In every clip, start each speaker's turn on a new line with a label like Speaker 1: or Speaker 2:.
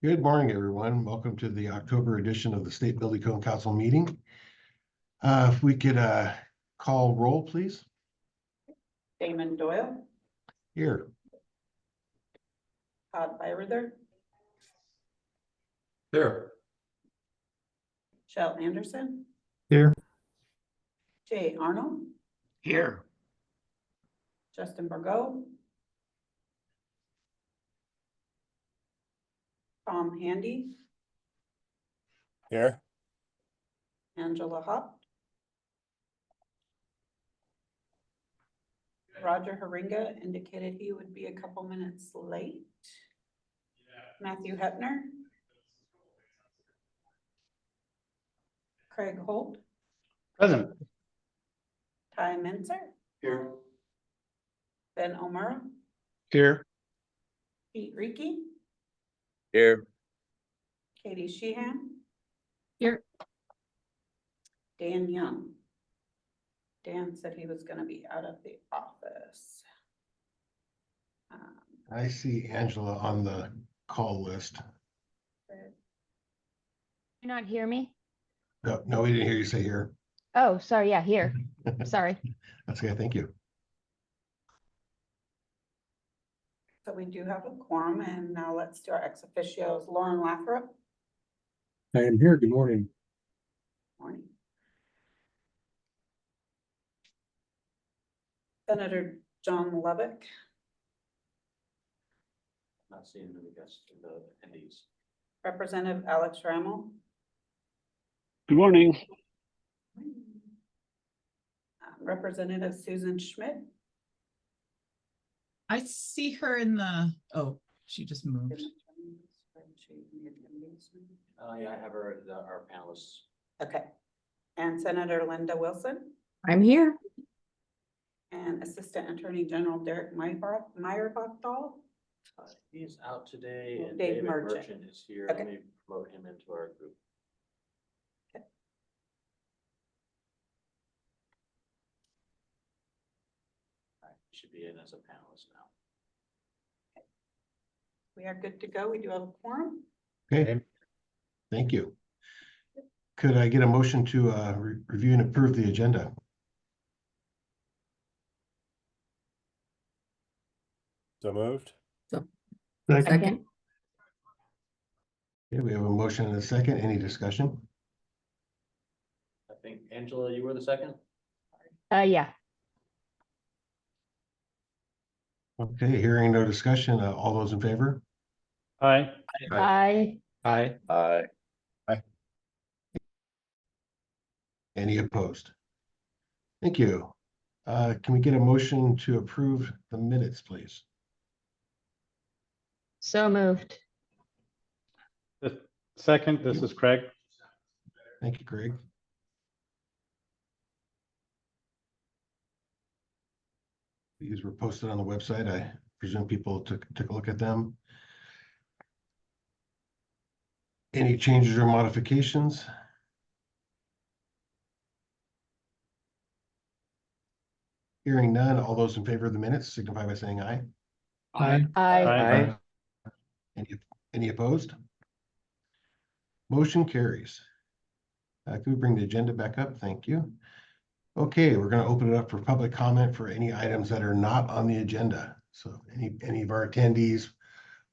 Speaker 1: Good morning, everyone. Welcome to the October edition of the State Building Code Council meeting. If we could call roll, please.
Speaker 2: Damon Doyle,
Speaker 1: Here.
Speaker 2: Todd Byerther,
Speaker 3: Here.
Speaker 2: Shell Anderson,
Speaker 3: Here.
Speaker 2: Jay Arnold,
Speaker 3: Here.
Speaker 2: Justin Burgo, Tom Handy,
Speaker 3: Here.
Speaker 2: Angela Hop, Roger Haringa indicated he would be a couple minutes late. Matthew Hepner, Craig Holt,
Speaker 3: Present.
Speaker 2: Ty Minzer,
Speaker 3: Here.
Speaker 2: Ben O'Mara,
Speaker 3: Here.
Speaker 2: Pete Reekie,
Speaker 3: Here.
Speaker 2: Katie Sheehan.
Speaker 4: Here.
Speaker 2: Dan Young. Dan said he was gonna be out of the office.
Speaker 1: I see Angela on the call list.
Speaker 4: You not hear me?
Speaker 1: No, we didn't hear you say here.
Speaker 4: Oh, sorry. Yeah, here. Sorry.
Speaker 1: That's okay. Thank you.
Speaker 2: So we do have a quorum, and now let's do our ex officios. Lauren Lathrop.
Speaker 3: I am here. Good morning.
Speaker 2: Morning. Senator John Levick,
Speaker 5: Not seeing the guests, the attendees.
Speaker 2: Representative Alex Rammel,
Speaker 3: Good morning.
Speaker 2: Representative Susan Schmidt,
Speaker 6: I see her in the, oh, she just moved.
Speaker 5: Yeah, I have her, our panelists.
Speaker 2: Okay, and Senator Linda Wilson,
Speaker 4: I'm here.
Speaker 2: and Assistant Attorney General Derek Meyerbachdahl.
Speaker 5: He is out today and
Speaker 2: Dave
Speaker 5: David
Speaker 2: Merchant.
Speaker 5: Merchant is here.
Speaker 2: Okay.
Speaker 5: Let me promote him into our group. All right, he should be in as a panelist now.
Speaker 2: We are good to go. We do have a quorum.
Speaker 1: Okay. Thank you. Could I get a motion to review and approve the agenda?
Speaker 3: So moved.
Speaker 4: Second.
Speaker 1: Okay, we have a motion and a second. Any discussion?
Speaker 5: I think Angela, you were the second?
Speaker 4: Yeah.
Speaker 1: Okay, hearing no discussion. All those in favor?
Speaker 3: Aye.
Speaker 4: I
Speaker 3: Aye. Aye.
Speaker 1: Any opposed? Thank you. Can we get a motion to approve the minutes, please?
Speaker 4: so moved.
Speaker 7: Second, this is Craig.
Speaker 1: Thank you, Greg. These were posted on the website. I presume people took a look at them. Any changes or modifications? Hearing none, all those in favor of the minutes signify by saying aye.
Speaker 3: Aye.
Speaker 4: I
Speaker 1: Any opposed? Motion carries. Can we bring the agenda back up? Thank you. Okay, we're going to open it up for public comment for any items that are not on the agenda. So any of our attendees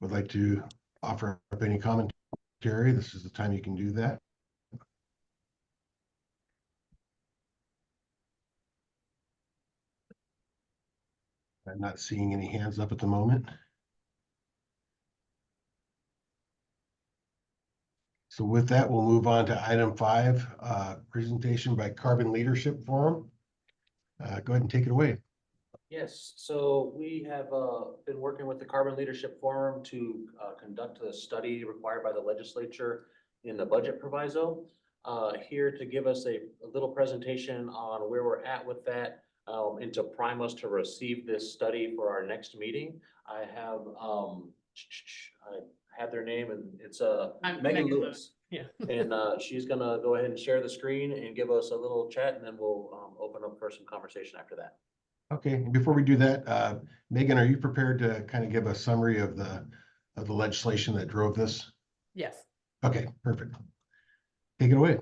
Speaker 1: would like to offer up any commentary, this is the time you can do that. I'm not seeing any hands up at the moment. So with that, we'll move on to item 5, presentation by Carbon Leadership Forum. Go ahead and take it away.
Speaker 5: Yes, so we have been working with the Carbon Leadership Forum to conduct a study required by the legislature in the budget proviso. Here to give us a little presentation on where we're at with that and to prime us to receive this study for our next meeting. I have their name, and it's Megan Lewis.
Speaker 6: Yeah.
Speaker 5: And she's gonna go ahead and share the screen and give us a little chat, and then we'll open up for some conversation after that.
Speaker 1: Okay, before we do that, Megan, are you prepared to kind of give a summary of the legislation that drove this?
Speaker 7: Yes.
Speaker 1: Okay, perfect. Take it away.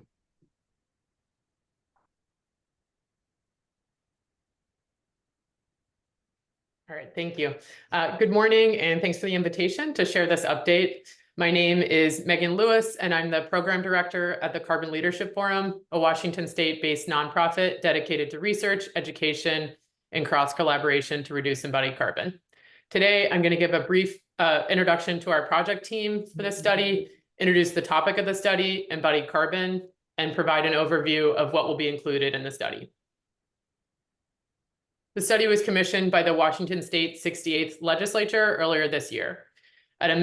Speaker 7: All right, thank you. Good morning, and thanks for the invitation to share this update. My name is Megan Lewis, and I'm the program director at the Carbon Leadership Forum, a Washington state-based nonprofit dedicated to research, education, and cross-collaboration to reduce embodied carbon. Today, I'm going to give a brief introduction to our project team for this study, introduce the topic of the study, embodied carbon, and provide an overview of what will be included in the study. The study was commissioned by the Washington State 68th Legislature earlier this year. At a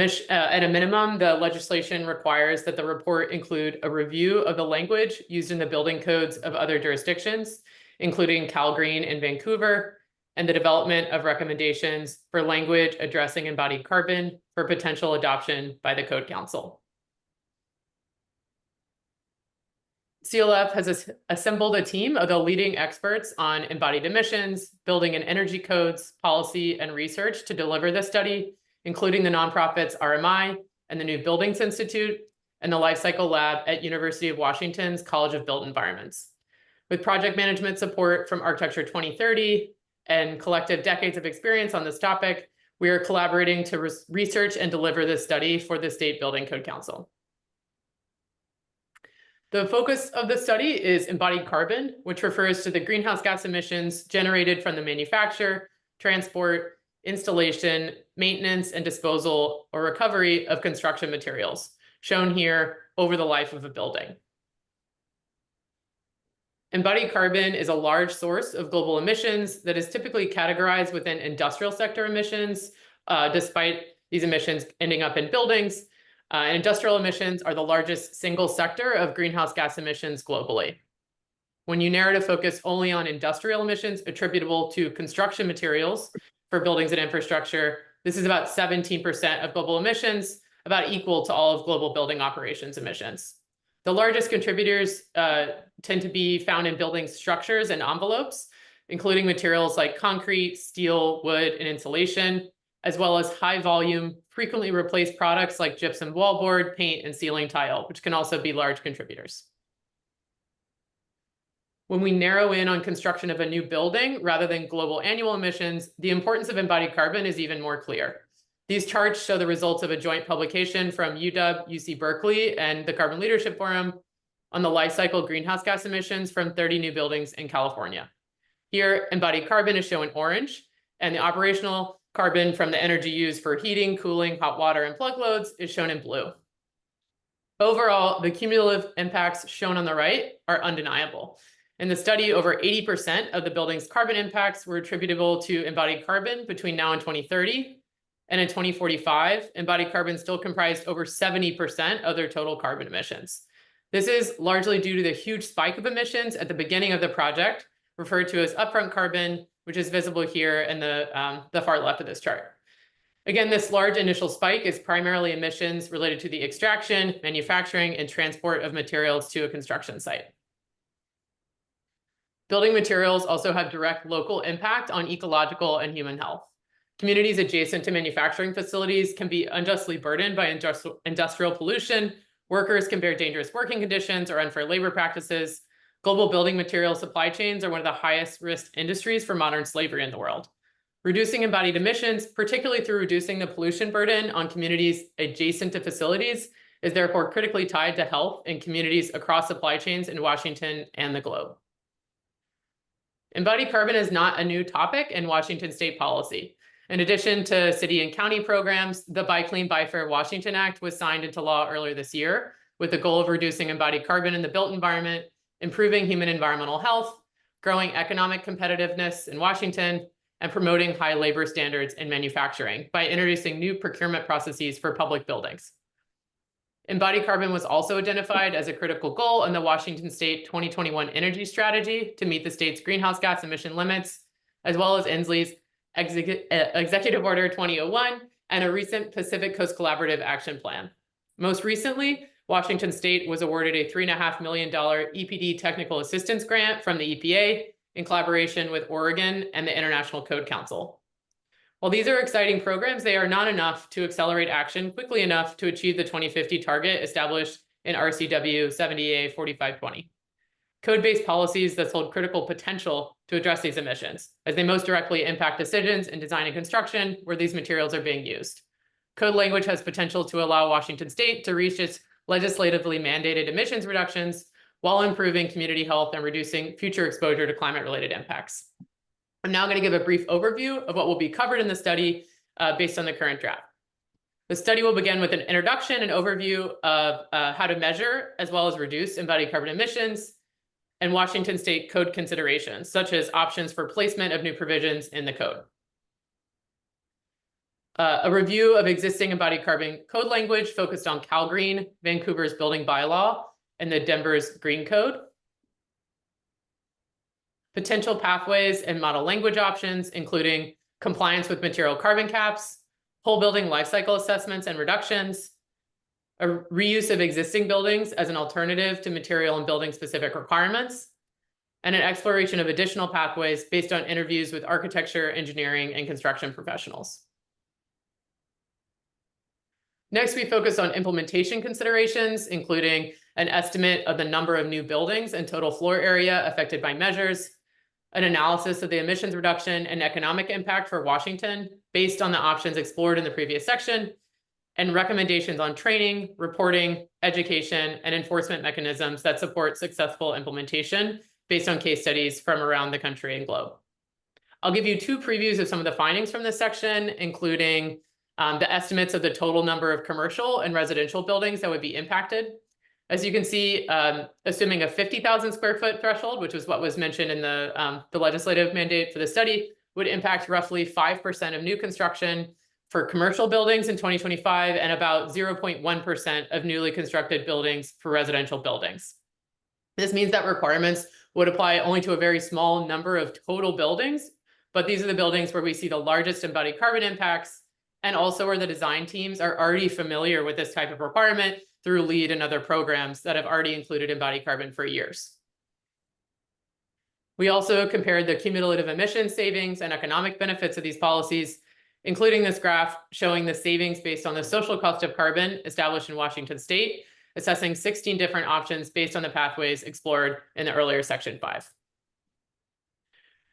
Speaker 7: minimum, the legislation requires that the report include a review of the language used in the building codes of other jurisdictions, including Calgreen and Vancouver, and the development of recommendations for language addressing embodied carbon for potential adoption by the Code Council. CLF has assembled a team of the leading experts on embodied emissions, building and energy codes, policy, and research to deliver this study, including the nonprofits RMI and the New Buildings Institute and the Lifecycle Lab at University of Washington's College of Built Environments. With project management support from Architecture 2030 and collective decades of experience on this topic, we are collaborating to research and deliver this study for the State Building Code Council. The focus of the study is embodied carbon, which refers to the greenhouse gas emissions generated from the manufacture, transport, installation, maintenance, and disposal or recovery of construction materials, shown here over the life of a building. Embodied carbon is a large source of global emissions that is typically categorized within industrial sector emissions, despite these emissions ending up in buildings. And industrial emissions are the largest single sector of greenhouse gas emissions globally. When you narrow to focus only on industrial emissions attributable to construction materials for buildings and infrastructure, this is about 17% of global emissions, about equal to all of global building operations emissions. The largest contributors tend to be found in building structures and envelopes, including materials like concrete, steel, wood, and insulation, as well as high volume, frequently replaced products like gypsum wallboard, paint, and ceiling tile, which can also be large contributors. When we narrow in on construction of a new building rather than global annual emissions, the importance of embodied carbon is even more clear. These charts show the results of a joint publication from UW, UC Berkeley, and the Carbon Leadership Forum on the life cycle greenhouse gas emissions from 30 new buildings in California. Here, embodied carbon is shown in orange, and the operational carbon from the energy used for heating, cooling, hot water, and plug loads is shown in blue. Overall, the cumulative impacts shown on the right are undeniable. In the study, over 80% of the building's carbon impacts were attributable to embodied carbon between now and 2030. And in 2045, embodied carbon still comprised over 70% of their total carbon emissions. This is largely due to the huge spike of emissions at the beginning of the project, referred to as upfront carbon, which is visible here in the far left of this chart. Again, this large initial spike is primarily emissions related to the extraction, manufacturing, and transport of materials to a construction site. Building materials also have direct local impact on ecological and human health. Communities adjacent to manufacturing facilities can be unjustly burdened by industrial pollution. Workers can bear dangerous working conditions or unfair labor practices. Global building material supply chains are one of the highest risk industries for modern slavery in the world. Reducing embodied emissions, particularly through reducing the pollution burden on communities adjacent to facilities, is therefore critically tied to health in communities across supply chains in Washington and the globe. Embodied carbon is not a new topic in Washington state policy. In addition to city and county programs, the Buy Clean, Buy Fair Washington Act was signed into law earlier this year with the goal of reducing embodied carbon in the built environment, improving human environmental health, growing economic competitiveness in Washington, and promoting high labor standards in manufacturing by introducing new procurement processes for public buildings. Embodied carbon was also identified as a critical goal in the Washington State 2021 Energy Strategy to meet the state's greenhouse gas emission limits, as well as Inslee's Executive Order 2001 and a recent Pacific Coast Collaborative Action Plan. Most recently, Washington State was awarded a $3.5 million EPD technical assistance grant from the EPA in collaboration with Oregon and the International Code Council. While these are exciting programs, they are not enough to accelerate action quickly enough to achieve the 2050 target established in RCW 70A 4520. Code-based policies thus hold critical potential to address these emissions, as they most directly impact decisions in design and construction where these materials are being used. Code language has potential to allow Washington State to reach its legislatively mandated emissions reductions while improving community health and reducing future exposure to climate-related impacts. I'm now going to give a brief overview of what will be covered in the study based on the current draft. The study will begin with an introduction and overview of how to measure as well as reduce embodied carbon emissions and Washington State code considerations, such as options for placement of new provisions in the code. A review of existing embodied carbon code language focused on CalGreen, Vancouver's building bylaw, and the Denver's Green Code. Potential pathways and model language options, including compliance with material carbon caps, whole building life cycle assessments and reductions, a reuse of existing buildings as an alternative to material and building specific requirements, and an exploration of additional pathways based on interviews with architecture, engineering, and construction professionals. Next, we focus on implementation considerations, including an estimate of the number of new buildings and total floor area affected by measures, an analysis of the emissions reduction and economic impact for Washington based on the options explored in the previous section, and recommendations on training, reporting, education, and enforcement mechanisms that support successful implementation based on case studies from around the country and globe. I'll give you two previews of some of the findings from this section, including the estimates of the total number of commercial and residential buildings that would be impacted. As you can see, assuming a 50,000 square foot threshold, which was what was mentioned in the legislative mandate for the study, would impact roughly 5% of new construction for commercial buildings in 2025 and about 0.1% of newly constructed buildings for residential buildings. This means that requirements would apply only to a very small number of total buildings, but these are the buildings where we see the largest embodied carbon impacts and also where the design teams are already familiar with this type of requirement through LEED and other programs that have already included embodied carbon for years. We also compared the cumulative emission savings and economic benefits of these policies, including this graph showing the savings based on the social cost of carbon established in Washington State, assessing 16 different options based on the pathways explored in the earlier section 5.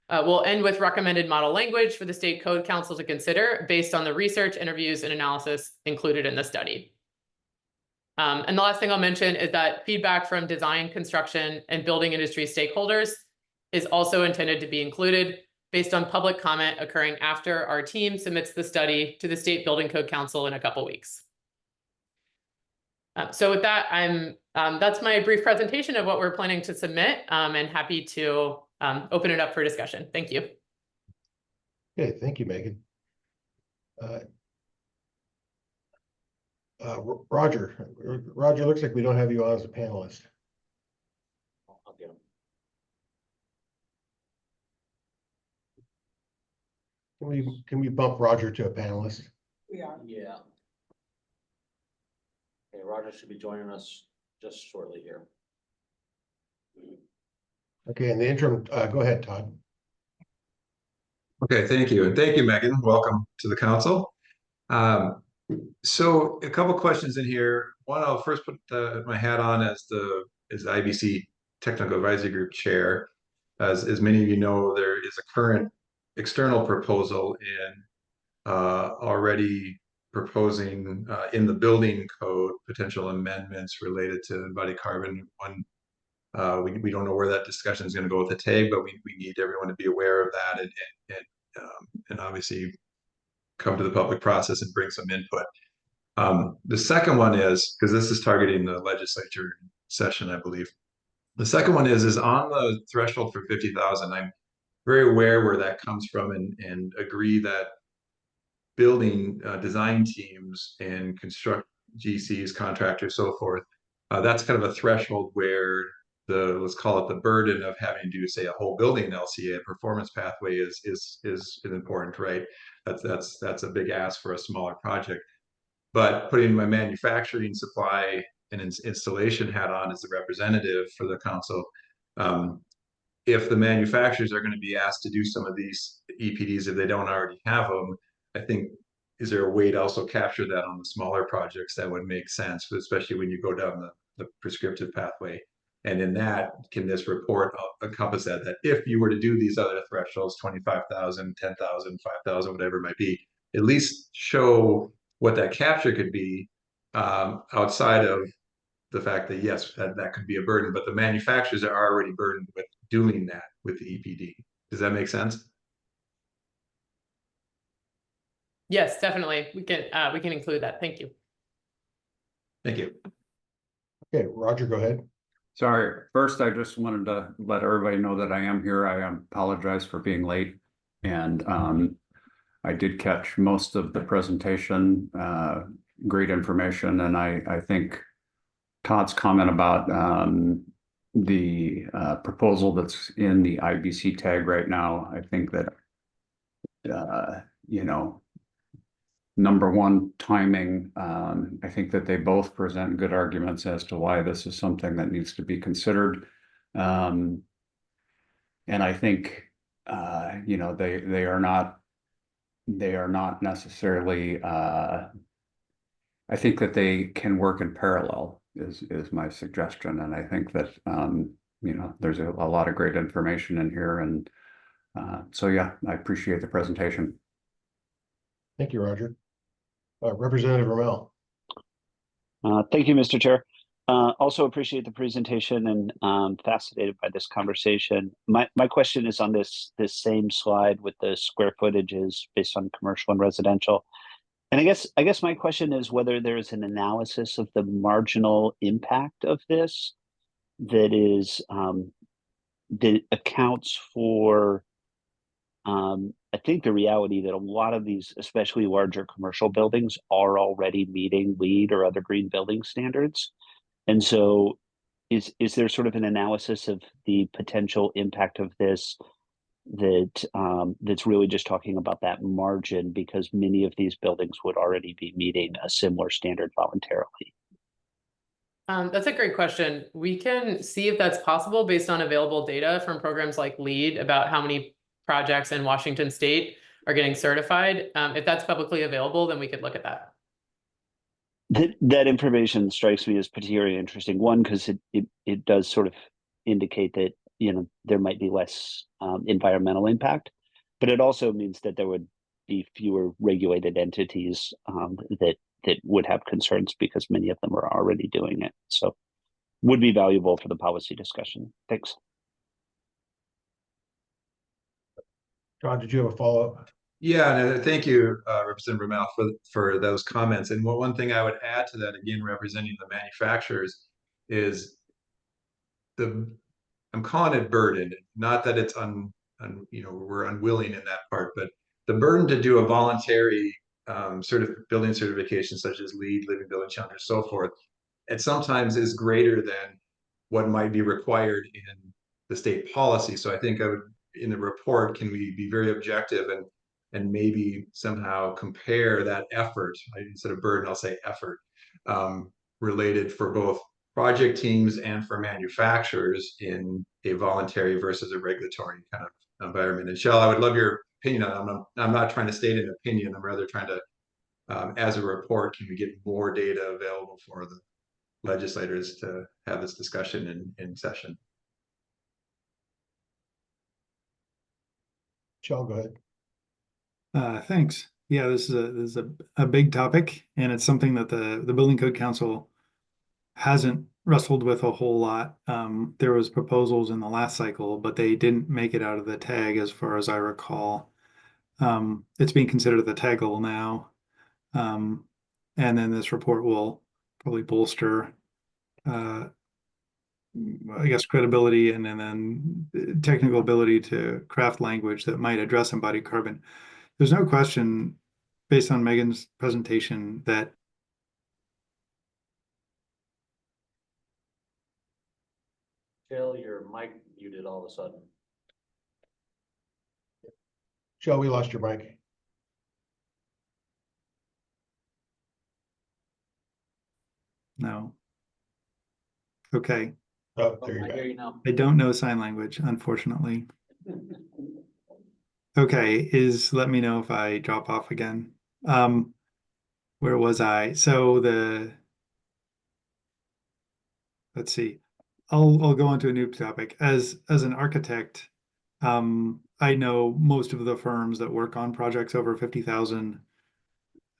Speaker 7: We'll end with recommended model language for the State Code Council to consider based on the research, interviews, and analysis included in the study. And the last thing I'll mention is that feedback from design, construction, and building industry stakeholders is also intended to be included based on public comment occurring after our team submits the study to the State Building Code Council in a couple weeks. So with that, that's my brief presentation of what we're planning to submit, and happy to open it up for discussion. Thank you.
Speaker 1: Okay, thank you, Megan. Roger, looks like we don't have you on as a panelist.
Speaker 5: I'll get 'em.
Speaker 1: Can we bump Roger to a panelist?
Speaker 2: We are.
Speaker 5: Yeah. Okay, Roger should be joining us just shortly here.
Speaker 1: Okay, in the interim, go ahead, Todd.
Speaker 8: Okay, thank you. And thank you, Megan. Welcome to the council. So a couple questions in here. One, I'll first put my hat on as the IBC Technical Advisory Group Chair. As many of you know, there is a current external proposal in already proposing in the building code potential amendments related to embodied carbon. One, we don't know where that discussion is going to go with the tag, but we need everyone to be aware of that and obviously come to the public process and bring some input. The second one is, because this is targeting the legislature session, I believe. The second one is on the threshold for 50,000. I'm very aware where that comes from and agree that building design teams and construct GCs, contractors, so forth, that's kind of a threshold where let's call it the burden of having to do, say, a whole building LCA, a performance pathway is important, right? That's a big ask for a smaller project. But putting my manufacturing, supply, and installation hat on as the representative for the council, if the manufacturers are going to be asked to do some of these EPDs if they don't already have them, I think, is there a way to also capture that on the smaller projects that would make sense, especially when you go down the prescriptive pathway? And in that, can this report encompass that if you were to do these other thresholds, 25,000, 10,000, 5,000, whatever it might be, at least show what that capture could be, outside of the fact that, yes, that could be a burden, but the manufacturers are already burdened with doing that with the EPD. Does that make sense?
Speaker 7: Yes, definitely. We can include that. Thank you.
Speaker 8: Thank you.
Speaker 1: Okay, Roger, go ahead.
Speaker 9: Sorry, first I just wanted to let everybody know that I am here. I apologize for being late. And I did catch most of the presentation, great information. And I think Todd's comment about the proposal that's in the IBC tag right now, I think that, you know, number one, timing. I think that they both present good arguments as to why this is something that needs to be considered. And I think, you know, they are not necessarily, I think that they can work in parallel is my suggestion. And I think that, you know, there's a lot of great information in here. And so, yeah, I appreciate the presentation.
Speaker 1: Thank you, Roger. Representative Rommel.
Speaker 10: Thank you, Mr. Chair. Also appreciate the presentation and fascinated by this conversation. My question is on this same slide with the square footages based on commercial and residential. And I guess my question is whether there is an analysis of the marginal impact of this that is that accounts for I think the reality that a lot of these, especially larger commercial buildings, are already meeting LEED or other green building standards. And so is there sort of an analysis of the potential impact of this that's really just talking about that margin, because many of these buildings would already be meeting a similar standard voluntarily?
Speaker 7: That's a great question. We can see if that's possible based on available data from programs like LEED about how many projects in Washington State are getting certified. If that's publicly available, then we could look at that.
Speaker 10: That information strikes me as particularly interesting. One, because it does sort of indicate that, you know, there might be less environmental impact, but it also means that there would be fewer regulated entities that would have concerns because many of them are already doing it. So would be valuable for the policy discussion. Thanks.
Speaker 1: John, did you have a follow-up?
Speaker 8: Yeah, no, thank you, Representative Rommel, for those comments. And one thing I would add to that, again, representing the manufacturers, is I'm calling it burden. Not that it's you know, we're unwilling in that part, but the burden to do a voluntary building certification such as LEED, Living Building Challenge, and so forth, it sometimes is greater than what might be required in the state policy. So I think in the report, can we be very objective and maybe somehow compare that effort, instead of burden, I'll say effort, related for both project teams and for manufacturers in a voluntary versus a regulatory kind of environment. And Shell, I would love your opinion on that. I'm not trying to state an opinion. I'm rather trying to, as a report, can we get more data available for the legislators to have this discussion in session?
Speaker 1: Shell, go ahead.
Speaker 11: Thanks. Yeah, this is a big topic, and it's something that the Building Code Council hasn't wrestled with a whole lot. There was proposals in the last cycle, but they didn't make it out of the tag as far as I recall. It's being considered at the tag level now. And then this report will probably bolster I guess credibility and then technical ability to craft language that might address embodied carbon. There's no question, based on Megan's presentation, that
Speaker 5: Jill, your mic muted all of a sudden.
Speaker 1: Shell, we lost your mic.
Speaker 11: no. Okay.
Speaker 1: Oh, there
Speaker 5: I
Speaker 1: you
Speaker 5: hear
Speaker 1: go.
Speaker 5: you now.
Speaker 11: I don't know sign language, unfortunately. Okay, let me know if I drop off again. Where was I? Let's see. I'll go on to a new topic. As an architect, I know most of the firms that work on projects over 50,000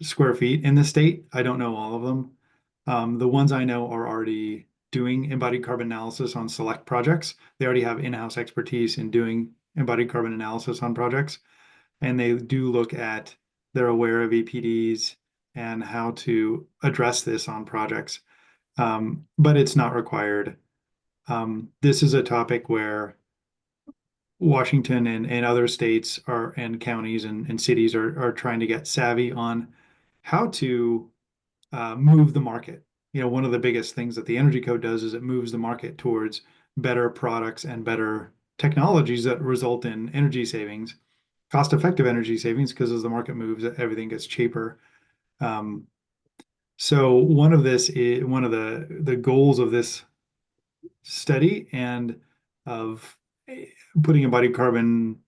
Speaker 11: square feet in the state. I don't know all of them. The ones I know are already doing embodied carbon analysis on select projects. They already have in-house expertise in doing embodied carbon analysis on projects. And they do look at, they're aware of EPDs and how to address this on projects. But it's not required. This is a topic where Washington and other states and counties and cities are trying to get savvy on how to move the market. You know, one of the biggest things that the Energy Code does is it moves the market towards better products and better technologies that result in energy savings, cost-effective energy savings, because as the market moves, everything gets cheaper. So one of the goals of this study and of putting embodied carbon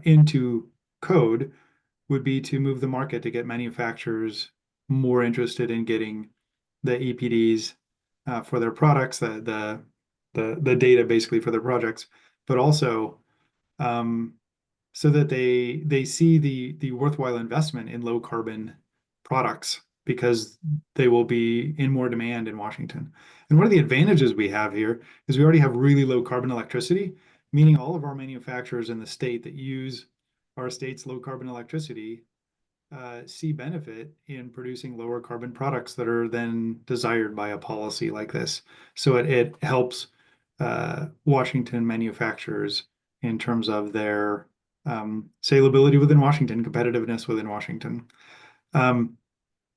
Speaker 11: into code would be to move the market to get manufacturers more interested in getting the EPDs for their products, the data basically for their projects, but also so that they see the worthwhile investment in low carbon products because they will be in more demand in Washington. And one of the advantages we have here is we already have really low carbon electricity, meaning all of our manufacturers in the state that use our state's low carbon electricity see benefit in producing lower carbon products that are then desired by a policy like this. So it helps Washington manufacturers in terms of their saleability within Washington, competitiveness within Washington.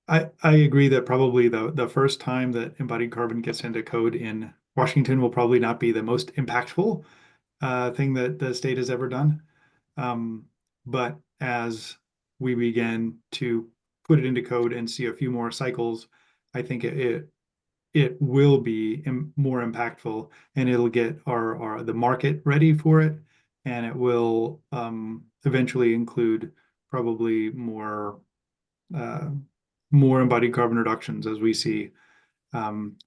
Speaker 11: I agree that probably the first time that embodied carbon gets into code in Washington will probably not be the most impactful thing that the state has ever done. But as we begin to put it into code and see a few more cycles, I think it will be more impactful, and it'll get the market ready for it, and it will eventually include probably more embodied carbon reductions as we see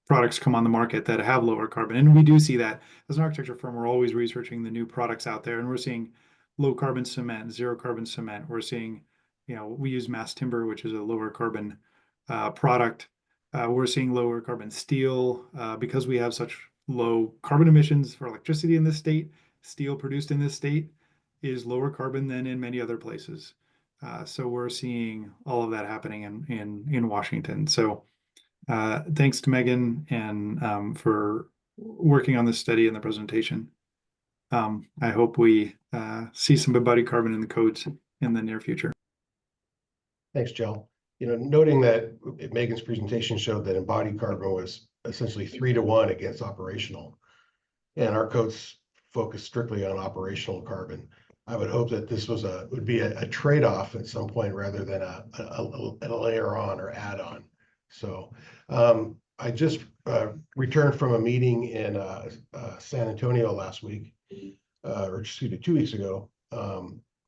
Speaker 11: products come on the market that have lower carbon. And we do see that as an architecture firm, we're always researching the new products out there, and we're seeing low carbon cement, zero carbon cement. We're seeing, we use mass timber, which is a lower carbon product. We're seeing lower carbon steel because we have such low carbon emissions for electricity in this state. Steel produced in this state is lower carbon than in many other places. So we're seeing all of that happening in Washington. So thanks to Megan and for working on this study and the presentation. I hope we see some embodied carbon in the codes in the near future.
Speaker 1: Thanks, Jill. Noting that Megan's presentation showed that embodied carbon was essentially 3-to-1 against operational, and our codes focus strictly on operational carbon. I would hope that this would be a trade-off at some point rather than a layer on or add on. So I just returned from a meeting in San Antonio last week, or excuse me, 2 weeks ago,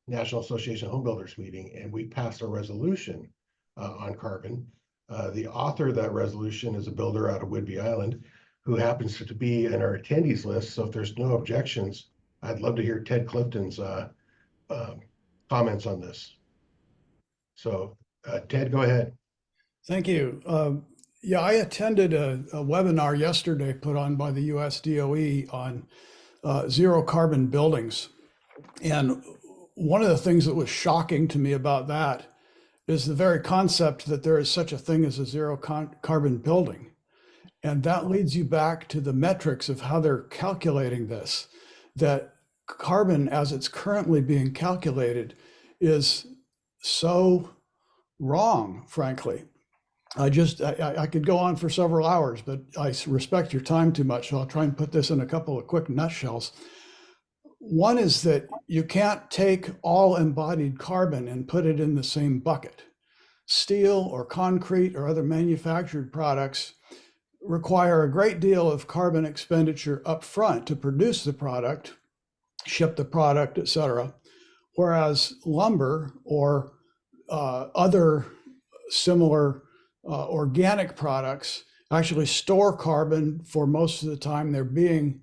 Speaker 1: National Association of Home Builders meeting, and we passed a resolution on carbon. The author of that resolution is a builder out of Whidbey Island who happens to be in our attendees list. So if there's no objections, I'd love to hear Ted Clifton's comments on this. So Ted, go ahead.
Speaker 12: Thank you. Yeah, I attended a webinar yesterday put on by the US DOE on zero carbon buildings. And one of the things that was shocking to me about that is the very concept that there is such a thing as a zero carbon building. And that leads you back to the metrics of how they're calculating this, that carbon as it's currently being calculated is so wrong, frankly. I could go on for several hours, but I respect your time too much, so I'll try and put this in a couple of quick nutshells. One is that you can't take all embodied carbon and put it in the same bucket. Steel or concrete or other manufactured products require a great deal of carbon expenditure up front to produce the product, ship the product, et cetera. whereas lumber or other similar organic products actually store carbon for most of the time they're being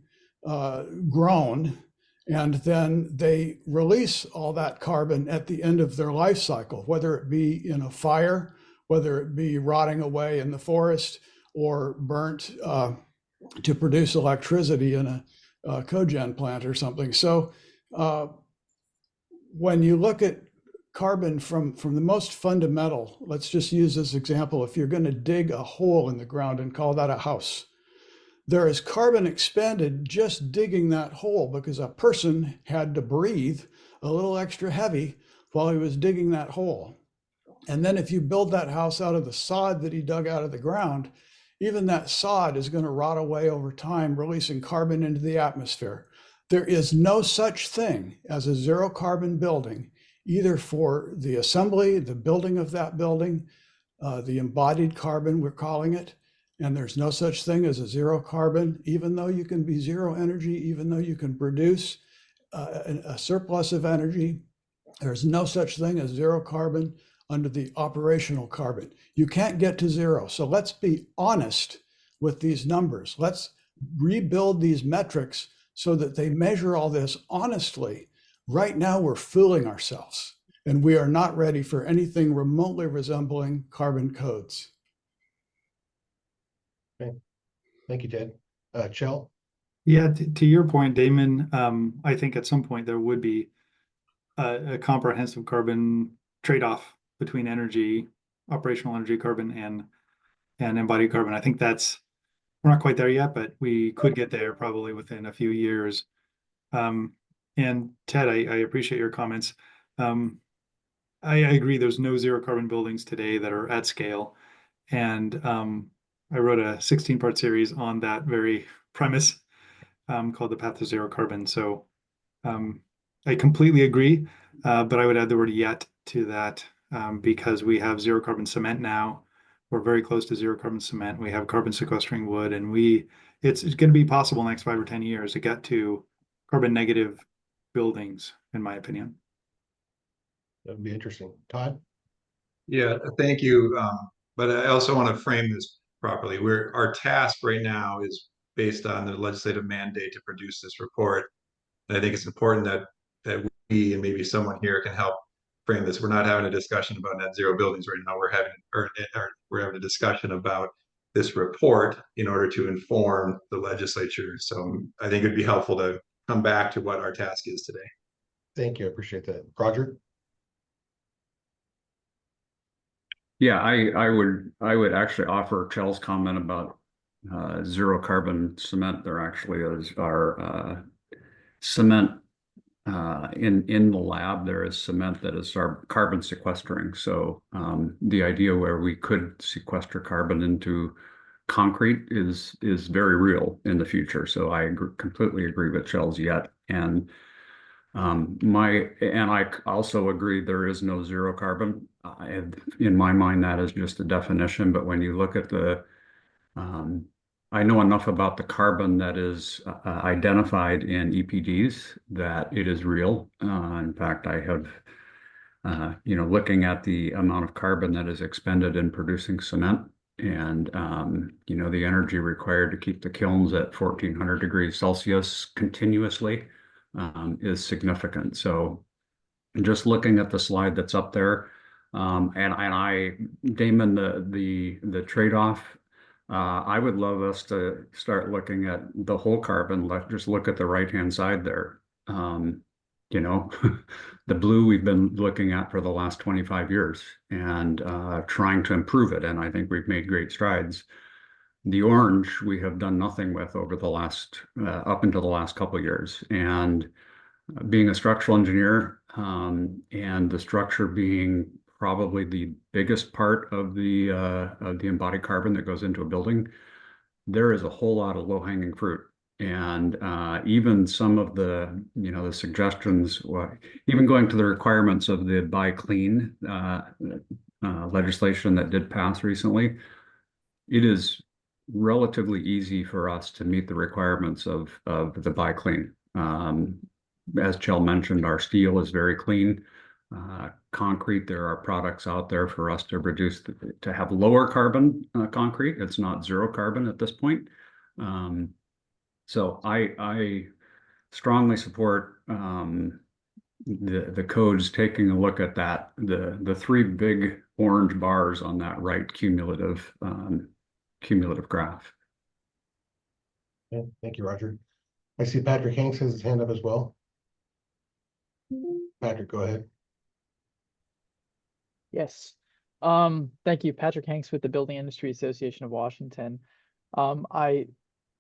Speaker 12: grown, and then they release all that carbon at the end of their life cycle, whether it be in a fire, whether it be rotting away in the forest, or burnt to produce electricity in a cogen plant or something. So when you look at carbon from the most fundamental, let's just use this example. If you're going to dig a hole in the ground and call that a house, there is carbon expended just digging that hole because a person had to breathe a little extra heavy while he was digging that hole. And then if you build that house out of the sod that he dug out of the ground, even that sod is going to rot away over time, releasing carbon into the atmosphere. There is no such thing as a zero carbon building, either for the assembly, the building of that building, the embodied carbon, we're calling it. And there's no such thing as a zero carbon, even though you can be zero energy, even though you can produce a surplus of energy. There's no such thing as zero carbon under the operational carbon. You can't get to zero. So let's be honest with these numbers. Let's rebuild these metrics so that they measure all this honestly. Right now, we're fooling ourselves, and we are not ready for anything remotely resembling carbon codes.
Speaker 1: Okay. Thank you, Ted. Chell?
Speaker 11: Yeah, to your point, Damon, I think at some point there would be a comprehensive carbon trade-off between energy, operational energy carbon and embodied carbon. I think we're not quite there yet, but we could get there probably within a few years. And Ted, I appreciate your comments. I agree there's no zero carbon buildings today that are at scale. And I wrote a 16-part series on that very premise called The Path to Zero Carbon. So I completely agree, but I would add the word yet to that because we have zero carbon cement now. We're very close to zero carbon cement. We have carbon sequestering wood, and it's going to be possible in the next 5 or 10 years to get to carbon negative buildings, in my opinion.
Speaker 1: That would be interesting. Todd?
Speaker 8: Yeah, thank you. But I also want to frame this properly. Our task right now is based on the legislative mandate to produce this report. And I think it's important that we and maybe someone here can help frame this. We're not having a discussion about net zero buildings right now. We're having a discussion about this report in order to inform the legislature. So I think it'd be helpful to come back to what our task is today.
Speaker 1: Thank you. I appreciate that. Roger?
Speaker 9: Yeah, I would actually offer Chell's comment about zero carbon cement. There actually are cement in the lab. There is cement that is our carbon sequestering. So the idea where we could sequester carbon into concrete is very real in the future. So I completely agree with Chell's yet. And I also agree there is no zero carbon. In my mind, that is just a definition. But when you look at I know enough about the carbon that is identified in EPDs that it is real. In fact, I have, looking at the amount of carbon that is expended in producing cement and, the energy required to keep the kilns at 1400 degrees Celsius continuously is significant. So just looking at the slide that's up there, Damon, the trade-off, I would love us to start looking at the whole carbon. Just look at the right-hand side there. The blue we've been looking at for the last 25 years and trying to improve it. And I think we've made great strides. The orange we have done nothing with over the last, up until the last couple of years. And being a structural engineer and the structure being probably the biggest part of the embodied carbon that goes into a building, there is a whole lot of low-hanging fruit. And even some of the, the suggestions, even going to the requirements of the Buy Clean legislation that did pass recently, it is relatively easy for us to meet the requirements of the Buy Clean. as Jill mentioned, our steel is very clean. Concrete, there are products out there for us to reduce, to have lower carbon concrete. It's not zero carbon at this point. So I strongly support the codes taking a look at that, the three big orange bars on that right cumulative graph.
Speaker 1: Yeah, thank you, Roger. I see Patrick Hanks has his hand up as well. Patrick, go ahead.
Speaker 13: Yes. Thank you. Patrick Hanks with the Building Industry Association of Washington. I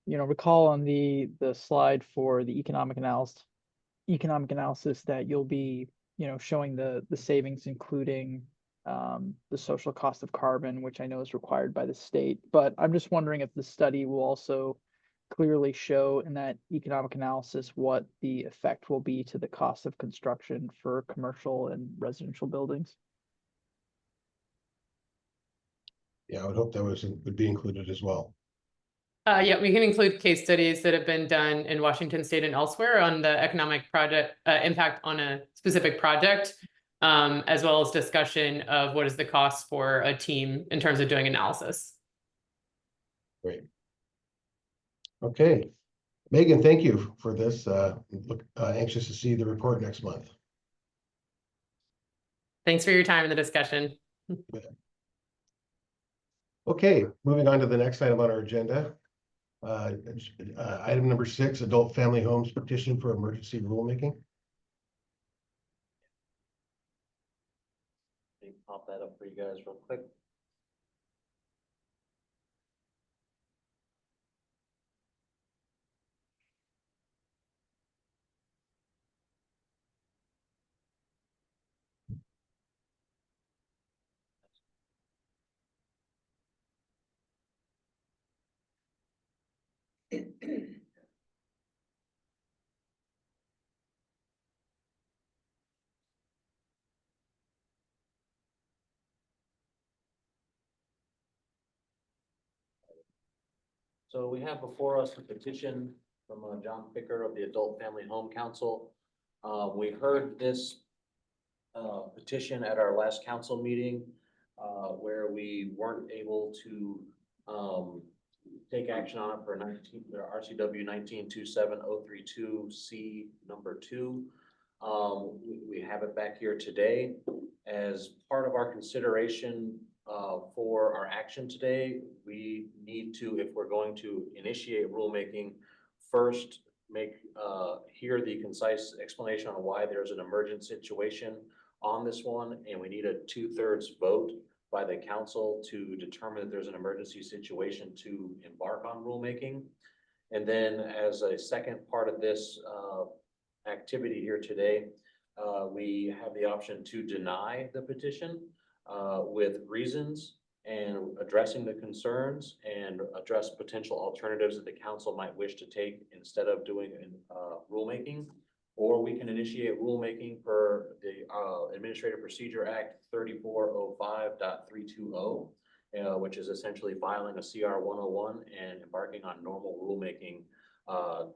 Speaker 13: recall on the slide for the economic analysis that you'll be, showing the savings, including the social cost of carbon, which I know is required by the state. But I'm just wondering if the study will also clearly show in that economic analysis what the effect will be to the cost of construction for commercial and residential buildings.
Speaker 1: Yeah, I would hope that would be included as well.
Speaker 7: Yeah, we can include case studies that have been done in Washington State and elsewhere on the economic project impact on a specific project, as well as discussion of what is the cost for a team in terms of doing analysis.
Speaker 1: Great. Okay, Megan, thank you for this. Look, anxious to see the report next month.
Speaker 7: Thanks for your time in the discussion.
Speaker 1: Okay, moving on to the next item on our agenda. Item number 6, adult family homes petition for emergency rulemaking.
Speaker 5: Let me pop that up for you guys real quick. So we have before us a petition from John Ficker of the Adult Family Home Council. We heard this petition at our last council meeting where we weren't able to take action on it for RCW 19-27032C number 2. We have it back here today as part of our consideration for our action today. We need to, if we're going to initiate rulemaking, first hear the concise explanation on why there's an emergent situation on this one, and we need a 2/3 vote by the council to determine that there's an emergency situation to embark on rulemaking. And then as a second part of this activity here today, we have the option to deny the petition with reasons and addressing the concerns and address potential alternatives that the council might wish to take instead of doing rulemaking. Or we can initiate rulemaking per the Administrative Procedure Act 3405.320, which is essentially filing a CR 101 and embarking on normal rulemaking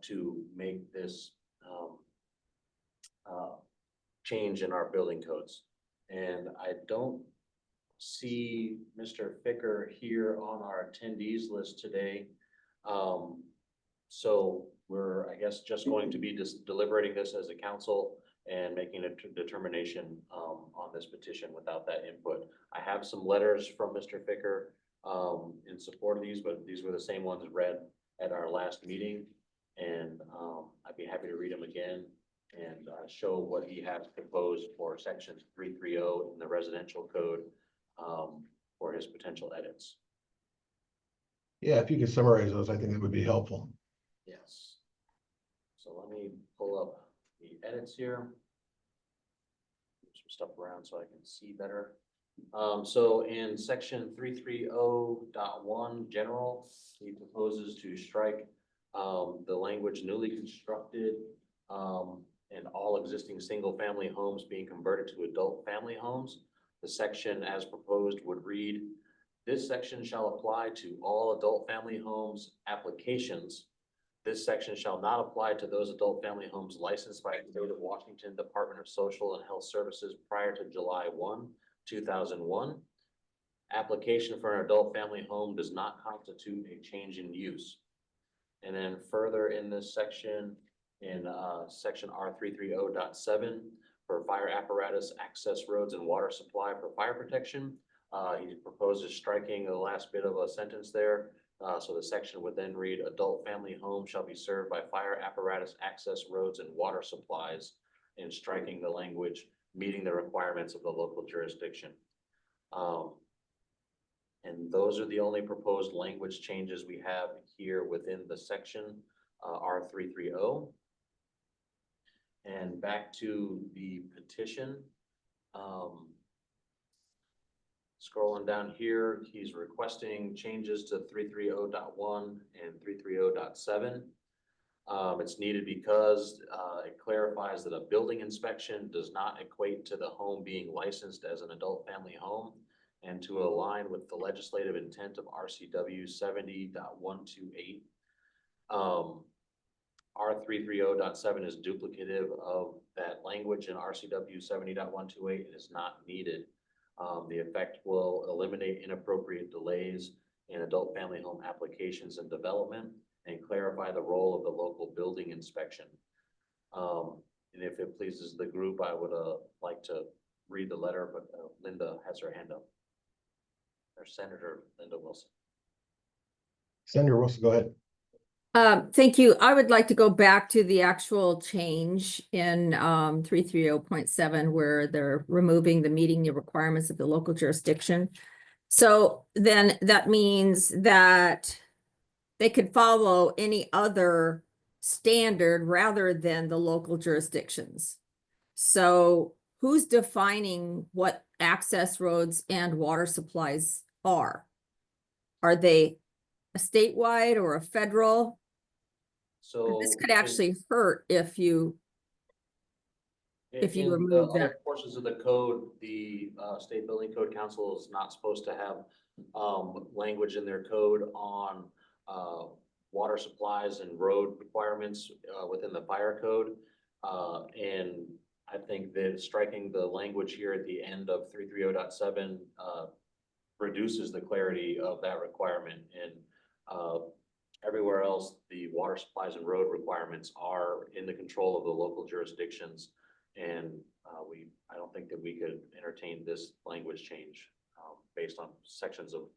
Speaker 5: to make this change in our building codes. And I don't see Mr. Ficker here on our attendees list today. So we're, I guess, just going to be deliberating this as a council and making a determination on this petition without that input. I have some letters from Mr. Ficker in support of these, but these were the same ones read at our last meeting. And I'd be happy to read them again and show what he has proposed for section 330 in the residential code for his potential edits.
Speaker 1: Yeah, if you could summarize those, I think that would be helpful.
Speaker 5: Yes. So let me pull up the edits here. Move some stuff around so I can see better. So in section 330.1 general, he proposes to strike the language newly constructed and all existing single family homes being converted to adult family homes. The section as proposed would read, this section shall apply to all adult family homes applications This section shall not apply to those adult family homes licensed by the State of Washington Department of Social and Health Services prior to July 1, 2001. Application for an adult family home does not constitute a change in use. And then further in this section, in section R330.7, for fire apparatus, access roads, and water supply for fire protection, he proposes striking the last bit of a sentence there. So the section would then read, adult family home shall be served by fire apparatus, access roads, and water supplies, and striking the language meeting the requirements of the local jurisdiction. And those are the only proposed language changes we have here within the section R330. And back to the petition. Scrolling down here, he's requesting changes to 330.1 and 330.7. It's needed because it clarifies that a building inspection does not equate to the home being licensed as an adult family home, and to align with the legislative intent of RCW 70.128. R330.7 is duplicative of that language in RCW 70.128 and is not needed. The effect will eliminate inappropriate delays in adult family home applications and development, and clarify the role of the local building inspection. And if it pleases the group, I would like to read the letter, but Linda has her hand up. Or Senator Linda Wilson.
Speaker 1: Senator Wilson, go ahead.
Speaker 14: Thank you. I would like to go back to the actual change in 330.7 where they're removing the meeting the requirements of the local jurisdiction. So then that means that they could follow any other standard rather than the local jurisdictions. So who's defining what access roads and water supplies are? Are they a statewide or a federal?
Speaker 5: So
Speaker 14: This could actually hurt if you
Speaker 5: in
Speaker 14: remove
Speaker 5: the
Speaker 14: that.
Speaker 5: other portions of the code, the State Building Code Council is not supposed to have language in their code on water supplies and road requirements within the fire code. And I think that striking the language here at the end of 330.7 reduces the clarity of that requirement. And everywhere else, the water supplies and road requirements are in the control of the local jurisdictions. And I don't think that we could entertain this language change based on sections of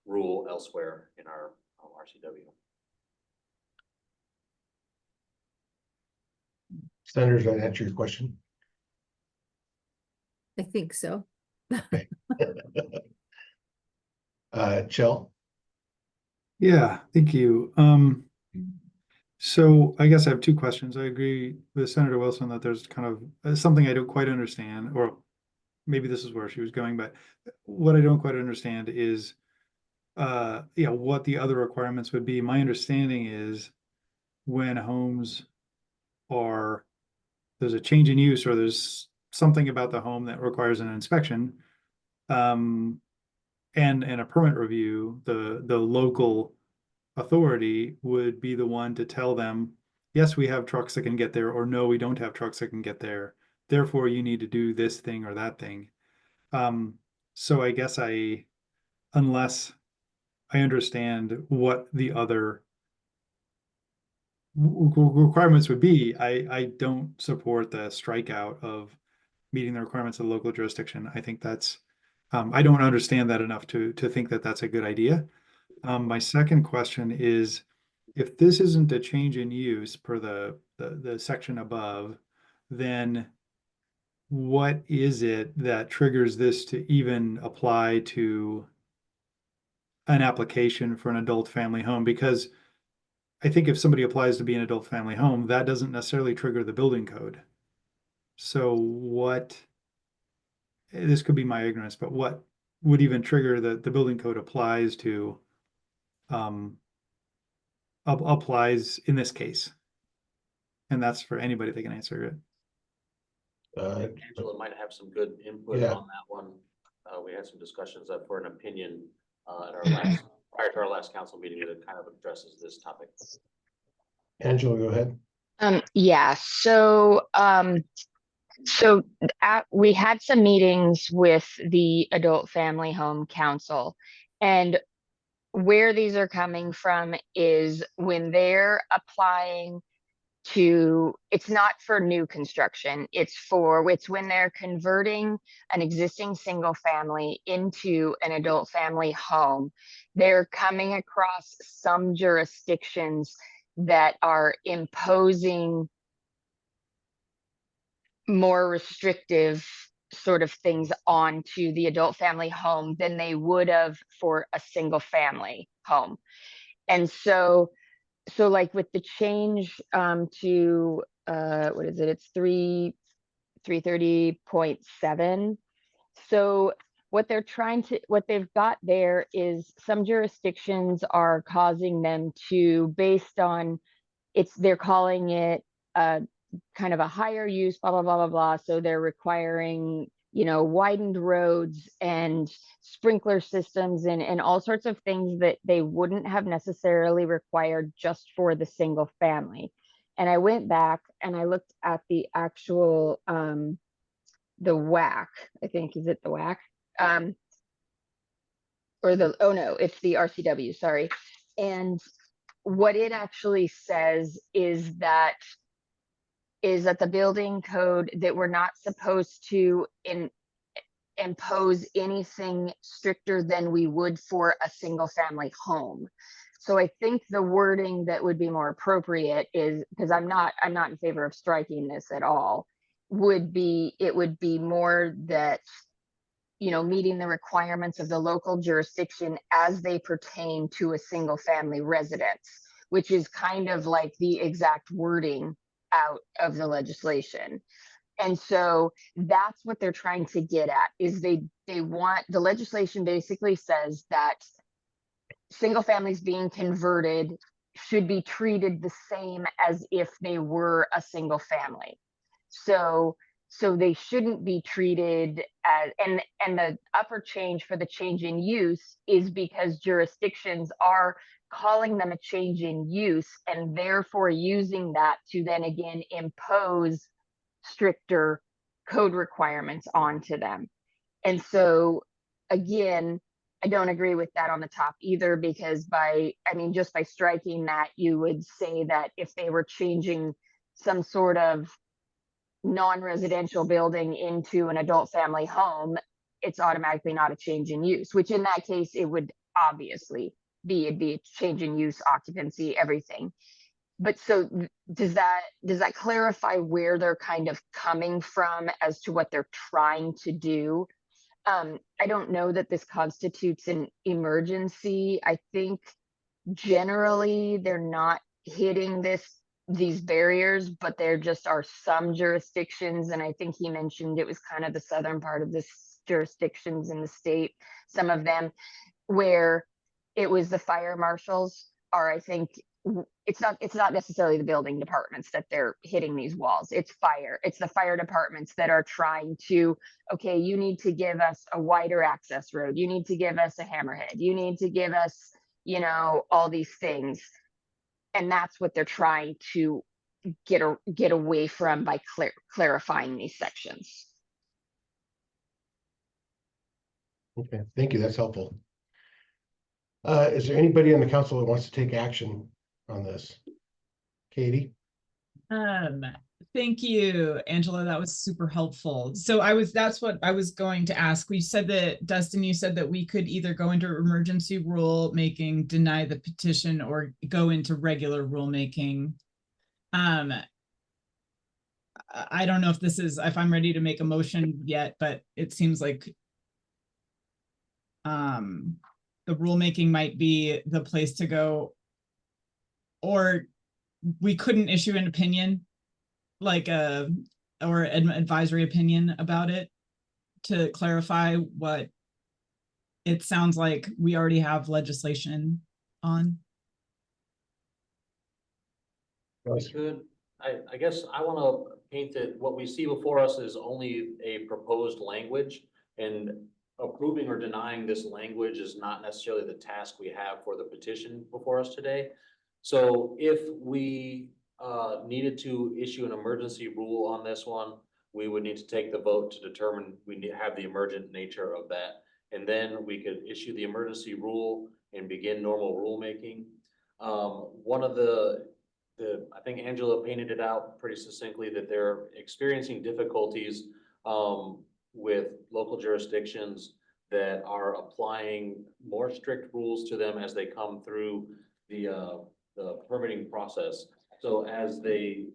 Speaker 5: rule elsewhere in our RCW.
Speaker 1: Senator, does that answer your question?
Speaker 14: I think so.
Speaker 1: Chell?
Speaker 11: Yeah, thank you. So I guess I have two questions. I agree with Senator Wilson that there's kind of something I don't quite understand, or maybe this is where she was going, but what I don't quite understand is what the other requirements would be. My understanding is when homes there's a change in use or there's something about the home that requires an inspection, and a permit review, the local authority would be the one to tell them, yes, we have trucks that can get there, or no, we don't have trucks that can get there. Therefore, you need to do this thing or that thing. So I guess unless I understand what the other requirements would be, I don't support the strikeout of meeting the requirements of the local jurisdiction. I think that's I don't understand that enough to think that that's a good idea. My second question is, if this isn't a change in use per the section above, then what is it that triggers this to even apply to an application for an adult family home? Because I think if somebody applies to be an adult family home, that doesn't necessarily trigger the building code. So this could be my ignorance, but what would even trigger the building code applies to applies in this case? And that's for anybody that can answer it.
Speaker 5: Angela might have some good input on that one. We had some discussions for an opinion at our prior to our last council meeting that kind of addresses this topic.
Speaker 1: Angela, go ahead.
Speaker 4: Yeah, so we had some meetings with the Adult Family Home Council, and where these are coming from is when they're applying it's not for new construction, it's when they're converting an existing single family into an adult family home. They're coming across some jurisdictions that are imposing more restrictive sort of things onto the adult family home than they would have for a single family home. And so like with the change to what is it? It's 330.7. So what they've got there is some jurisdictions are causing them to, based on they're calling it kind of a higher use, blah, blah, blah, blah, blah. So they're requiring, widened roads and sprinkler systems and all sorts of things that they wouldn't have necessarily required just for the single family. And I went back and I looked at the actual, the WAC, I think, is it the WAC? Oh no, it's the RCW, sorry. And what it actually says is that the building code, that we're not supposed to impose anything stricter than we would for a single family home. So I think the wording that would be more appropriate is, because I'm not in favor of striking this at all, it would be more that, meeting the requirements of the local jurisdiction as they pertain to a single family residence, which is kind of like the exact wording out of the legislation. And so that's what they're trying to get at, is they want, the legislation basically says that single families being converted should be treated the same as if they were a single family. So they shouldn't be treated as, and the upper change for the change in use is because jurisdictions are calling them a change in use and therefore using that to then again impose stricter code requirements onto them. And so again, I don't agree with that on the top either, because just by striking that, you would say that if they were changing some sort of non-residential building into an adult family home, it's automatically not a change in use, which in that case, it would obviously be, it'd be a change in use, occupancy, everything. But so does that clarify where they're kind of coming from as to what they're trying to do? I don't know that this constitutes an emergency. I think generally they're not hitting these barriers, but there just are some jurisdictions, and I think he mentioned it was kind of the southern part of this jurisdictions in the state, some of them, where it was the fire marshals, or I think it's not necessarily the building departments that they're hitting these walls. It's the fire departments that are trying to, okay, you need to give us a wider access road. You need to give us a hammerhead. You need to give us, all these things. And that's what they're trying to get away from by clarifying these sections.
Speaker 1: Okay, thank you. That's helpful. Is there anybody on the council that wants to take action on this? Katie?
Speaker 6: Thank you, Angela. That was super helpful. So that's what I was going to ask. We said that, Dustin, you said that we could either go into emergency rule making, deny the petition, or go into regular rulemaking. I don't know if I'm ready to make a motion yet, but it seems like the rulemaking might be the place to go, or we couldn't issue an opinion, or an advisory opinion about it to clarify what it sounds like we already have legislation on.
Speaker 5: Good. I guess I want to paint that what we see before us is only a proposed language, and approving or denying this language is not necessarily the task we have for the petition before us today. So if we needed to issue an emergency rule on this one, we would need to take the vote to determine we need to have the emergent nature of that. And then we could issue the emergency rule and begin normal rulemaking. One of I think Angela painted it out pretty succinctly that they're experiencing difficulties with local jurisdictions that are applying more strict rules to them as they come through the permitting process. So as they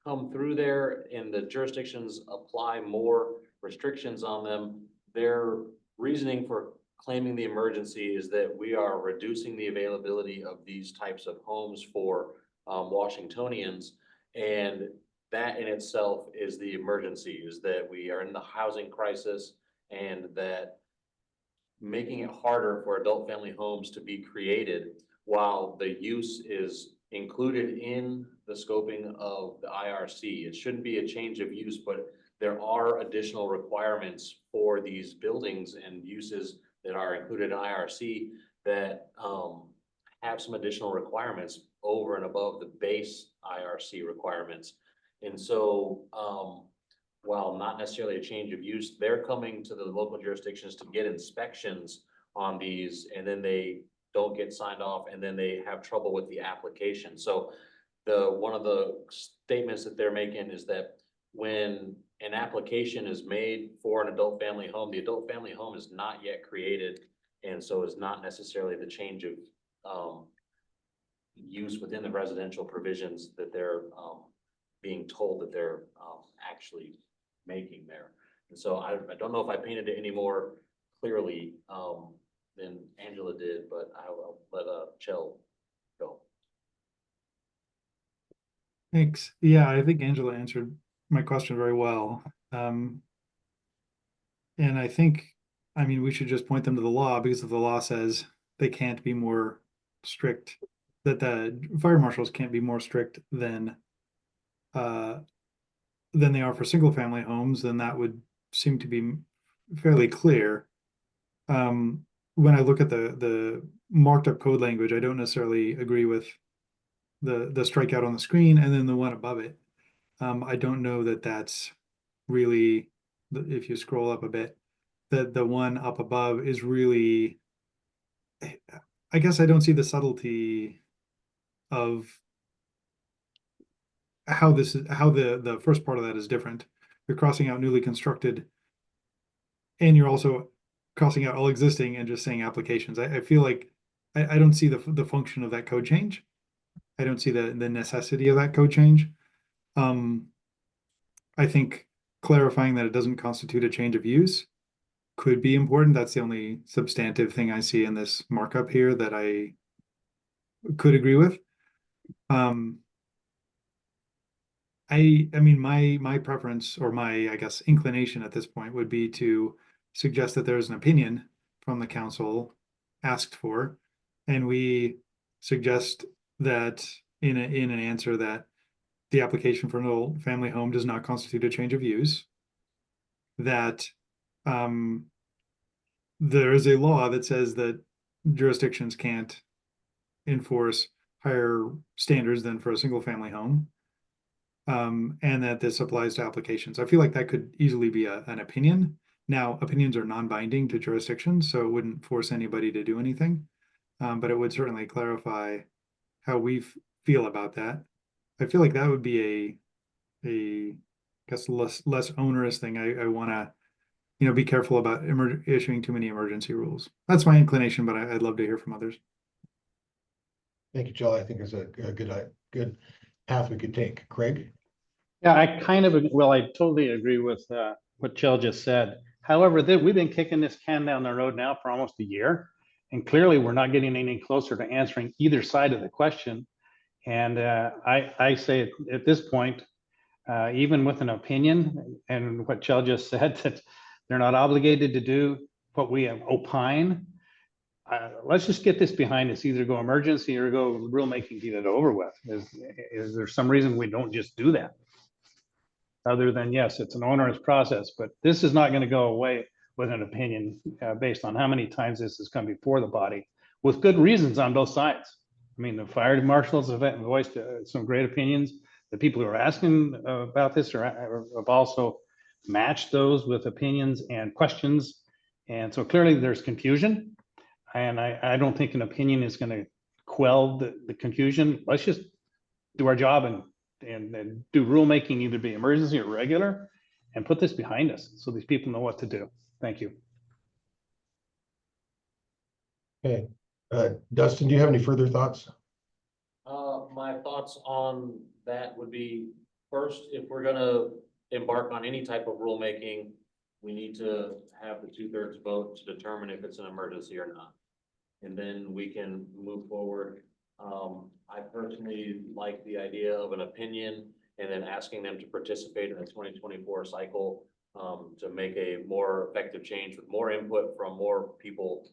Speaker 5: come through there and the jurisdictions apply more restrictions on them, their reasoning for claiming the emergency is that we are reducing the availability of these types of homes for Washingtonians. And that in itself is the emergency, is that we are in the housing crisis, and that making it harder for adult family homes to be created while the use is included in the scoping of the IRC. It shouldn't be a change of use, but there are additional requirements for these buildings and uses that are included in IRC that have some additional requirements over and above the base IRC requirements. And so while not necessarily a change of use, they're coming to the local jurisdictions to get inspections on these, and then they don't get signed off, and then they have trouble with the application. So one of the statements that they're making is that when an application is made for an adult family home, the adult family home is not yet created, and so is not necessarily the change of use within the residential provisions that they're being told that they're actually making there. And so I don't know if I painted it any more clearly than Angela did, but I'll let Chell go.
Speaker 11: Thanks. Yeah, I think Angela answered my question very well. And I think, I mean, we should just point them to the law, because if the law says they can't be more strict, that the fire marshals can't be more strict than they are for single family homes, then that would seem to be fairly clear. When I look at the marked up code language, I don't necessarily agree with the strikeout on the screen and then the one above it. I don't know that that's really, if you scroll up a bit, that the one up above is really, I guess I don't see the subtlety of how this is, how the first part of that is different. You're crossing out newly constructed, and you're also crossing out all existing and just saying applications. I feel like I don't see the function of that code change. I don't see the necessity of that code change. I think clarifying that it doesn't constitute a change of use could be important. That's the only substantive thing I see in this markup here that I could agree with. I mean, my preference, or my, I guess, inclination at this point would be to suggest that there's an opinion from the council asked for, and we suggest that in an answer that the application for an adult family home does not constitute a change of use, that there is a law that says that jurisdictions can't enforce higher standards than for a single family home, and that this applies to applications. I feel like that could easily be an opinion. Now, opinions are non-binding to jurisdictions, so it wouldn't force anybody to do anything, but it would certainly clarify how we feel about that. I feel like that would be I guess less onerous thing. I want to, be careful about issuing too many emergency rules. That's my inclination, but I'd love to hear from others.
Speaker 1: Thank you, Jill. I think it's a good path we could take. Craig?
Speaker 3: Yeah, I totally agree with what Jill just said. However, we've been kicking this can down the road now for almost a year, and clearly we're not getting any closer to answering either side of the question. And I say at this point, even with an opinion and what Jill just said, that they're not obligated to do what we opine. Let's just get this behind us, either go emergency or go rulemaking, get it over with. Is there some reason we don't just do that? Other than, yes, it's an onerous process, but this is not going to go away with an opinion based on how many times this has come before the body with good reasons on both sides. I mean, the fire marshals have voiced some great opinions. The people who are asking about this have also matched those with opinions and questions. And so clearly there's confusion. And I don't think an opinion is going to quell the confusion. Let's just do our job and do rulemaking, either be emergency or regular, and put this behind us so these people know what to do. Thank you.
Speaker 1: Okay, Dustin, do you have any further thoughts?
Speaker 5: My thoughts on that would be, first, if we're gonna embark on any type of rulemaking, we need to have the 2/3 vote to determine if it's an emergency or not. And then we can move forward. I personally like the idea of an opinion and then asking them to participate in the 2024 cycle to make a more effective change with more input from more people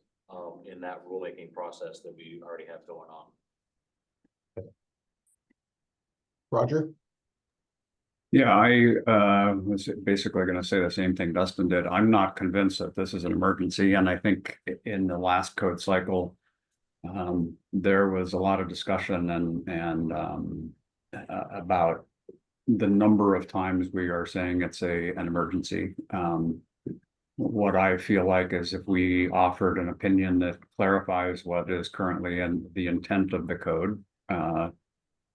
Speaker 5: in that rulemaking process that we already have going on.
Speaker 1: Roger?
Speaker 9: Yeah, I was basically going to say the same thing Dustin did. I'm not convinced that this is an emergency. And I think in the last code cycle, there was a lot of discussion and about the number of times we are saying it's an emergency. What I feel like is if we offered an opinion that clarifies what is currently in the intent of the code,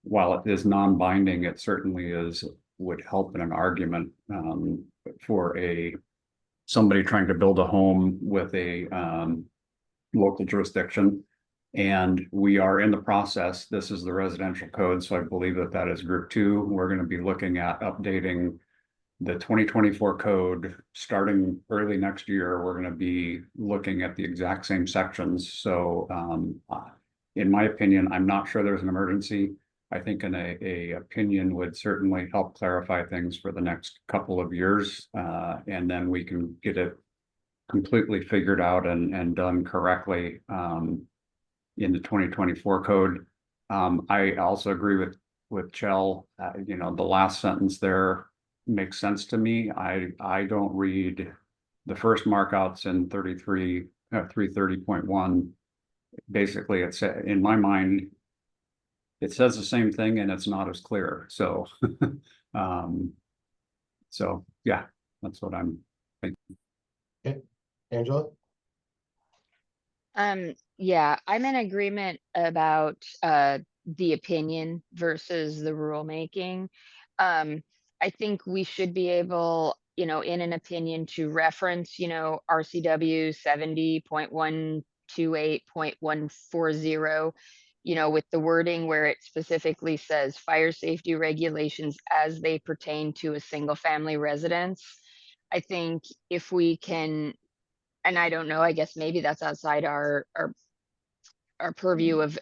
Speaker 9: while it is non-binding, it certainly would help in an argument for somebody trying to build a home with a local jurisdiction. And we are in the process. This is the residential code, so I believe that is group 2. We're going to be looking at updating the 2024 code starting early next year. We're going to be looking at the exact same sections. So in my opinion, I'm not sure there's an emergency. I think a opinion would certainly help clarify things for the next couple of years. And then we can get it completely figured out and done correctly in the 2024 code. I also agree with Chell. The last sentence there makes sense to me. I don't read the first markouts in 330.1. Basically, it's in my mind, it says the same thing and it's not as clear. So, so yeah, that's what I'm thinking.
Speaker 1: Okay, Angela?
Speaker 4: Yeah, I'm in agreement about the opinion versus the rulemaking. I think we should be able, in an opinion to reference, RCW 70.128.140, with the wording where it specifically says fire safety regulations as they pertain to a single family residence. I think if we can, and I don't know, I guess maybe that's outside our purview of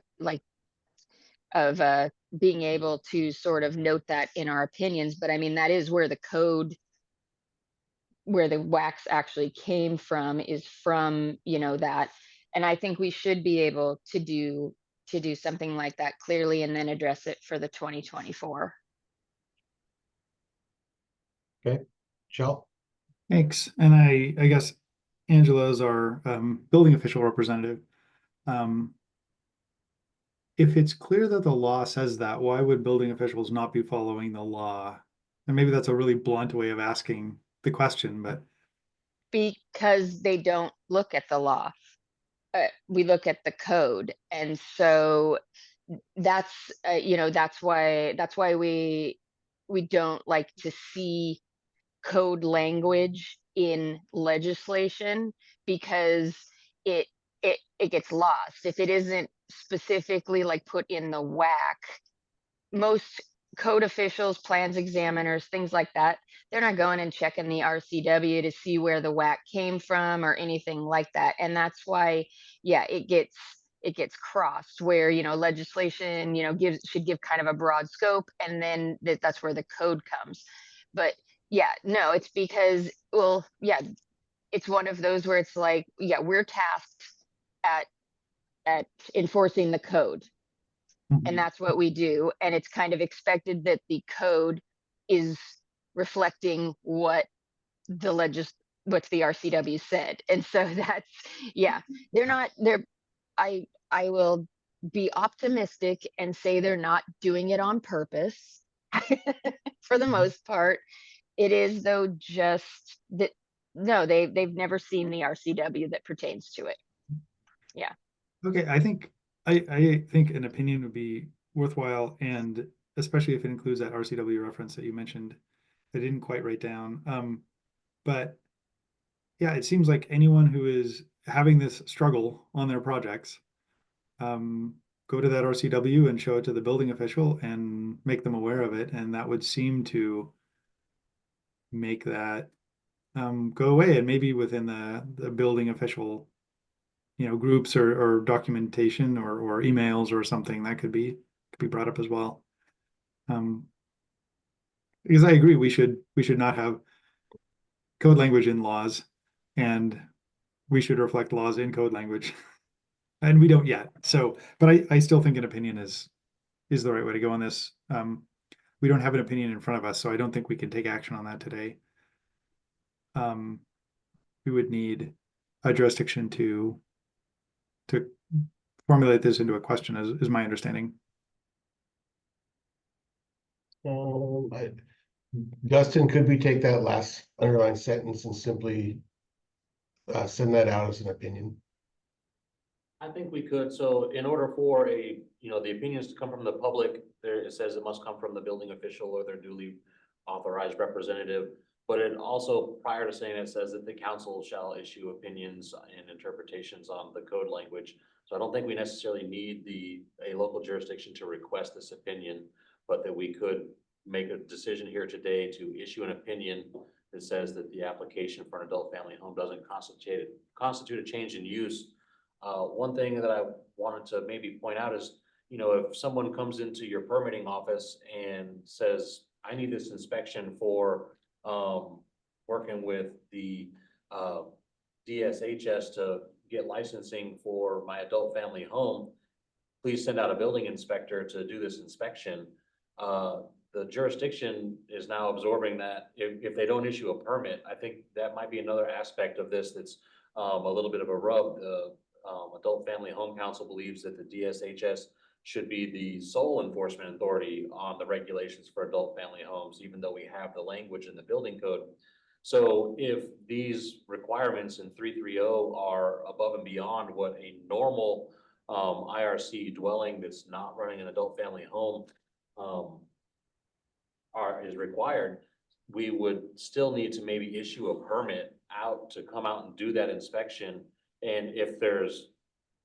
Speaker 4: being able to sort of note that in our opinions, but I mean, that is where the code, where the wax actually came from, is from, that. And I think we should be able to do something like that clearly and then address it for the 2024.
Speaker 1: Okay, Chell?
Speaker 11: Thanks. And I guess Angela is our building official representative. If it's clear that the law says that, why would building officials not be following the law? And maybe that's a really blunt way of asking the question, but.
Speaker 4: Because they don't look at the law. We look at the code. And so that's, that's why we don't like to see code language in legislation, because it gets lost. If it isn't specifically put in the WAC, most code officials, plans examiners, things like that, they're not going and checking the RCW to see where the WAC came from or anything like that. And that's why, yeah, it gets crossed where, legislation, should give kind of a broad scope, and then that's where the code comes. But yeah, no, it's because, well, yeah, it's one of those where it's we're tasked at enforcing the code. And that's what we do. And it's kind of expected that the code is reflecting what the RCW said. And so that's, yeah, I will be optimistic and say they're not doing it on purpose for the most part. It is though just that, no, they've never seen the RCW that pertains to it. Yeah.
Speaker 11: Okay, I think an opinion would be worthwhile, and especially if it includes that RCW reference that you mentioned. I didn't quite write down. But yeah, it seems like anyone who is having this struggle on their projects, go to that RCW and show it to the building official and make them aware of it, and that would seem to make that go away. And maybe within the building official, groups or documentation or emails or something that could be brought up as well. Because I agree, we should not have code language in laws, and we should reflect laws in code language. And we don't yet. So, but I still think an opinion is the right way to go on this. We don't have an opinion in front of us, so I don't think we can take action on that today. We would need a jurisdiction to formulate this into a question, is my understanding.
Speaker 1: Dustin, could we take that last underlying sentence and simply send that out as an opinion?
Speaker 5: I think we could. So in order for the opinions to come from the public, it says it must come from the building official or their duly authorized representative. But it also, prior to saying it, says that the council shall issue opinions and interpretations on the code language. So I don't think we necessarily need a local jurisdiction to request this opinion, but that we could make a decision here today to issue an opinion that says that the application for an adult family home doesn't constitute a change in use. One thing that I wanted to maybe point out is, if someone comes into your permitting office and says, I need this inspection for working with the DSHS to get licensing for my adult family home, please send out a building inspector to do this inspection. The jurisdiction is now absorbing that. If they don't issue a permit, I think that might be another aspect of this that's a little bit of a rub. The Adult Family Home Council believes that the DSHS should be the sole enforcement authority on the regulations for adult family homes, even though we have the language in the building code. So if these requirements in 330 are above and beyond what a normal IRC dwelling that's not running an adult family home is required, we would still need to maybe issue a permit out to come out and do that inspection. And if there's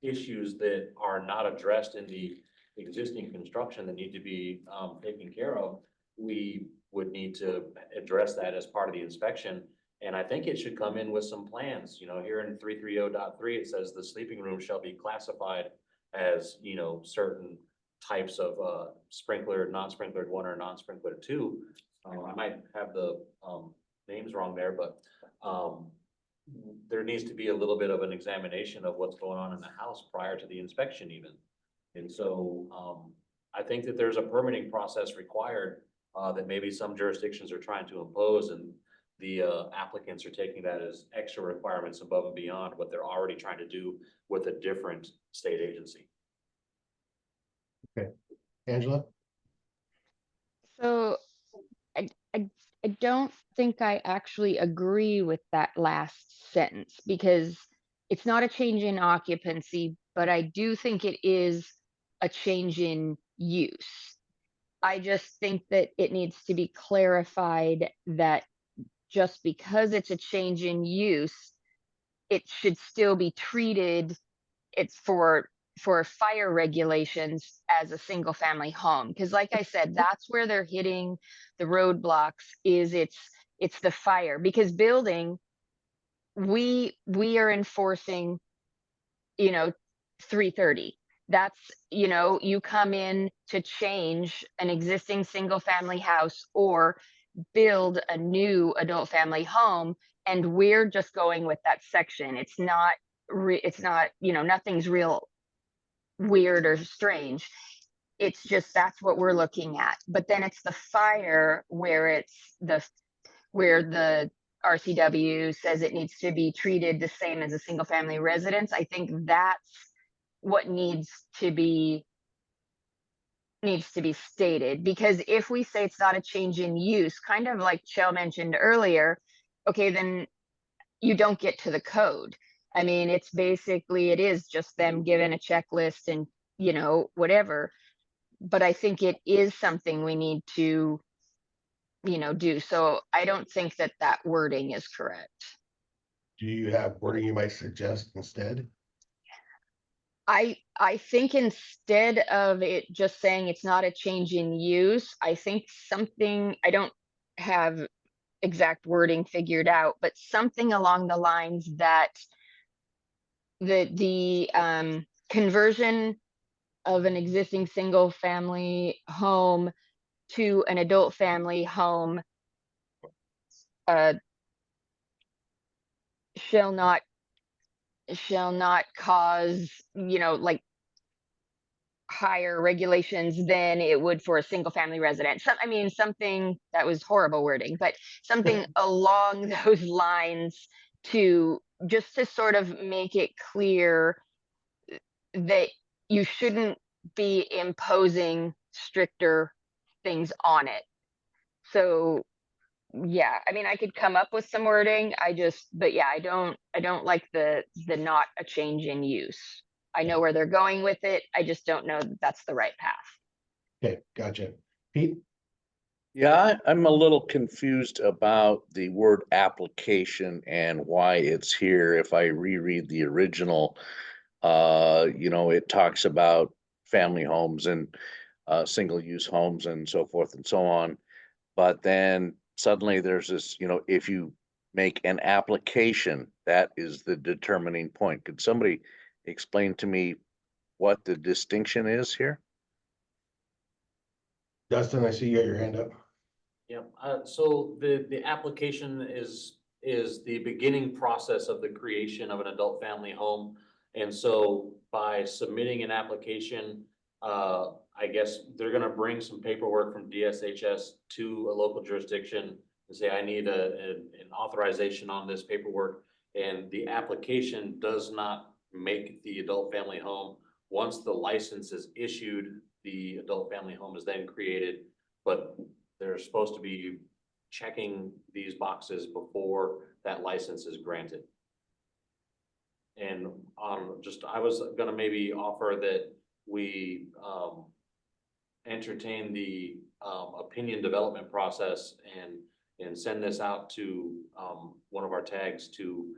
Speaker 5: issues that are not addressed in the existing construction that need to be taken care of, we would need to address that as part of the inspection. And I think it should come in with some plans. Here in 330.3, it says the sleeping room shall be classified as, certain types of sprinkler, non-sprinklered 1 or non-sprinklered 2. I might have the names wrong there, but there needs to be a little bit of an examination of what's going on in the house prior to the inspection even. And so I think that there's a permitting process required that maybe some jurisdictions are trying to impose, and the applicants are taking that as extra requirements above and beyond what they're already trying to do with a different state agency.
Speaker 1: Okay, Angela?
Speaker 4: So I don't think I actually agree with that last sentence, because it's not a change in occupancy, but I do think it is a change in use. I just think that it needs to be clarified that just because it's a change in use, it should still be treated, it's for fire regulations as a single family home. Because like I said, that's where they're hitting the roadblocks, is it's the fire. Because building, we are enforcing 330. That's, you come in to change an existing single family house or build a new adult family home, and we're just going with that section. It's not nothing's real weird or strange. It's just, that's what we're looking at. But then it's the fire where the RCW says it needs to be treated the same as a single family residence. I think that's what needs to be stated, because if we say it's not a change in use, kind of like Chell mentioned earlier, okay, then you don't get to the code. I mean, it's basically, it is just them given a checklist and, you know, whatever. But I think it is something we need to, you know, do. So I don't think that that wording is correct.
Speaker 1: Do you have wording you might suggest instead?
Speaker 4: I think instead of it just saying it's not a change in use, I think something, I don't have exact wording figured out, but something along the lines that the conversion of an existing single family home to an adult family home shall not cause, you know, like higher regulations than it would for a single family residence. I mean, something that was horrible wording, but something along those lines, to just to sort of make it clear that you shouldn't be imposing stricter things on it. So yeah, I mean, I could come up with some wording. But yeah, I don't like the not a change in use. I know where they're going with it. I just don't know that that's the right path.
Speaker 1: Okay, gotcha. Pete?
Speaker 15: Yeah, I'm a little confused about the word application and why it's here. If I reread the original, you know, it talks about family homes and single-use homes and so forth and so on. But then suddenly there's this, you know, if you make an application, that is the determining point. Could somebody explain to me what the distinction is here?
Speaker 1: Dustin, I see you got your hand up.
Speaker 5: Yep, so the application is the beginning process of the creation of an adult family home. And so by submitting an application, I guess they're gonna bring some paperwork from DSHS to a local jurisdiction and say, I need an authorization on this paperwork. And the application does not make the adult family home. Once the license is issued, the adult family home is then created, but they're supposed to be checking these boxes before that license is granted. And I was gonna maybe offer that we entertain the opinion development process and send this out to one of our tags to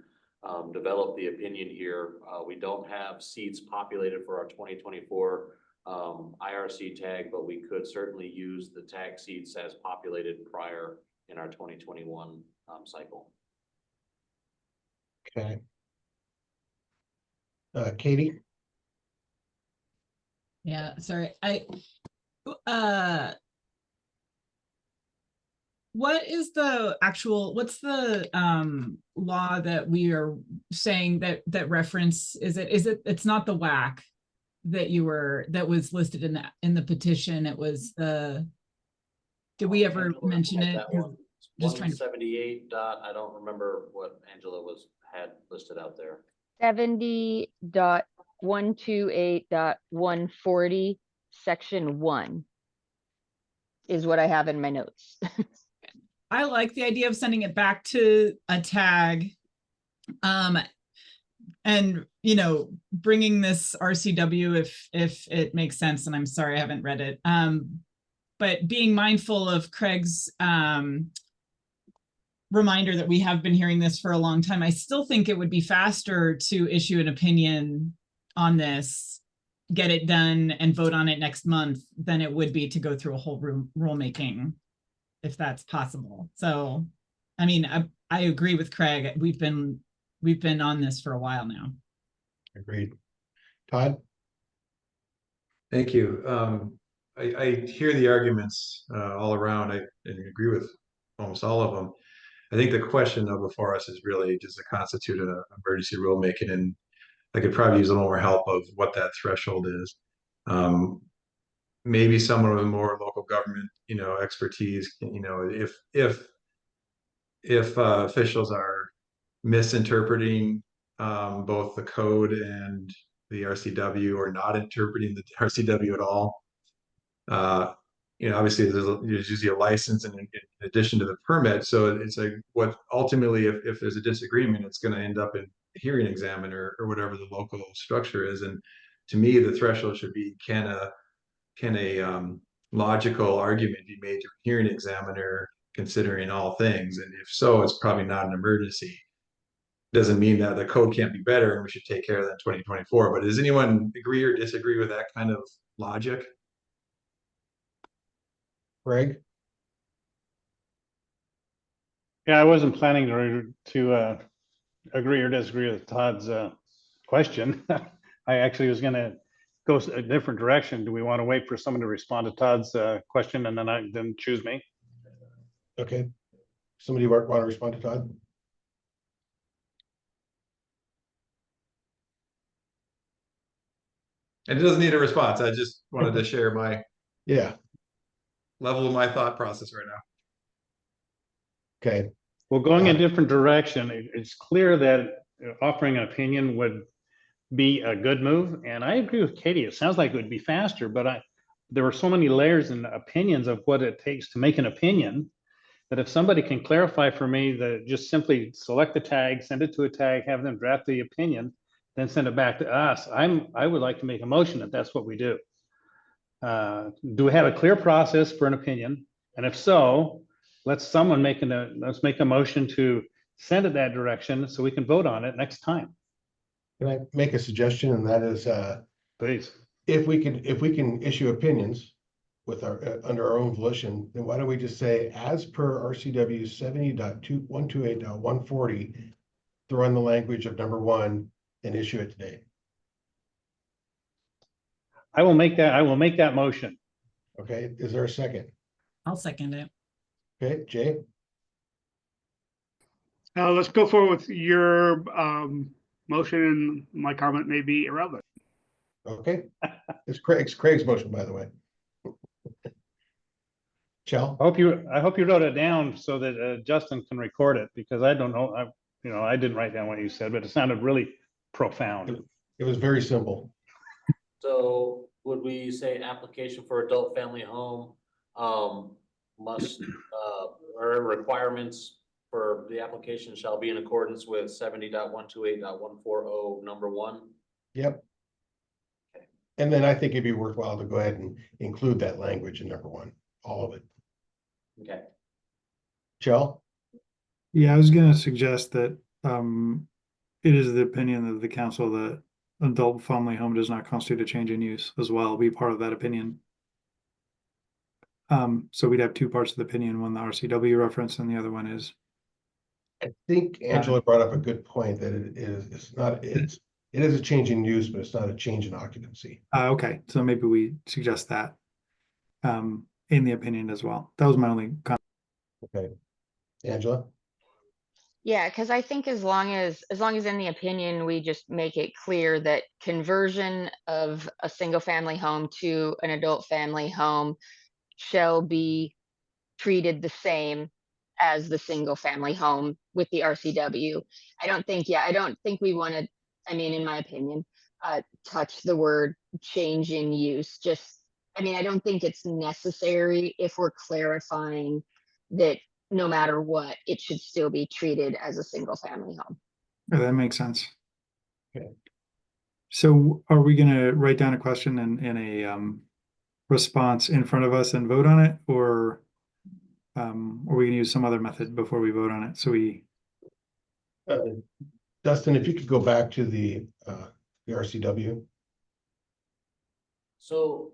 Speaker 5: develop the opinion here. We don't have seats populated for our 2024 IRC tag, but we could certainly use the tag seats as populated prior in our 2021 cycle.
Speaker 1: Okay. Katie?
Speaker 6: Yeah, sorry. What's the law that we are saying that reference, it's not the WAC that was listed in the petition, it was did we ever mention it? Just trying to
Speaker 5: 178 dot, I don't remember what Angela had listed out there.
Speaker 4: 70.128.140 section 1 is what I have in my notes.
Speaker 6: I like the idea of sending it back to a tag. And, you know, bringing this RCW if it makes sense, and I'm sorry, I haven't read it. But being mindful of Craig's reminder that we have been hearing this for a long time, I still think it would be faster to issue an opinion on this, get it done and vote on it next month than it would be to go through a whole rulemaking, if that's possible. So, I mean, I agree with Craig. We've been on this for a while now.
Speaker 1: Agreed. Todd?
Speaker 8: Thank you. I hear the arguments all around. I agree with almost all of them. I think the question though before us is really, does it constitute an emergency rulemaking? And I could probably use a little more help of what that threshold is. Maybe someone with more local government, you know, expertise, you know, if officials are misinterpreting both the code and RCW or not interpreting the RCW at all. Obviously there's usually a license in addition to the permit. So it's like what ultimately, if there's a disagreement, it's going to end up in a hearing examiner or whatever the local structure is. And to me, the threshold should be, can a logical argument be made to a hearing examiner considering all things? And if so, it's probably not an emergency. Doesn't mean that the code can't be better and we should take care of that in 2024. But does anyone agree or disagree with that kind of logic?
Speaker 1: Greg?
Speaker 3: Yeah, I wasn't planning to agree or disagree with Todd's question. I actually was going to go a different direction. Do we want to wait for someone to respond to Todd's question and then choose me?
Speaker 1: Okay. Somebody want to respond to Todd?
Speaker 8: And it doesn't need a response. I just wanted to share my level of my thought process right now.
Speaker 1: Okay.
Speaker 3: Well, going a different direction, it's clear that offering an opinion would be a good move. And I agree with Katie. It sounds like it would be faster, but there were so many layers and opinions of what it takes to make an opinion that if somebody can clarify for me that just simply select the tag, send it to a tag, have them draft the opinion, then send it back to us. I would like to make a motion that that's what we do. Do we have a clear process for an opinion? And if so, let's make a motion to send it that direction so we can vote on it next time.
Speaker 1: Can I make a suggestion? And that is,
Speaker 3: please,
Speaker 1: if we can issue opinions with under our own volition, then why don't we just say, as per RCW 70.128.140, throw in the language of number 1 and issue it today.
Speaker 3: I will make that motion.
Speaker 1: Okay, is there a second?
Speaker 6: I'll second it.
Speaker 1: Okay, Jay?
Speaker 16: Let's go forward with your motion, and my comment may be irrelevant.
Speaker 1: Okay, it's Craig's motion, by the way. Chell?
Speaker 3: I hope you wrote it down so that Justin can record it, because I don't know, I didn't write down what you said, but it sounded really profound.
Speaker 1: It was very simple.
Speaker 5: So would we say application for adult family home must or requirements for the application shall be in accordance with 70.128.140 number 1?
Speaker 1: Yep. Okay. And then I think it'd be worthwhile to go ahead and include that language in number 1, all of it.
Speaker 5: Okay.
Speaker 1: Chell?
Speaker 11: Yeah, I was going to suggest that it is the opinion of the council that adult family home does not constitute a change in use as well. Be part of that opinion. So we'd have 2 parts of the opinion, one the RCW reference and the other one is.
Speaker 1: I think Angela brought up a good point that it is a change in use, but it's not a change in occupancy.
Speaker 11: Okay, so maybe we suggest that in the opinion as well. That was my only comment.
Speaker 1: Okay, Angela?
Speaker 4: Yeah, because I think as long as in the opinion, we just make it clear that conversion of a single family home to an adult family home shall be treated the same as the single family home with the RCW. I don't think we want to, in my opinion, touch the word change in use. I don't think it's necessary if we're clarifying that no matter what, it should still be treated as a single family home.
Speaker 11: Oh, that makes sense.
Speaker 1: Okay.
Speaker 11: So are we going to write down a question and a response in front of us and vote on it, or are we going to use some other method before we vote on it? So
Speaker 1: Dustin, if you could go back to the RCW.
Speaker 5: So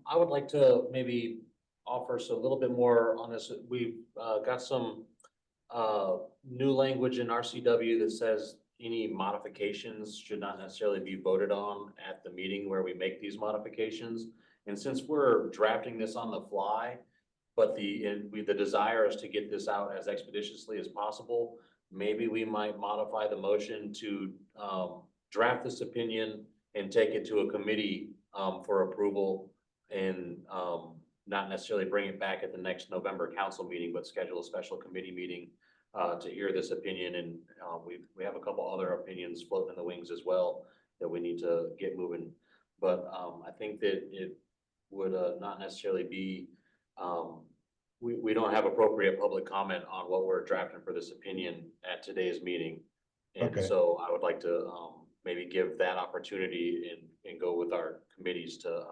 Speaker 5: I would like to maybe offer a little bit more on this. We've got some new language in RCW that says any modifications should not necessarily be voted on at the meeting where we make these modifications. And since we're drafting this on the fly, but the desire is to get this out as expeditiously as possible, maybe we might modify the motion to draft this opinion and take it to a committee for approval, and not necessarily bring it back at the next November council meeting, but schedule a special committee meeting to hear this opinion. And we have a couple other opinions floating in the wings as well that we need to get moving. But, I think that it would, not necessarily be, we don't have appropriate public comment on what we're drafting for this opinion at today's meeting. And
Speaker 1: Okay.
Speaker 5: so I would like to, maybe give that opportunity and go with our committees to,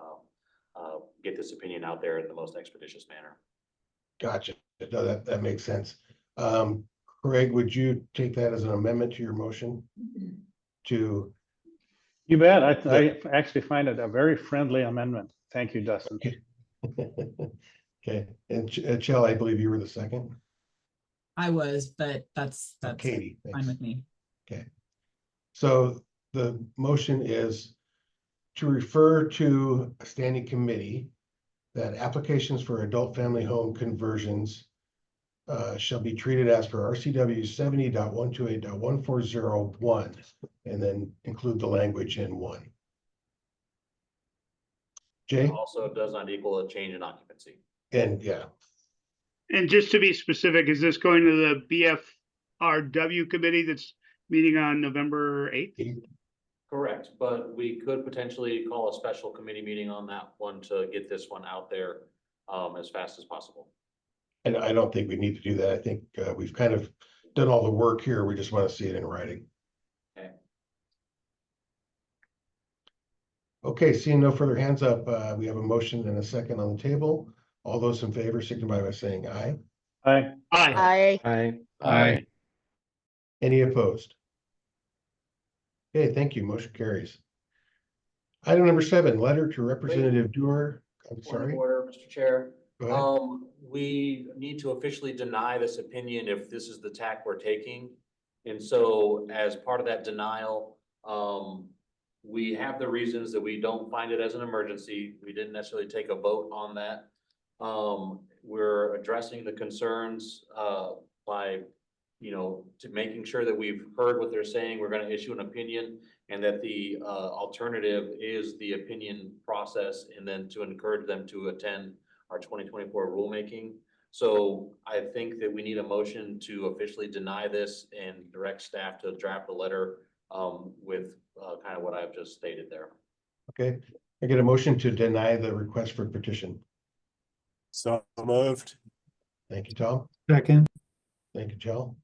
Speaker 5: get this opinion out there in the most expeditious manner.
Speaker 1: Gotcha. No, that makes sense. Craig, would you take that as an amendment to your motion? To,
Speaker 3: You bet. I actually find it a very friendly amendment. Thank you, Dustin.
Speaker 1: okay, and Chell, I believe you were the second.
Speaker 6: I was, but that's
Speaker 1: Katie,
Speaker 6: fine
Speaker 1: thanks.
Speaker 6: with me.
Speaker 1: Okay. So the motion is to refer to a standing committee that applications for adult family home conversions shall be treated as per RCW 70.128.1401, and then include the language in 1. Jay?
Speaker 5: Also does not equal a change in occupancy.
Speaker 1: And yeah,
Speaker 16: And just to be specific, is this going to the BFRW committee that's meeting on November 8th?
Speaker 5: Correct, but we could potentially call a special committee meeting on that one to get this one out there, as fast as possible.
Speaker 1: and I don't think we need to do that. I think we've kind of done all the work here. We just want to see it in writing.
Speaker 5: Okay.
Speaker 1: Okay, seeing no further hands up, we have a motion and a second on the table. All those in favor signify by saying aye.
Speaker 3: Aye.
Speaker 16: Aye.
Speaker 4: I,
Speaker 8: Aye.
Speaker 1: Any opposed? Okay, thank you. Motion carries. Item number 7, letter to Representative Dewar. I'm
Speaker 5: Point of
Speaker 1: sorry.
Speaker 5: order, Mr. Chair.
Speaker 1: Go ahead.
Speaker 5: We need to officially deny this opinion if this is the tack we're taking. And so as part of that denial, we have the reasons that we don't find it as an emergency. We didn't necessarily take a vote on that. We're addressing the concerns, by, to making sure that we've heard what they're saying. We're gonna issue an opinion, and that the, alternative is the opinion process, and then to encourage them to attend our 2024 rulemaking. So I think that we need a motion to officially deny this and direct staff to draft a letter, with, kind of what I've just stated there.
Speaker 1: Okay, I get a motion to deny the request for petition.
Speaker 17: So moved.
Speaker 1: Thank you, Tom.
Speaker 11: Second.
Speaker 1: Thank you, Joe.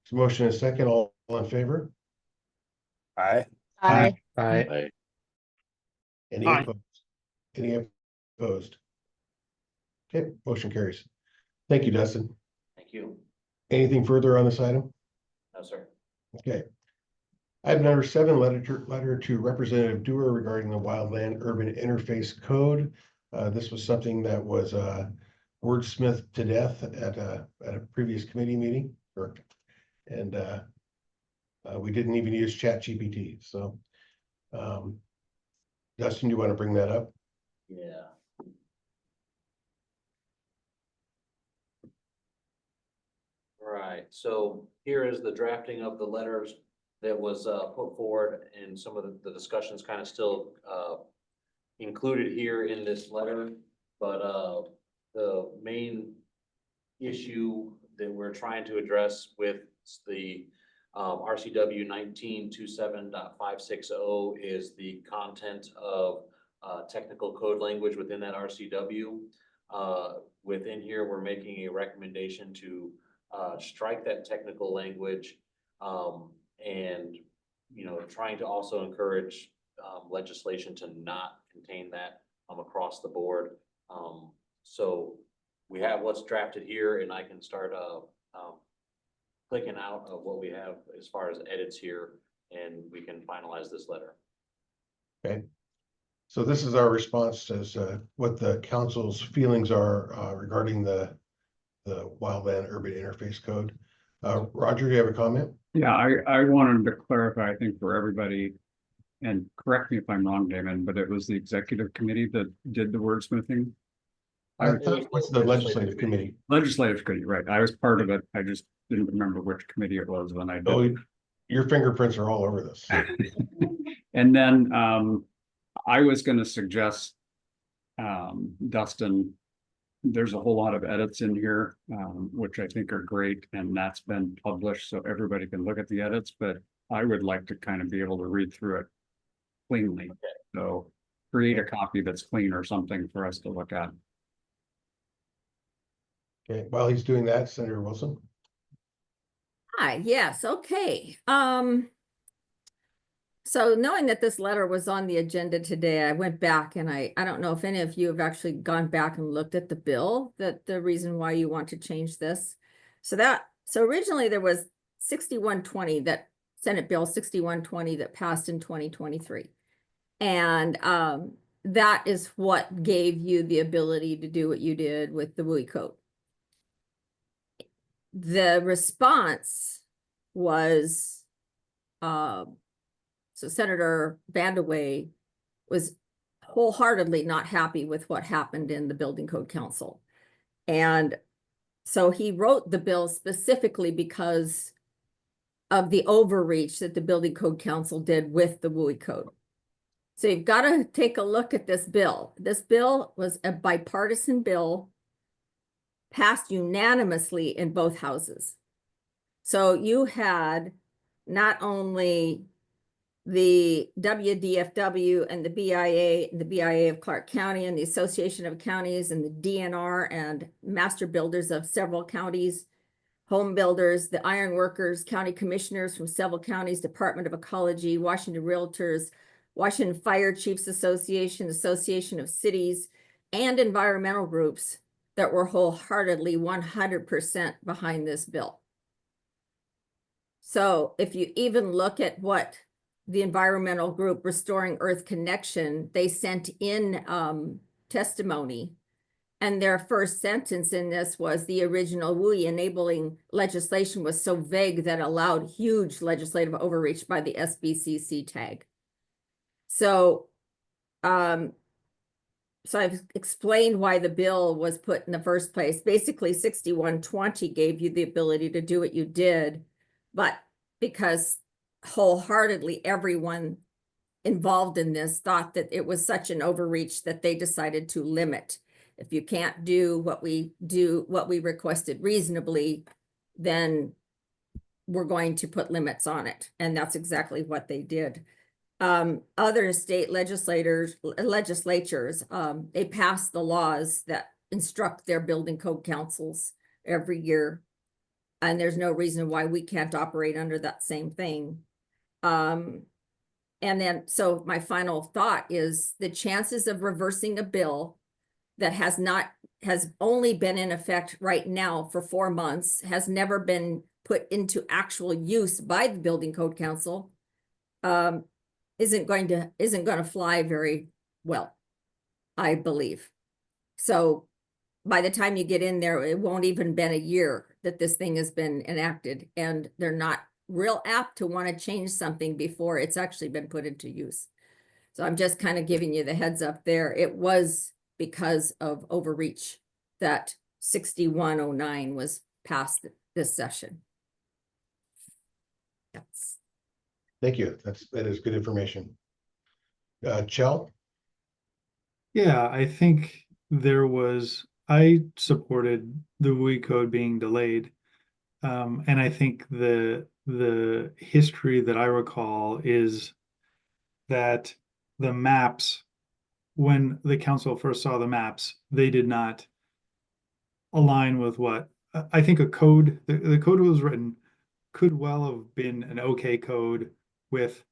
Speaker 1: So motion is second. All in favor?
Speaker 17: Aye.
Speaker 4: I,
Speaker 15: Aye.
Speaker 1: Any
Speaker 16: Aye.
Speaker 1: opposed? Any opposed? Okay, motion carries. Thank you, Dustin.
Speaker 5: Thank you.
Speaker 1: Anything further on this item?
Speaker 5: No, sir.
Speaker 1: Okay. Item number 7, letter to Representative Dewar regarding the Wildland Urban Interface Code. This was something that was wordsmithed to death at a previous committee meeting, and we didn't even use ChatGPT. So, Dustin, do you want to bring that up?
Speaker 5: Yeah. Right, so here is the drafting of the letters that was put forward, and some of the discussions kind of still included here in this letter. But the main issue that we're trying to address with the RCW 1927.560 is the content of technical code language within that RCW. Within here, we're making a recommendation to strike that technical language, and trying to also encourage legislation to not contain that across the board. So we have what's drafted here, and I can start clicking out of what we have as far as edits here, and we can finalize this letter.
Speaker 1: Okay. So this is our response as what the council's feelings are regarding the Wildland Urban Interface Code. Roger, do you have a comment?
Speaker 9: Yeah, I wanted to clarify, I think for everybody, and correct me if I'm wrong, Damon, but it was the executive committee that did the wordsmithing.
Speaker 1: I thought it was the legislative committee.
Speaker 9: Legislative committee, right. I was part of it. I just didn't remember which committee it was when I did.
Speaker 1: Oh, your fingerprints are all over this.
Speaker 9: And then I was going to suggest, Dustin, there's a whole lot of edits in here, which I think are great, and that's been published so everybody can look at the edits. But I would like to kind of be able to read through it cleanly. So create a copy that's clean or something for us to look at.
Speaker 1: Okay, while he's doing that, Senator Wilson.
Speaker 14: Hi, yes, okay. So knowing that this letter was on the agenda today, I went back and I don't know if any of you have actually gone back and looked at the bill, that the reason why you want to change this. So originally there was 6120 that Senate Bill 6120 that passed in 2023. And that is what gave you the ability to do what you did with the WUI code. The response was so Senator Vandeweghe was wholeheartedly not happy with what happened in the Building Code Council. And so he wrote the bill specifically because of the overreach that the Building Code Council did with the WUI code. So you've got to take a look at this bill. This bill was a bipartisan bill passed unanimously in both houses. So you had not only the WDFW and the BIA of Clark County and the Association of Counties and the DNR and master builders of several counties, home builders, the iron workers, county commissioners from several counties, Department of Ecology, Washington Realtors, Washington Fire Chiefs Association, Association of Cities, and environmental groups that were wholeheartedly 100% behind this bill. So if you even look at what the environmental group Restoring Earth Connection, they sent in testimony, and their first sentence in this was the original WUI enabling legislation was so vague that allowed huge legislative overreach by the SBCC tag. So, so I've explained why the bill was put in the first place. Basically, 6120 gave you the ability to do what you did, but because wholeheartedly everyone involved in this thought that it was such an overreach that they decided to limit. If you can't do what we requested reasonably, then we're going to put limits on it. And that's exactly what they did. Other state legislatures, they pass the laws that instruct their building code councils every year. And there's no reason why we can't operate under that same thing. And then, so my final thought is the chances of reversing a bill that has only been in effect right now for 4 months, has never been put into actual use by the Building Code Council, isn't going to fly very well, I believe. So by the time you get in there, it won't even been a year that this thing has been enacted, and they're not real apt to want to change something before it's actually been put into use. So I'm just kind of giving you the heads up there. It was because of overreach that 6109 was passed this session. Yes.
Speaker 1: Thank you. That is good information. Chell?
Speaker 11: Yeah, I think I supported the WUI code being delayed. And I think the history that I recall is that the maps, when the council first saw the maps, they did not align with what I think the code was written could well have been an okay code with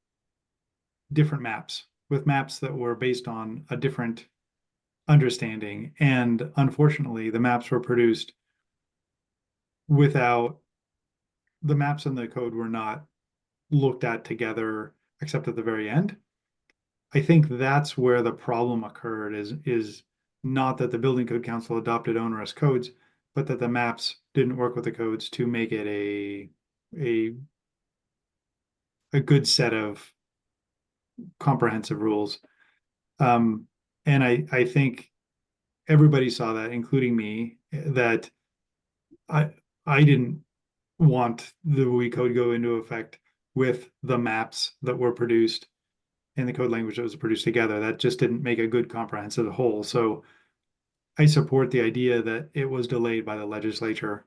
Speaker 11: different maps, with maps that were based on a different understanding. And unfortunately, the maps were produced without the maps and the code were not looked at together, except at the very end. I think that's where the problem occurred is not that the Building Code Council adopted onerous codes, but that the maps didn't work with the codes to make it a good set of comprehensive rules. And I think everybody saw that, including me, that I didn't want the WUI code go into effect with the maps that were produced and the code language that was produced together. That just didn't make a good comprehensive whole. So I support the idea that it was delayed by the legislature.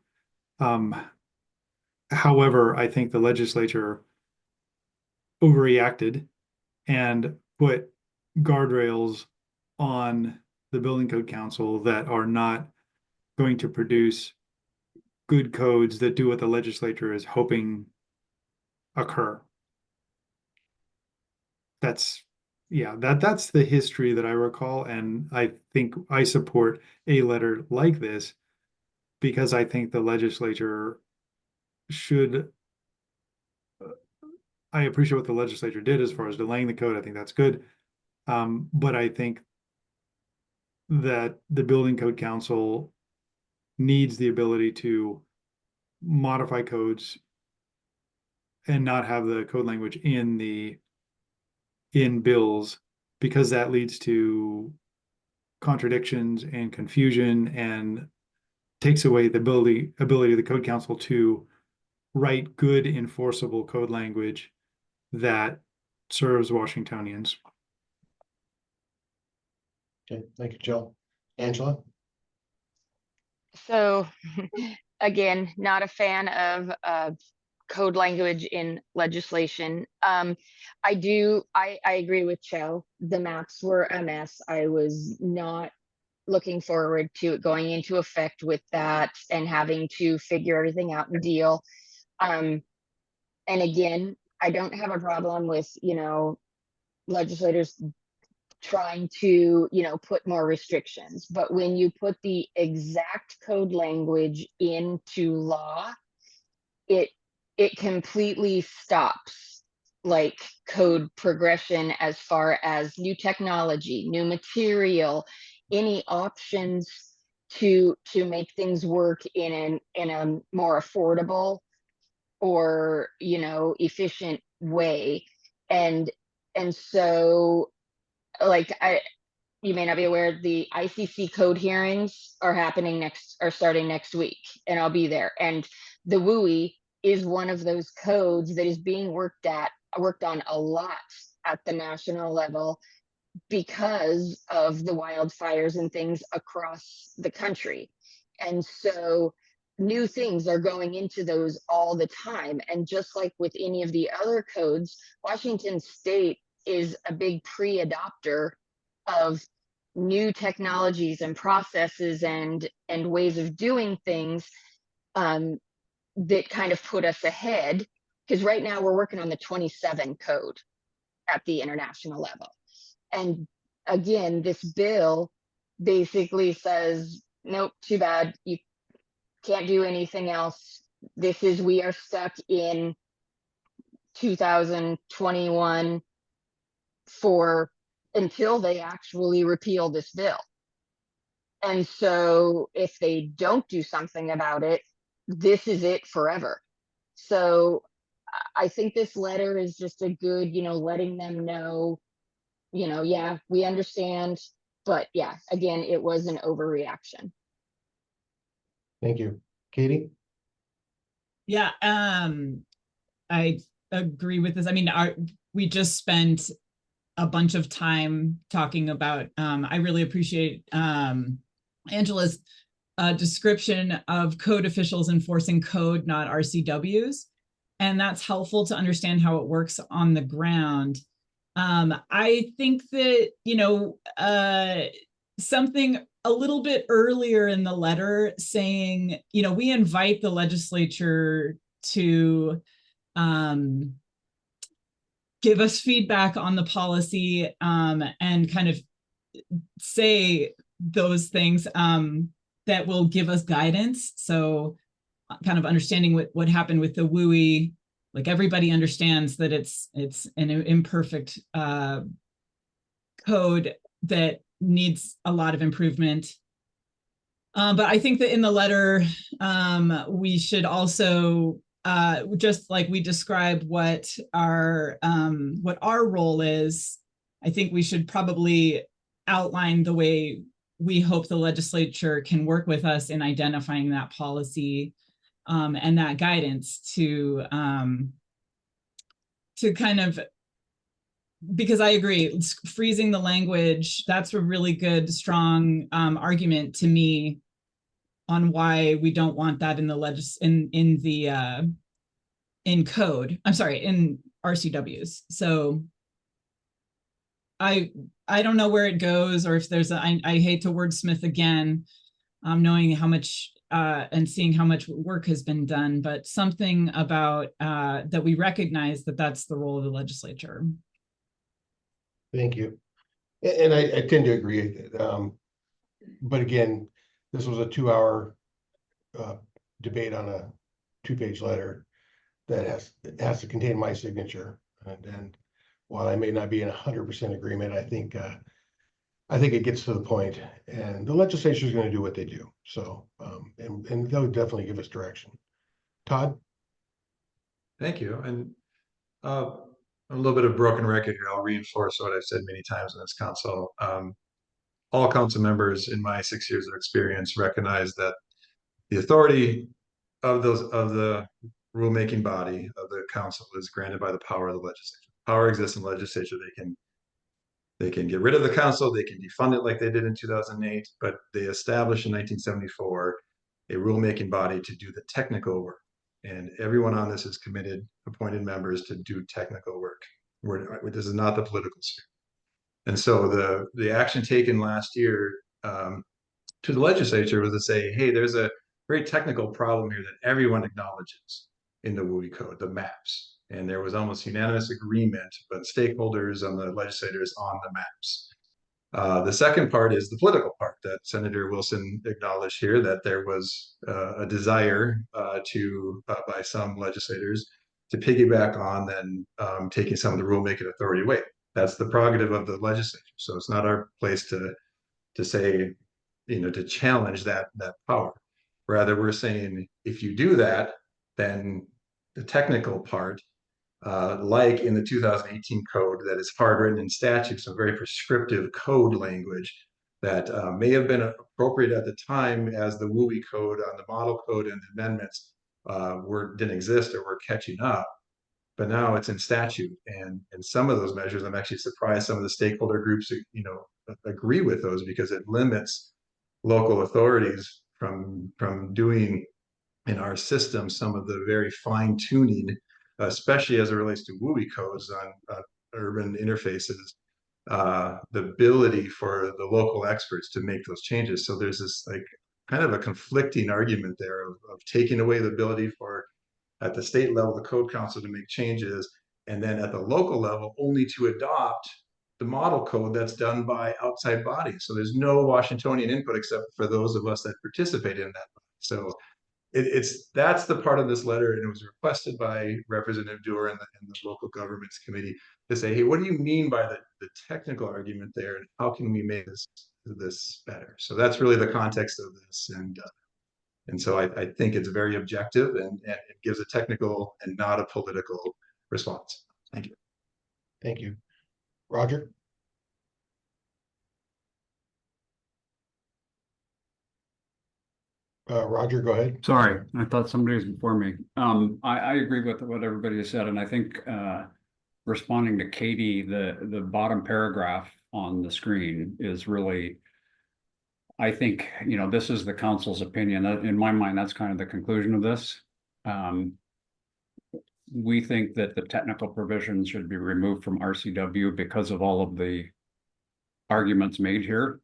Speaker 11: However, I think the legislature overreacted and put guardrails on the building code council that are not going to produce good codes that do what the legislature is hoping occur. That's that's the history that I recall, and I think I support a letter like this because I think the legislature should. I appreciate what the legislature did as far as delaying the code. I think that's good. But I think that the building code council needs the ability to modify codes and not have the code language in bills, because that leads to contradictions and confusion and takes away the ability of the code council to write good enforceable code language that serves Washingtonians.
Speaker 1: Okay, thank you, Jill. Angela?
Speaker 4: So again, not a fan of code language in legislation. I agree with Cho. The maps were a mess. I was not looking forward to it going into effect with that and having to figure everything out and deal. And again, I don't have a problem with, legislators trying to, put more restrictions. But when you put the exact code language into law, it completely stops like code progression as far as new technology, new material, any options to make things work in a more affordable or efficient way. And so like you may not be aware, the ICC code hearings are starting next week, and I'll be there. And the WUI is one of those codes that is being worked on a lot at the national level because of the wildfires and things across the country. And so new things are going into those all the time. And just like with any of the other codes, Washington State is a big pre-adopter of new technologies and processes and ways of doing things that kind of put us ahead, because right now we're working on the 27 code at the international level. And again, this bill basically says, nope, too bad, you can't do anything else. We are stuck in 2021 until they actually repeal this bill. And so if they don't do something about it, this is it forever. So I think this letter is just a good, letting them know, yeah, we understand, but yeah, again, it was an overreaction.
Speaker 1: Thank you. Katie?
Speaker 6: Yeah, I agree with this. I mean, we just spent a bunch of time talking about, I really appreciate Angela's description of code officials enforcing code, not RCWs. And that's helpful to understand how it works on the ground. I think that, something a little bit earlier in the letter saying, we invite the legislature to give us feedback on the policy and kind of say those things that will give us guidance. So kind of understanding what happened with the WUI, like everybody understands that it's an imperfect code that needs a lot of improvement. But I think that in the letter, we should also, just like we describe what our role is, I think we should probably outline the way we hope the legislature can work with us in identifying that policy and that guidance to kind of, because I agree, freezing the language, that's a really good, strong argument to me on why we don't want that in the in code. I'm sorry, RCWs. So I don't know where it goes, or if there's I hate to wordsmith again, knowing how much and seeing how much work has been done, but something about that we recognize that that's the role of the legislature.
Speaker 1: Thank you. And I tend to agree. But again, this was a 2-hour debate on a 2-page letter that has to contain my signature. And while I may not be in 100% agreement, I think it gets to the point, and the legislature is going to do what they do. So, and they'll definitely give us direction. Todd?
Speaker 8: Thank you. And a little bit of broken record here. I'll reinforce what I've said many times in this council. All council members in my 6 years of experience recognize that the authority of the rulemaking body of the council is granted by the power of the legislature. Power exists in the legislature. They can get rid of the council, they can defund it like they did in 2008, but they established in 1974 a rulemaking body to do the technical work. And everyone on this is committed, appointed members to do technical work. This is not the political sphere. And so the action taken last year to the legislature was to say, hey, there's a very technical problem here that everyone acknowledges in the WUI code, the maps. And there was almost unanimous agreement, but stakeholders and the legislators on the maps. The second part is the political part that Senator Wilson acknowledged here, that there was a desire by some legislators to piggyback on then taking some of the rulemaking authority away. That's the prerogative of the legislature. So it's not our place to say, to challenge that power. Rather, we're saying if you do that, then the technical part, like in the 2018 code that is hard written in statute, some very prescriptive code language that may have been appropriate at the time as the WUI code on the model code and the amendments didn't exist or were catching up. But now it's in statute, and some of those measures, I'm actually surprised some of the stakeholder groups, agree with those, because it limits local authorities from doing in our system some of the very fine tuning, especially as it relates to WUI codes on urban interfaces, the ability for the local experts to make those changes. So there's this kind of a conflicting argument there of taking away the ability for, at the state level, the code council to make changes, and then at the local level only to adopt the model code that's done by outside bodies. So there's no Washingtonian input except for those of us that participate in that. So that's the part of this letter, and it was requested by Representative Dewar and the local governments committee to say, hey, what do you mean by the technical argument there, and how can we make this better? So that's really the context of this, and so I think it's very objective, and it gives a technical and not a political response. Thank you.
Speaker 1: Thank you. Roger? Roger, go ahead.
Speaker 9: Sorry, I thought somebody was before me. I agree with what everybody has said, and I think responding to Katie, the bottom paragraph on the screen is really, I think, this is the council's opinion. In my mind, that's kind of the conclusion of this. We think that the technical provisions should be removed from RCW because of all of the arguments made here.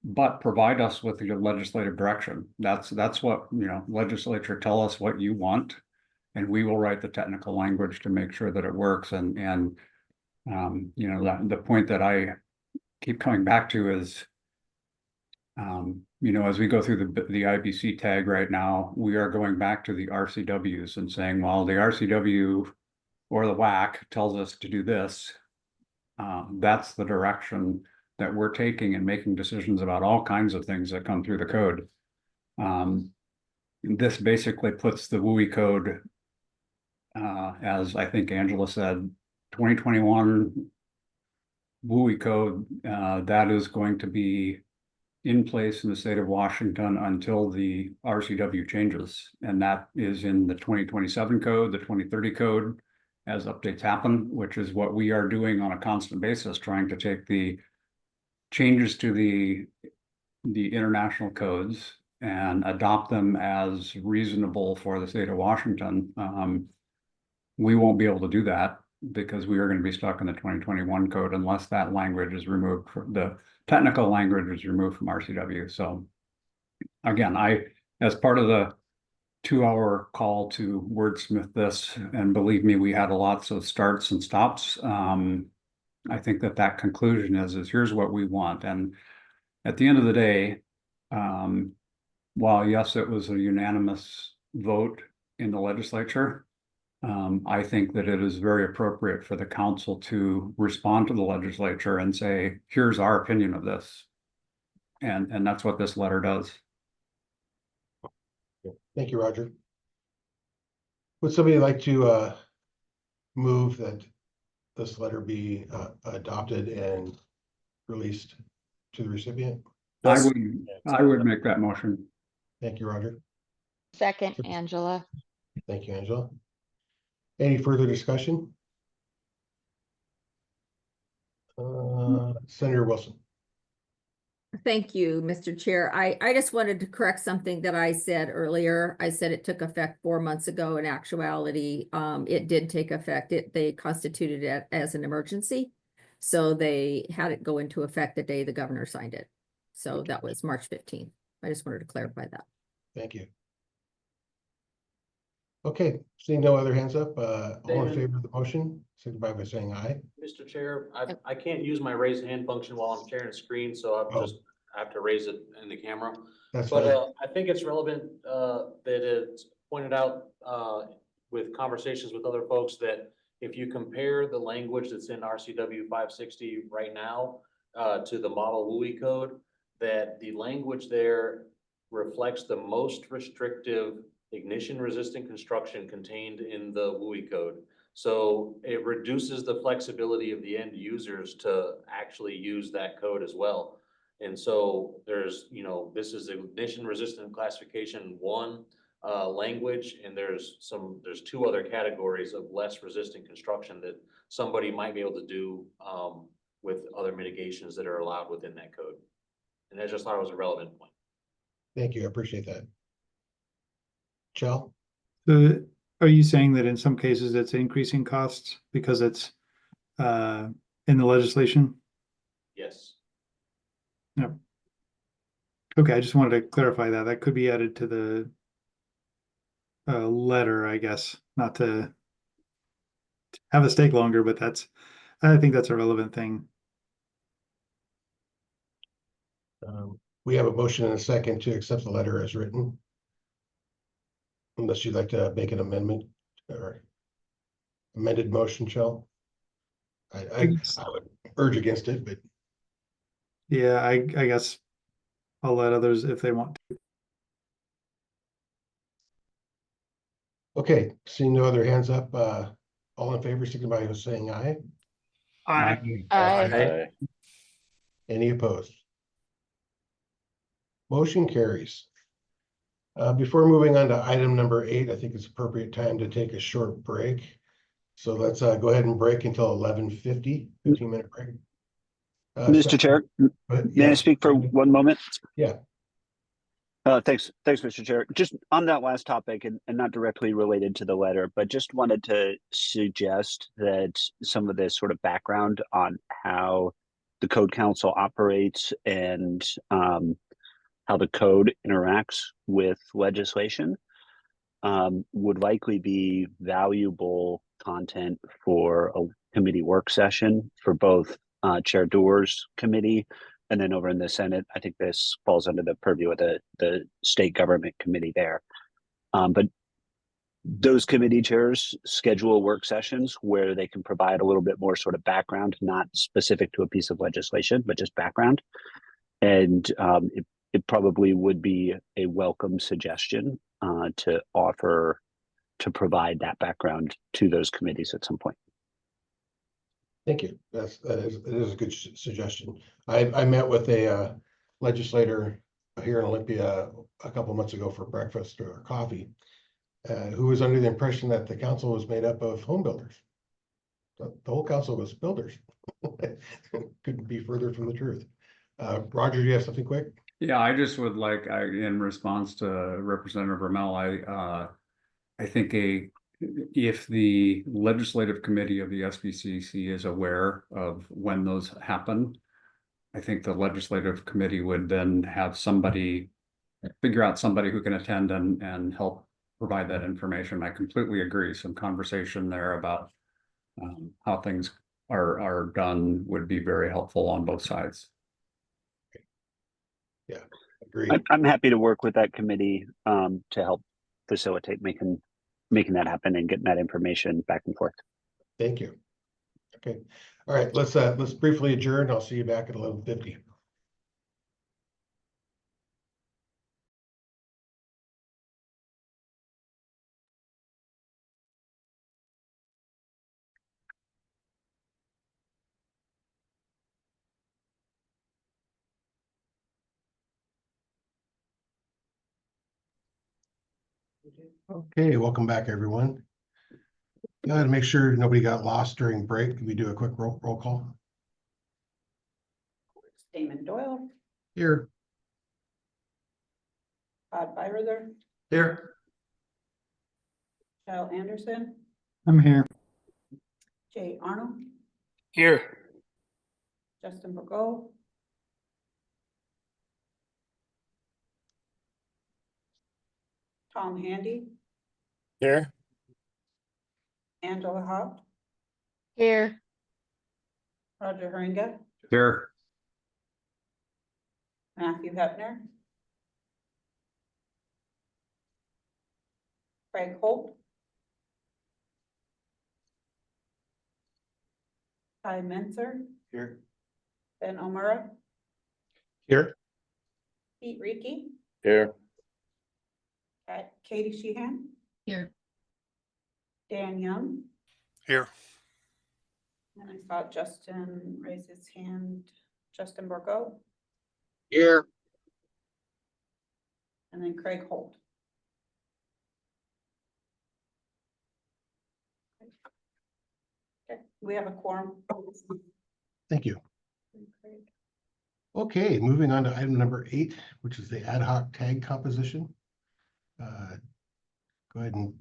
Speaker 9: But provide us with the legislative direction. That's what, legislature, tell us what you want, and we will write the technical language to make sure that it works. And the point that I keep coming back to is, as we go through the IBC tag right now, we are going back to the RCWs and saying, well, the RCW or the WAC tells us to do this. That's the direction that we're taking and making decisions about all kinds of things that come through the code. This basically puts the WUI code, as I think Angela said, 2021 WUI code, that is going to be in place in the state of Washington until the RCW changes. And that is in the 2027 code, the 2030 code, as updates happen, which is what we are doing on a constant basis, trying to take the changes to the international codes and adopt them as reasonable for the state of Washington. we won't be able to do that because we are going to be stuck in the 2021 code unless that language is removed from the technical language is removed from RCW. So again, as part of the 2-hour call to wordsmith this, and believe me, we had lots of starts and stops. I think that conclusion is here's what we want. And at the end of the day, while yes, it was a unanimous vote in the legislature, I think that it is very appropriate for the council to respond to the legislature and say, here's our opinion of this. And that's what this letter does.
Speaker 1: Thank you, Roger. Would somebody like to move that this letter be adopted and released to the recipient?
Speaker 9: I would make that motion.
Speaker 1: Thank you, Roger.
Speaker 4: Second, Angela.
Speaker 1: Thank you, Angela. Any further discussion? Senator Wilson.
Speaker 14: Thank you, Mr. Chair. I just wanted to correct something that I said earlier. I said it took effect 4 months ago. In actuality, it did take effect. They constituted it as an emergency. So they had it go into effect the day the governor signed it. So that was March 15th. I just wanted to clarify that.
Speaker 1: Thank you. Okay, seeing no other hands up, all in
Speaker 5: David.
Speaker 1: favor of the motion, signify by saying aye.
Speaker 5: Mr. Chair, I can't use my raise hand function while I'm sharing screen, so I have to raise it in the camera.
Speaker 1: That's
Speaker 5: But
Speaker 1: fine.
Speaker 5: I think it's relevant that it's pointed out with conversations with other folks that if you compare the language that's in RCW 560 right now to the model WUI code, that the language there reflects the most restrictive ignition resistant construction contained in the WUI code. So it reduces the flexibility of the end users to actually use that code as well. And so there's, this is ignition resistant classification 1 language, and there's 2 other categories of less resistant construction that somebody might be able to do with other mitigations that are allowed within that code. And I just thought it was a relevant point.
Speaker 1: Thank you, I appreciate that. Chell?
Speaker 11: So are you saying that in some cases it's increasing costs because it's in the legislation?
Speaker 5: Yes.
Speaker 11: Yep. Okay, I just wanted to clarify that. That could be added to the letter, I guess, not to have a stake longer, but I think that's a relevant thing.
Speaker 1: We have a motion and a second to accept the letter as written. Unless you'd like to make an amendment or amended motion, Chell. I would urge against it, but
Speaker 11: Yeah, I guess I'll let others if they want to.
Speaker 1: okay, seeing no other hands up, all in favor, signify by saying aye.
Speaker 4: Aye.
Speaker 1: Any opposed? Motion carries. Before moving on to item number 8, I think it's appropriate time to take a short break. So let's go ahead and break until 11:50, 15-minute break.
Speaker 10: Mr. Chair, may I speak for 1 moment?
Speaker 1: Yeah.
Speaker 10: Thanks, Mr. Chair. Just on that last topic and not directly related to the letter, but just wanted to suggest that some of this sort of background on how the Code Council operates and how the code interacts with legislation would likely be valuable content for a committee work session for both Chair Doer's committee, and then over in the Senate, I think this falls under the purview of the state government committee there. But those committee chairs schedule work sessions where they can provide a little bit more sort of background, not specific to a piece of legislation, but just background. And it probably would be a welcome suggestion to offer to provide that background to those committees at some point.
Speaker 1: Thank you. That is a good suggestion. I met with a legislator here in Olympia a couple months ago for breakfast or coffee, who was under the impression that the council was made up of home builders. The whole council was builders. Couldn't be further from the truth. Roger, do you have something quick?
Speaker 9: Yeah, I just would like, in response to Representative Ramel, I think if the legislative committee of the SBCC is aware of when those happen, I think the legislative committee would then have somebody figure out somebody who can attend and help provide that information. I completely agree. Some conversation there about how things are done would be very helpful on both sides.
Speaker 1: Yeah, agree.
Speaker 10: I'm happy to work with that committee to help facilitate making that happen and getting that information back and forth.
Speaker 1: Thank you. Okay. All right, let's briefly adjourn. I'll see you back at 11:50. Okay, welcome back, everyone. Gotta make sure nobody got lost during break. Can we do a quick roll call?
Speaker 2: Damon Doyle,
Speaker 1: Here.
Speaker 2: Todd Byerther,
Speaker 8: Here.
Speaker 2: Kyle Anderson,
Speaker 11: I'm here.
Speaker 2: Jay Arnold,
Speaker 17: Here.
Speaker 2: Justin Burgo, Tom Handy,
Speaker 17: Here.
Speaker 2: Angela Haupt,
Speaker 4: Here.
Speaker 2: Roger Haringa,
Speaker 9: Here.
Speaker 2: Matthew Hepner, Craig Holt, Ty Menzer,
Speaker 1: Here.
Speaker 2: Ben Omura,
Speaker 17: Here.
Speaker 2: Pete Reiki,
Speaker 15: Here.
Speaker 2: Katie Sheehan,
Speaker 6: Here.
Speaker 2: Dan Young,
Speaker 17: Here.
Speaker 2: and I saw Justin raise his hand, Justin Burgo,
Speaker 15: Here.
Speaker 2: and then Craig Holt. Okay, we have a quorum.
Speaker 1: Thank you. Okay, moving on to item number 8, which is the ad hoc tag composition. Go ahead and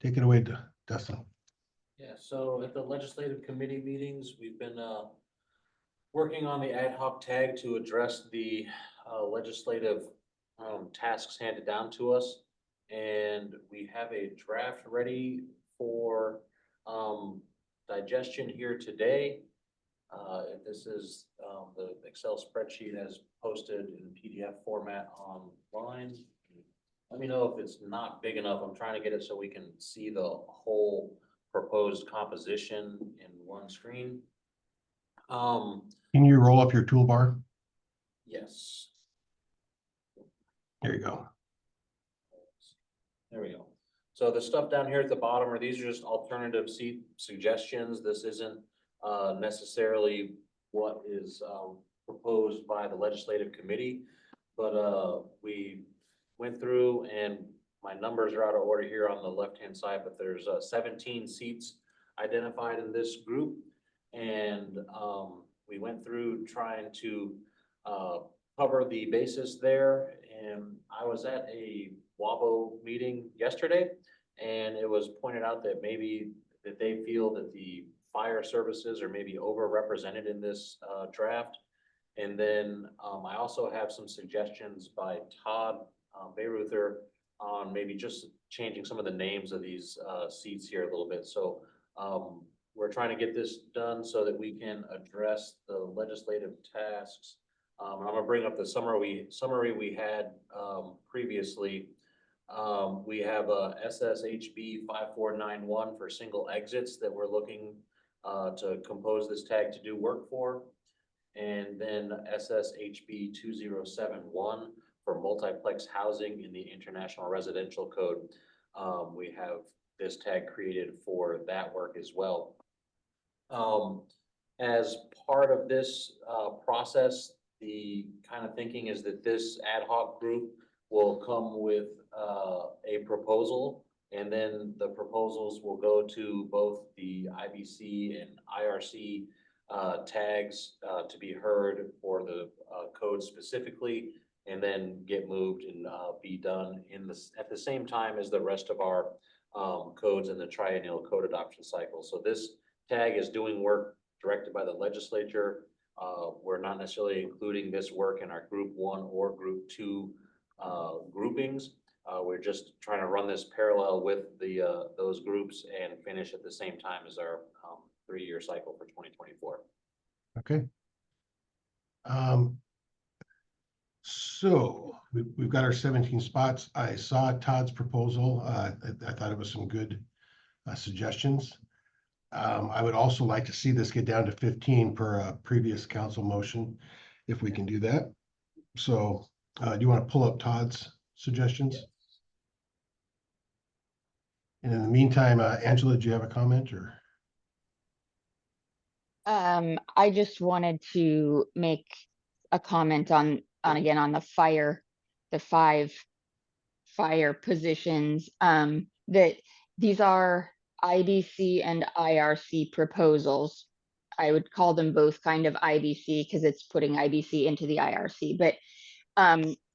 Speaker 1: take it away, Dustin.
Speaker 5: Yeah, so at the legislative committee meetings, we've been working on the ad hoc tag to address the legislative tasks handed down to us. And we have a draft ready for digestion here today. This is the Excel spreadsheet as posted in PDF format online. Let me know if it's not big enough. I'm trying to get it so we can see the whole proposed composition in one screen.
Speaker 1: Can you roll up your toolbar?
Speaker 5: Yes.
Speaker 1: There you go.
Speaker 5: There we go. So the stuff down here at the bottom these are just alternative seat suggestions. This isn't necessarily what is proposed by the legislative committee, but we went through and my numbers are out of order here on the left-hand side, but there's 17 seats identified in this group. And we went through trying to cover the basis there. And I was at a WABO meeting yesterday, and it was pointed out that maybe that they feel that the fire services are maybe overrepresented in this draft. And then I also have some suggestions by Todd Bayreuther on maybe just changing some of the names of these seats here a little bit. So we're trying to get this done so that we can address the legislative tasks. I'm gonna bring up the summary we had previously. We have a SSHB 5491 for single exits that we're looking to compose this tag to do work for. And then SSHB 2071 for multiplex housing in the International Residential Code. We have this tag created for that work as well. As part of this process, the kind of thinking is that this ad hoc group will come with a proposal, and then the proposals will go to both the IBC and IRC tags to be heard for the code specifically, and then get moved and be done at the same time as the rest of our codes in the triennial code adoption cycle. So this tag is doing work directed by the legislature. We're not necessarily including this work in our group 1 or group 2 groupings. We're just trying to run this parallel with the those groups and finish at the same time as our 3-year cycle for 2024.
Speaker 1: Okay. So we've got our 17 spots. I saw Todd's proposal. I thought it was some good suggestions. I would also like to see this get down to 15 per a previous council motion, if we can do that. So do you want to pull up Todd's suggestions? And in the meantime, Angela, do you have a comment or?
Speaker 4: I just wanted to make a comment on again on the 5 fire positions, that these are IBC and IRC proposals. I would call them both kind of IBC because it's putting IBC into the IRC, but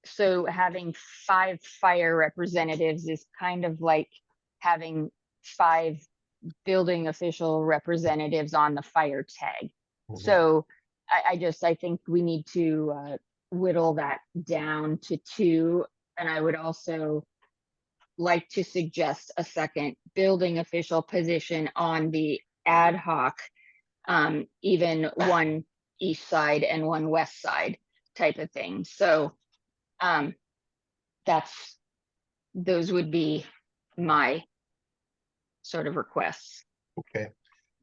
Speaker 4: so having 5 fire representatives is kind of like having 5 building official representatives on the fire tag. So I think we need to whittle that down to 2. And I would also like to suggest a second building official position on the ad hoc, even 1 east side and 1 west side type of thing. So those would be my sort of requests.
Speaker 1: Okay,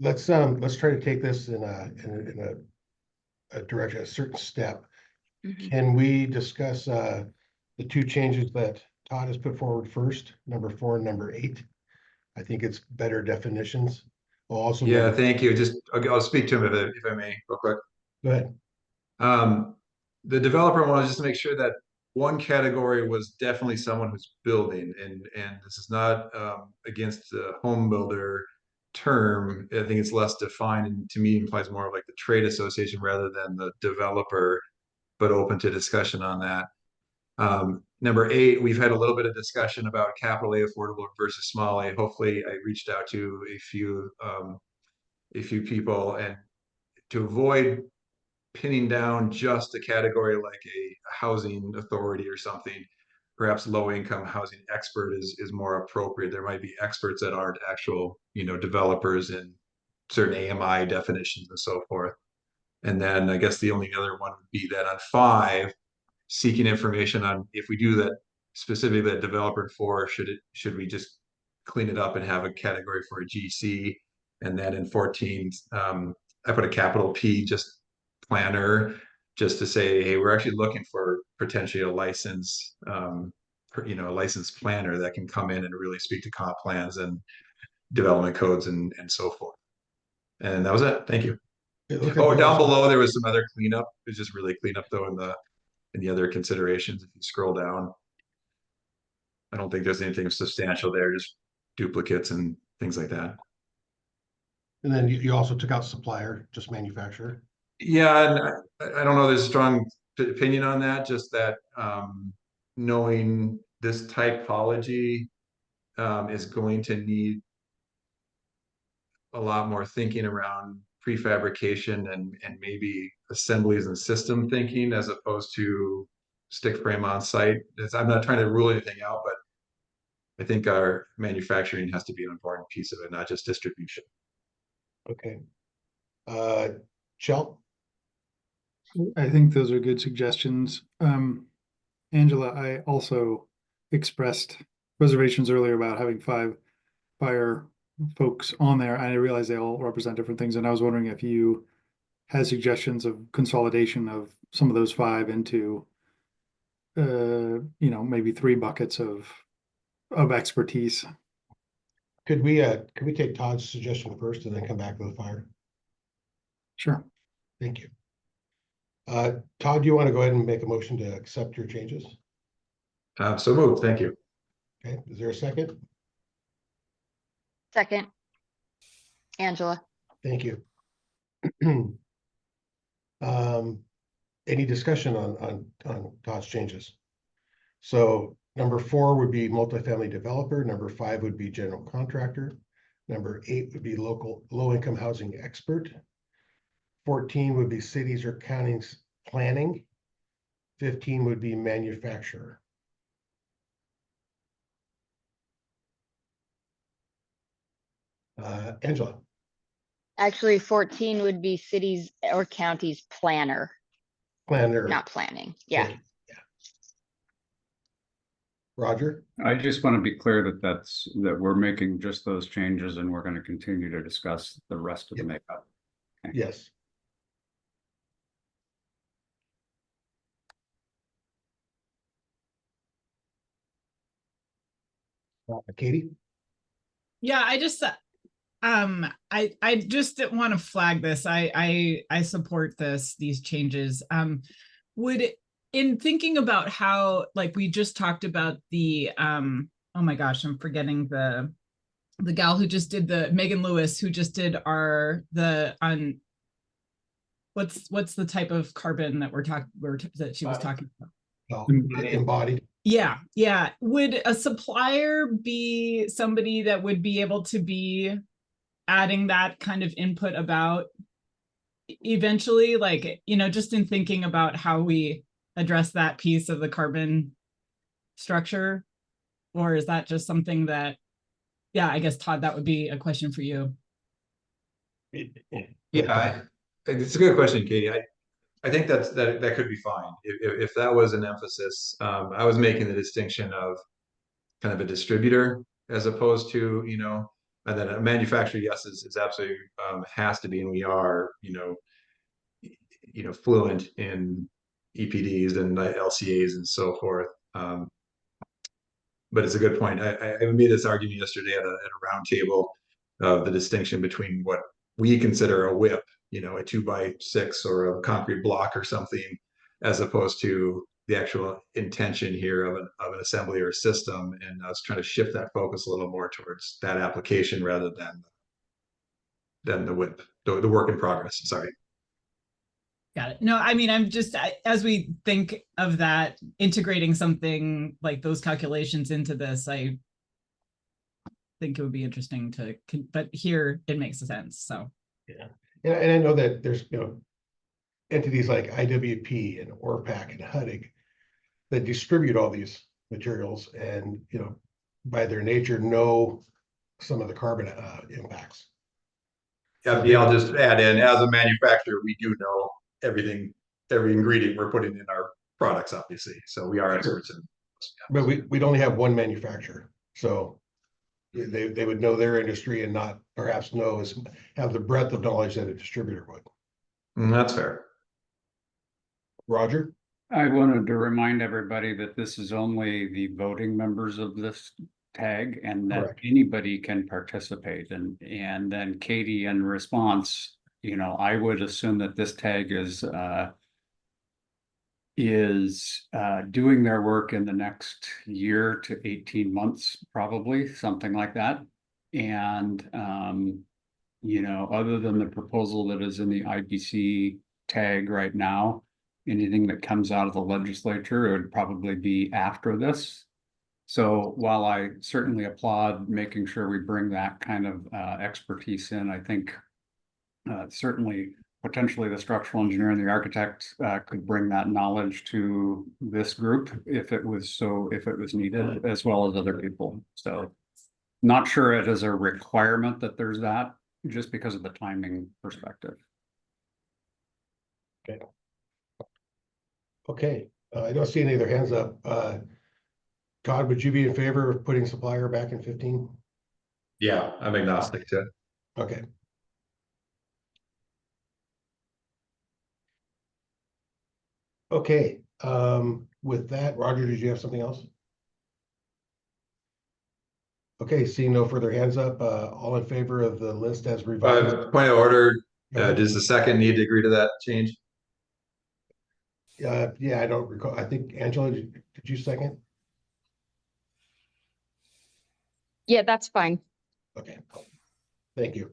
Speaker 1: let's try to take this in a direction, a certain step. Can we discuss the 2 changes that Todd has put forward first, number 4 and number 8? I think it's better definitions. Also,
Speaker 8: Yeah, thank you. Just I'll speak to him if I may, real quick.
Speaker 1: Go ahead.
Speaker 8: The developer wanted just to make sure that 1 category was definitely someone who's building, and this is not against the home builder term. I think it's less defined, and to me implies more of like the trade association rather than the developer, but open to discussion on that. Number 8, we've had a little bit of discussion about capital A affordable versus small A. Hopefully I reached out to a few people, and to avoid pinning down just a category like a housing authority or something, perhaps low income housing expert is more appropriate. There might be experts that aren't actual, developers in certain AMI definitions and so forth. And then I guess the only other one would be that on 5, seeking information on if we do that specifically that developer 4, should we just clean it up and have a category for a GC? And then in 14, I put a capital P, just planner, just to say, hey, we're actually looking for potentially a license, a licensed planner that can come in and really speak to comp plans and development codes and so forth. And that was it. Thank you. Oh, down below there was some other cleanup. It was just really cleanup though in the other considerations. If you scroll down, I don't think there's anything substantial there, just duplicates and things like that.
Speaker 1: And then you also took out supplier, just manufacturer.
Speaker 8: Yeah, and I don't know, there's a strong opinion on that, just that knowing this typology is going to need a lot more thinking around prefabrication and maybe assemblies and system thinking as opposed to stick frame on site. I'm not trying to rule anything out, but I think our manufacturing has to be an important piece of it, not just distribution.
Speaker 1: Okay. Chel?
Speaker 11: I think those are good suggestions. Angela, I also expressed reservations earlier about having 5 fire folks on there. I realize they all represent different things, and I was wondering if you had suggestions of consolidation of some of those 5 into, maybe 3 buckets of expertise.
Speaker 1: Could we take Todd's suggestion first and then come back to the fire?
Speaker 11: Sure.
Speaker 1: Thank you. Todd, do you want to go ahead and make a motion to accept your changes?
Speaker 8: So moved. Thank you.
Speaker 1: Okay. Is there a second?
Speaker 4: Second. Angela.
Speaker 1: Thank you. Any discussion on Todd's changes? So Number 4 would be multifamily developer. Number 5 would be general contractor. Number 8 would be local low-income housing expert. 14 would be cities or counties planning. 15 would be manufacturer. Angela.
Speaker 4: Actually, 14 would be cities or counties planner,
Speaker 1: Planner.
Speaker 4: not planning. Yeah.
Speaker 1: Okay, yeah. Roger?
Speaker 9: I just want to be clear that we're making just those changes and we're going to continue to discuss the rest of the makeup. Okay.
Speaker 1: Yes. Katie?
Speaker 6: Yeah, I just I just want to flag this. I support these changes. Would, in thinking about how, like, we just talked about the oh my gosh, I'm forgetting the gal who just did Megan Lewis, who just did what's the type of carbon that that she was talking about?
Speaker 1: Oh, embodied.
Speaker 6: Yeah. Would a supplier be somebody that would be able to be adding that kind of input about eventually, like, just in thinking about how we address that piece of the carbon structure? Or is that just something that, yeah, I guess, Todd, that would be a question for you.
Speaker 8: Yeah, it's a good question, Katie. I think that could be fine if that was an emphasis. I was making the distinction of kind of a distributor as opposed to, and then a manufacturer, yes, is absolutely has to be, and we are, fluent in EPDs and LCAs and so forth. But it's a good point. I made this argument yesterday at a round table of the distinction between what we consider a whip, a 2x6 or a concrete block or something, as opposed to the actual intention here of an assembly or a system. And I was trying to shift that focus a little more towards that application rather than the whip, the work in progress. Sorry.
Speaker 6: Got it. No, I mean, I'm just, as we think of that, integrating something like those calculations into this, I think it would be interesting but here it makes sense. So
Speaker 1: yeah, and I know that there's entities like IWP and ORPAC and HUDIG that distribute all these materials, and by their nature know some of the carbon impacts.
Speaker 8: Yeah, I'll just add in, as a manufacturer, we do know everything, every ingredient we're putting in our products, obviously. So we are experts in.
Speaker 1: But we'd only have one manufacturer, so they would know their industry and not perhaps have the breadth of knowledge that a distributor would.
Speaker 8: That's fair.
Speaker 1: Roger?
Speaker 9: I wanted to remind everybody that this is only the voting members of this tag and that
Speaker 1: Correct.
Speaker 9: anybody can participate. And then Katie, in response, I would assume that this tag is doing their work in the next year to 18 months, probably something like that. And, other than the proposal that is in the IBC tag right now, anything that comes out of the legislature, it would probably be after this. So while I certainly applaud making sure we bring that kind of expertise in, I think certainly potentially the structural engineer and the architect could bring that knowledge to this group if it was needed, as well as other people. So not sure it is a requirement that there's that, just because of the timing perspective.
Speaker 1: Okay, I don't see any other hands up. Todd, would you be in favor of putting supplier back in 15?
Speaker 8: Yeah, I'm agnostic to it.
Speaker 1: Okay. Okay, with that, Roger, did you have something else? Okay, seeing no further hands up, all in favor of the list as revised?
Speaker 8: Point of order, does the second need to agree to that change?
Speaker 1: Yeah, I don't recall. I think, Angela, did you second?
Speaker 4: Yeah, that's fine.
Speaker 1: Okay, thank you.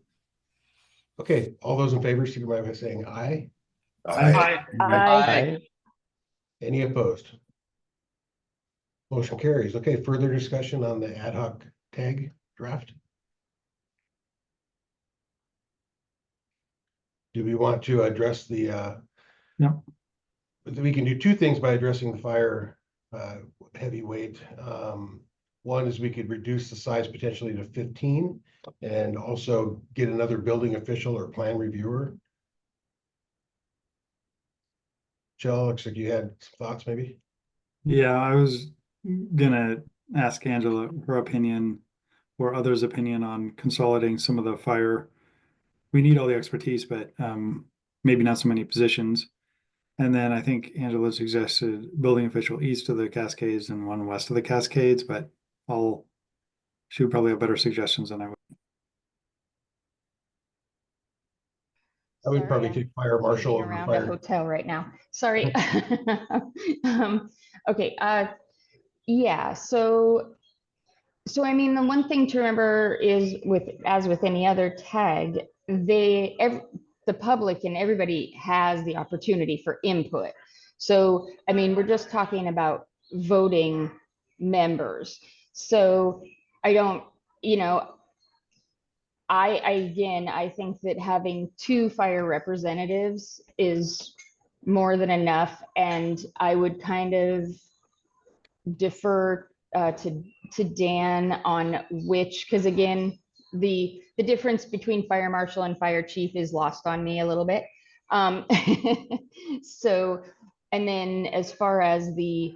Speaker 1: Okay, all those in favor, signify by saying aye.
Speaker 17: Aye.
Speaker 4: Aye.
Speaker 1: Any opposed? Motion carries. Okay, further discussion on the ad hoc tag draft? Do we want to address the,
Speaker 11: No.
Speaker 1: we can do two things by addressing the fire heavyweight. One is we could reduce the size potentially to 15 and also get another building official or plan reviewer. Jill, looks like you had some thoughts maybe?
Speaker 11: Yeah, I was gonna ask Angela her opinion or others' opinion on consolidating some of the fire. We need all the expertise, but maybe not so many positions. And then I think Angela suggested building official east of the Cascades and one west of the Cascades, but she would probably have better suggestions than I would.
Speaker 1: I would
Speaker 4: Sorry,
Speaker 1: probably
Speaker 4: I'm
Speaker 1: take fire marshal
Speaker 4: moving
Speaker 1: over
Speaker 4: around a
Speaker 1: fire.
Speaker 4: hotel right now. Sorry. Okay, yeah, so I mean, the one thing to remember is as with any other tag, the public and everybody has the opportunity for input. So, I mean, we're just talking about voting members. So I don't, I think that having 2 fire representatives is more than enough, and I would kind of defer to Dan on which, because again, the difference between fire marshal and fire chief is lost on me a little bit. So, and then as far as the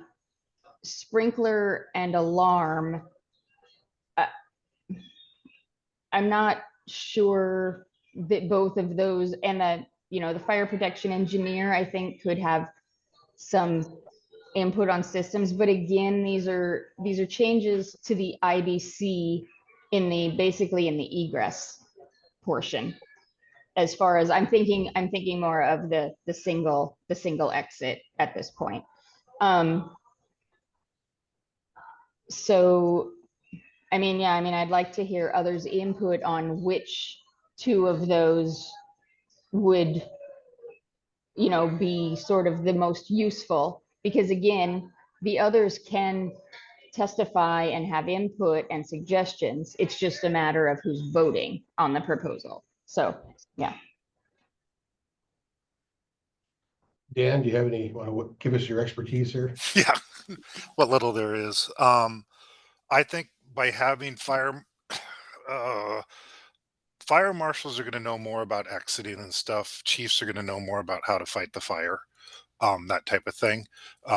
Speaker 4: sprinkler and alarm, I'm not sure that both of those, and the fire protection engineer, I think could have some input on systems, but again, these are changes to the IBC basically in the egress portion. As far as I'm thinking more of the single exit at this point. So I mean, yeah, I'd like to hear others' input on which 2 of those would, be sort of the most useful, because again, the others can testify and have input and suggestions. It's just a matter of who's voting on the proposal. So, yeah.
Speaker 1: Dan, do you have any, want to give us your expertise here?
Speaker 17: Yeah, what little there is. I think by having fire marshals are going to know more about exiting and stuff. Chiefs are going to know more about how to fight the fire, that type of thing.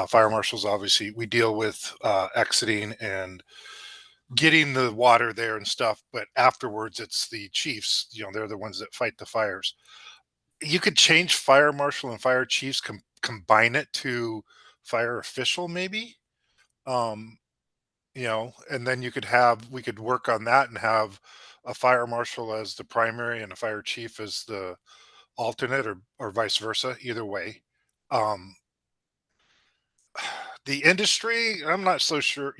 Speaker 17: Fire marshals, obviously, we deal with exiting and getting the water there and stuff, but afterwards it's the chiefs. They're the ones that fight the fires. You could change fire marshal and fire chiefs, combine it to fire official, maybe. Um, and then we could work on that and have a fire marshal as the primary and a fire chief as the alternate, or vice versa, either way. Um, the industry, I'm not so sure,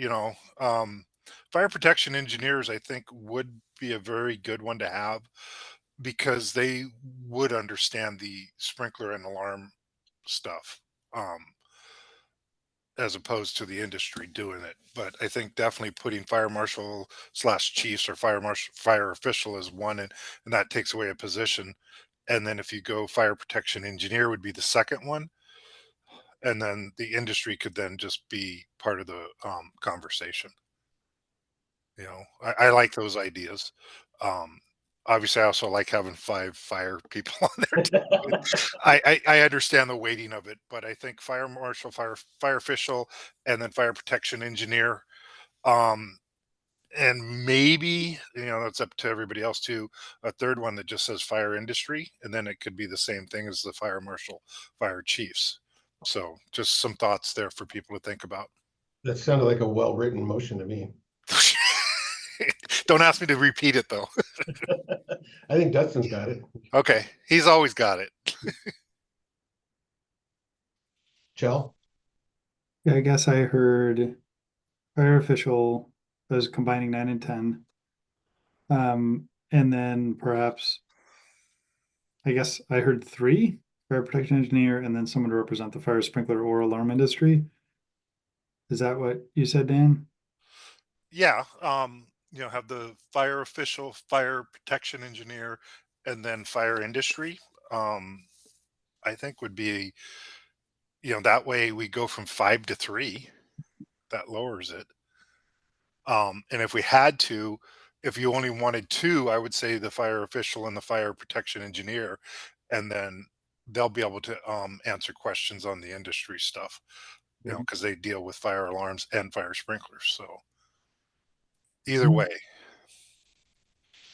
Speaker 17: fire protection engineers, I think, would be a very good one to have because they would understand the sprinkler and alarm stuff. As opposed to the industry doing it. But I think definitely putting fire marshal / chiefs or fire official as one, and that takes away a position. And then if you go fire protection engineer would be the second one. And then the industry could then just be part of the conversation. I like those ideas. Um, Obviously, I also like having 5 fire people on there too. I understand the weighting of it, but I think fire marshal, fire official, and then fire protection engineer. Um, and maybe, that's up to everybody else too. A third one that just says fire industry, and then it could be the same thing as the fire marshal, fire chiefs. So just some thoughts there for people to think about.
Speaker 1: That sounded like a well-written motion to me.
Speaker 17: Don't ask me to repeat it though.
Speaker 1: I think Dustin's got it.
Speaker 17: Okay, he's always got it.
Speaker 1: Chell?
Speaker 11: Yeah, I guess I heard fire official was combining 9 and 10. And then perhaps, I guess I heard 3, fire protection engineer, and then someone to represent the fire sprinkler or alarm industry. Is that what you said, Dan?
Speaker 17: Yeah, have the fire official, fire protection engineer, and then fire industry. I think would be, that way we go from 5 to 3. That lowers it. And if we had to, if you only wanted 2, I would say the fire official and the fire protection engineer, and then they'll be able to answer questions on the industry stuff, because they deal with fire alarms and fire sprinklers. So either way.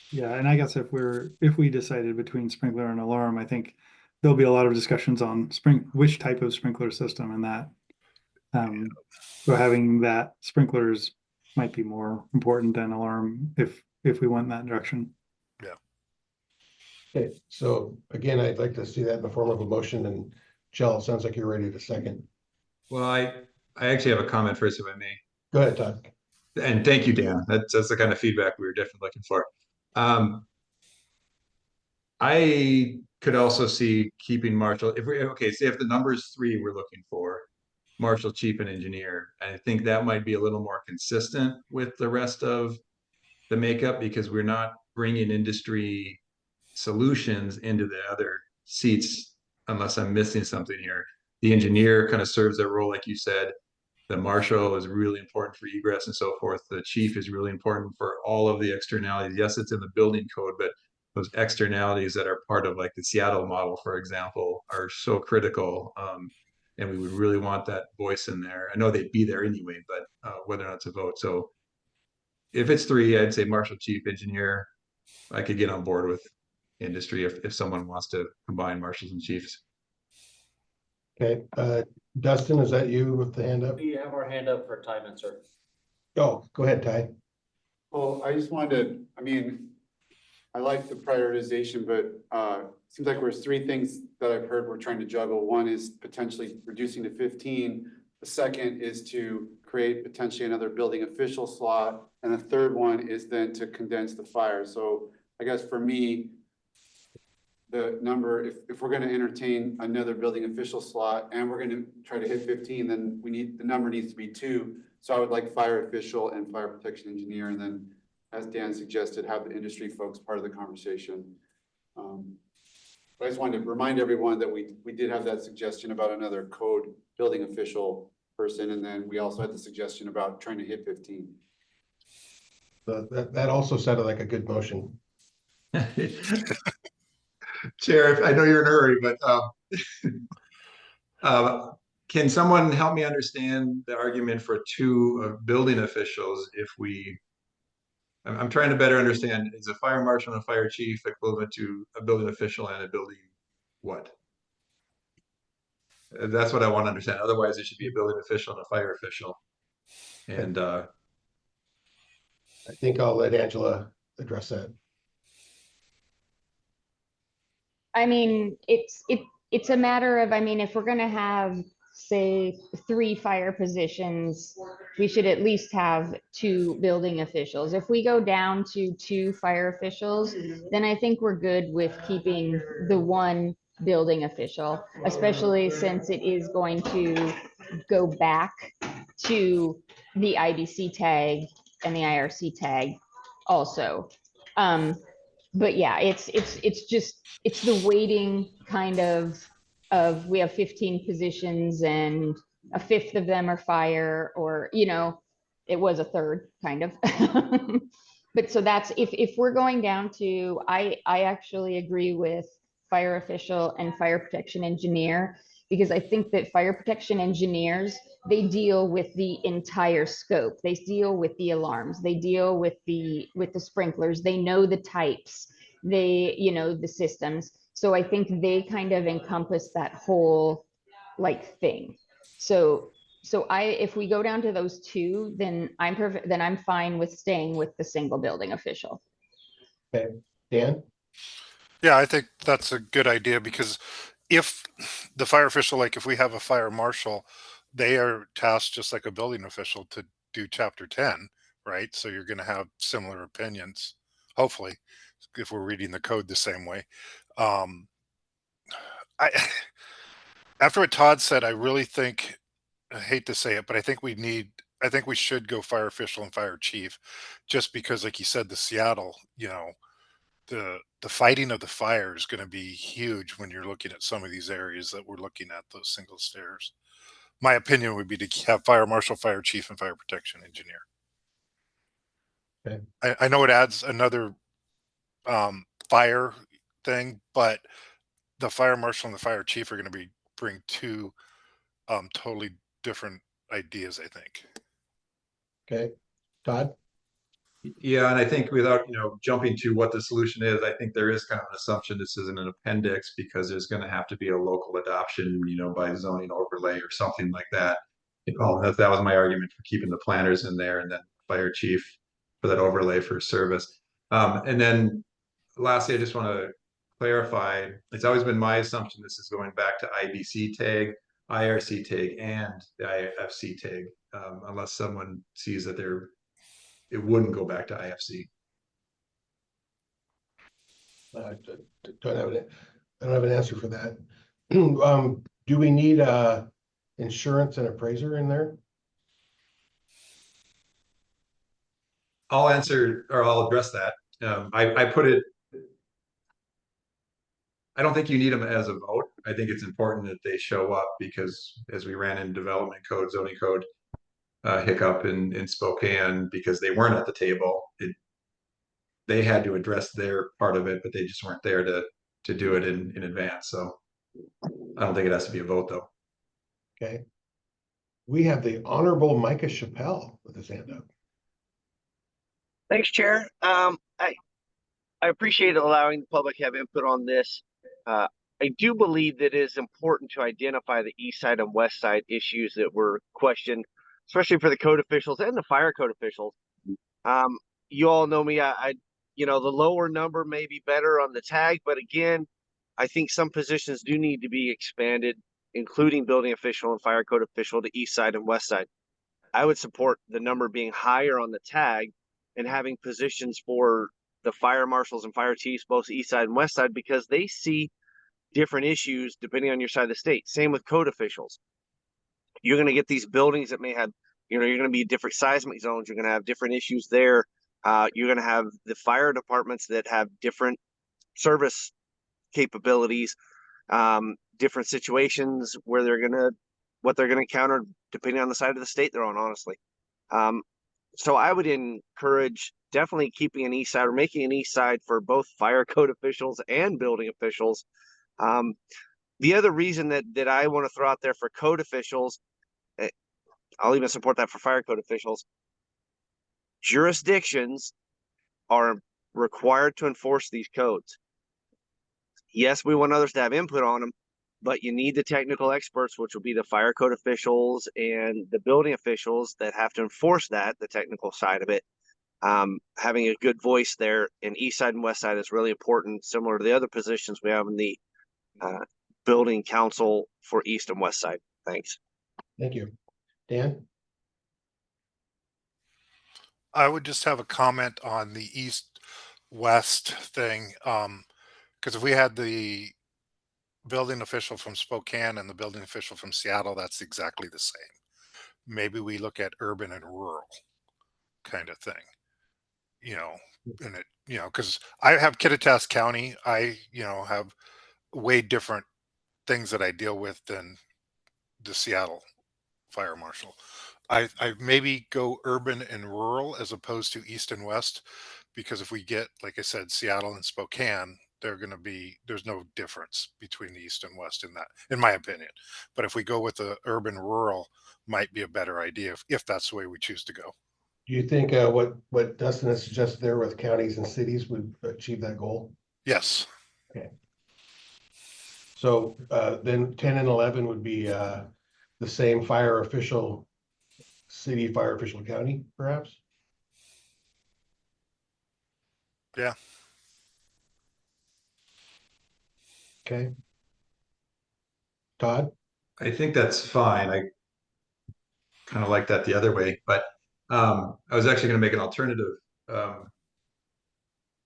Speaker 11: Yeah, and I guess if we decided between sprinkler and alarm, I think there'll be a lot of discussions on which type of sprinkler system and that. So having that sprinklers might be more important than alarm if we went in that direction.
Speaker 17: Yeah.
Speaker 1: Okay, so again, I'd like to see that in the form of a motion, and Jill, it sounds like you're ready to second.
Speaker 8: Well, I actually have a comment first, if I may.
Speaker 1: Go ahead, Todd.
Speaker 8: And thank you, Dan. That's the kind of feedback we were definitely looking for. I could also see keeping Marshall, say if the number is 3 we're looking for, Marshall, chief, and engineer. I think that might be a little more consistent with the rest of the makeup, because we're not bringing industry solutions into the other seats, unless I'm missing something here. The engineer kind of serves that role, like you said. The marshal is really important for egress and so forth. The chief is really important for all of the externalities. Yes, it's in the building code, but those externalities that are part of like the Seattle model, for example, are so critical. And we would really want that voice in there. I know they'd be there anyway, but whether or not it's a vote. So if it's 3, I'd say marshal, chief, engineer. I could get on board with industry if someone wants to combine marshals and chiefs.
Speaker 1: Okay, Dustin, is that you with the hand up?
Speaker 5: We have our hand up for Ty Mincer.
Speaker 1: Oh, go ahead, Ty.
Speaker 18: Well, I just wanted to, I like the prioritization, but seems like there's 3 things that I've heard we're trying to juggle. One is potentially reducing to 15. The second is to create potentially another building official slot. And the third one is then to condense the fire. So I guess for me, the number, if we're going to entertain another building official slot and we're going to try to hit 15, then the number needs to be 2. So I would like fire official and fire protection engineer. And then, as Dan suggested, have the industry folks part of the conversation. But I just wanted to remind everyone that we did have that suggestion about another code building official person. And then we also had the suggestion about trying to hit 15.
Speaker 1: That also sounded like a good motion.
Speaker 8: Chair, I know you're in a hurry, but can someone help me understand the argument for 2 building officials if I'm trying to better understand, is a fire marshal and a fire chief equivalent to a building official and a building what? That's what I want to understand. Otherwise, it should be a building official and a fire official. And
Speaker 1: I think I'll let Angela address that.
Speaker 4: It's a matter of, if we're gonna have, say, 3 fire positions, we should at least have 2 building officials. If we go down to 2 fire officials, then I think we're good with keeping the 1 building official, especially since it is going to go back to the IBC tag and the IRC tag also. But yeah, it's the weighting kind of we have 15 positions and a 5th of them are fire, or it was a 3rd kind of. But so that's if we're going down to, I actually agree with fire official and fire protection engineer, because I think that fire protection engineers, they deal with the entire scope. They deal with the alarms, they deal with the sprinklers, they know the types, they the systems. So I think they kind of encompass that whole thing. So if we go down to those 2, then I'm fine with staying with the single building official.
Speaker 1: Okay, Dan?
Speaker 17: Yeah, I think that's a good idea, because if the fire official, if we have a fire marshal, they are tasked just like a building official to do chapter 10, right? So you're going to have similar opinions, hopefully, if we're reading the code the same way. After what Todd said, I really think I hate to say it, but I think we should go fire official and fire chief, just because, like you said, the Seattle, the fighting of the fire is going to be huge when you're looking at some of these areas that we're looking at, those single stairs. My opinion would be to have fire marshal, fire chief, and fire protection engineer.
Speaker 1: Okay.
Speaker 17: I know it adds another fire thing, but the fire marshal and the fire chief are going to bring two totally different ideas, I think.
Speaker 1: Okay, Todd?
Speaker 8: Yeah, and I think without, jumping to what the solution is, I think there is kind of an assumption this isn't an appendix because there's going to have to be a local adoption, by zoning overlay or something like that. That was my argument for keeping the planners in there and then fire chief for that overlay for service. And then lastly, I just want to clarify, it's always been my assumption this is going back to IBC tag, IRC tag, and the IFC tag, unless someone sees that it wouldn't go back to IFC.
Speaker 1: I don't have an answer for that. Do we need insurance and appraiser in there?
Speaker 8: I'll answer, or I'll address that. I put it, I don't think you need them as a vote. I think it's important that they show up because as we ran in development code, zoning code hiccup in Spokane, because they weren't at the table, they had to address their part of it, but they just weren't there to do it in advance. So I don't think it has to be a vote though.
Speaker 1: Okay. We have the Honorable Micah Chappelle with his hand up.
Speaker 19: Thanks, Chair. I appreciate allowing the public to have input on this. I do believe that it is important to identify the east side and west side issues that were questioned, especially for the code officials and the fire code officials. You all know me, the lower number may be better on the tag, but again, I think some positions do need to be expanded, including building official and fire code official to east side and west side. I would support the number being higher on the tag and having positions for the fire marshals and fire chiefs, both east side and west side, because they see different issues depending on your side of the state. Same with code officials. You're going to get these buildings that may have, you're going to be different seismic zones. You're going to have different issues there. You're going to have the fire departments that have different service capabilities, different situations where what they're going to encounter depending on the side of the state they're on, honestly. So I would encourage definitely keeping an east side or making an east side for both fire code officials and building officials. The other reason that I want to throw out there for code officials, I'll even support that for fire code officials. Jurisdictions are required to enforce these codes. Yes, we want others to have input on them, but you need the technical experts, which will be the fire code officials and the building officials that have to enforce that, the technical side of it. Having a good voice there in east side and west side is really important, similar to the other positions we have in the building council for east and west side. Thanks.
Speaker 1: Thank you. Dan?
Speaker 17: I would just have a comment on the east-west thing. Because if we had the building official from Spokane and the building official from Seattle, that's exactly the same. Maybe we look at urban and rural kind of thing, and it, because I have Kittitas County, I, have way different things that I deal with than the Seattle fire marshal. I maybe go urban and rural as opposed to east and west, because if we get, like I said, Seattle and Spokane, there's no difference between the east and west in that, in my opinion. But if we go with the urban rural, might be a better idea if that's the way we choose to go.
Speaker 1: Do you think what Dustin has suggested there with counties and cities would achieve that goal?
Speaker 17: Yes.
Speaker 1: Okay. So then 10 and 11 would be the same fire official, city, fire official, county, perhaps?
Speaker 17: Yeah.
Speaker 1: Okay. Todd?
Speaker 8: I think that's fine. I kind of like that the other way, but I was actually going to make an alternative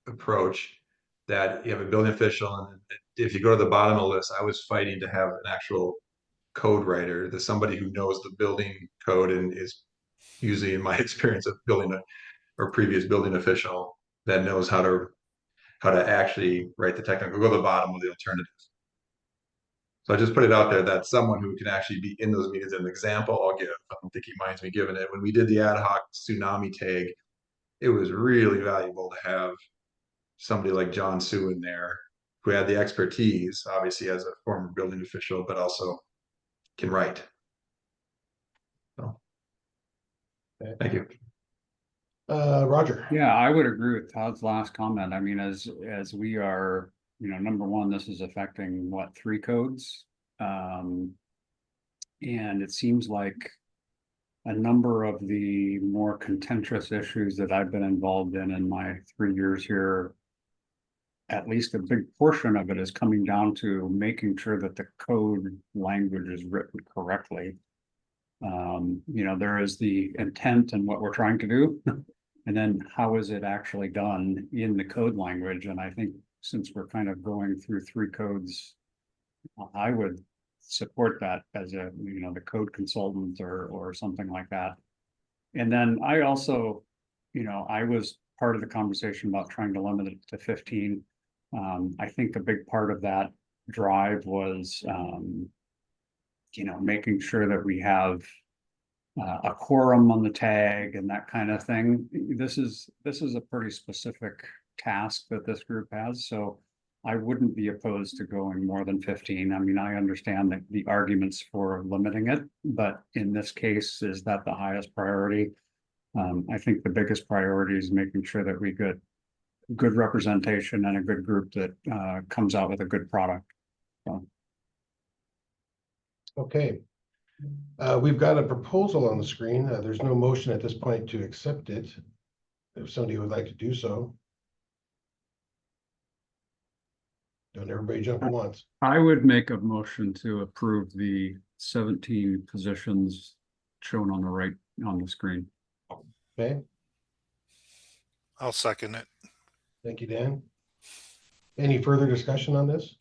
Speaker 8: approach that you have a building official, and if you go to the bottom of the list, I was fighting to have an actual code writer, the somebody who knows the building code and is usually, in my experience of building or previous building official, that knows how to actually write the technical, go to the bottom of the alternatives. So I just put it out there that someone who can actually be in those meetings. An example I'll give, I don't think he minds me giving it, when we did the ad hoc tsunami tag, it was really valuable to have somebody like John Sue in there who had the expertise, obviously as a former building official, but also can write. So, thank you.
Speaker 1: Roger.
Speaker 9: Yeah, I would agree with Todd's last comment. I mean, as we are, number one, this is affecting what, 3 codes? And it seems like a number of the more contentious issues that I've been involved in my 3 years here, at least a big portion of it is coming down to making sure that the code language is written correctly. There is the intent and what we're trying to do. And then how is it actually done in the code language? And I think since we're kind of going through 3 codes, I would support that as the code consultant or something like that. And then I also, I was part of the conversation about trying to limit it to 15. I think a big part of that drive was, making sure that we have a quorum on the tag and that kind of thing. This is a pretty specific task that this group has, so I wouldn't be opposed to going more than 15. I mean, I understand that the arguments for limiting it, but in this case, is that the highest priority? I think the biggest priority is making sure that we get good representation and a good group that comes out with a good product. So.
Speaker 1: Okay. We've got a proposal on the screen. There's no motion at this point to accept it. If somebody would like to do so. Don't everybody jump at once.
Speaker 9: I would make a motion to approve the 17 positions shown on the right on the screen.
Speaker 1: Okay.
Speaker 17: I'll second it.
Speaker 1: Thank you, Dan. Any further discussion on this?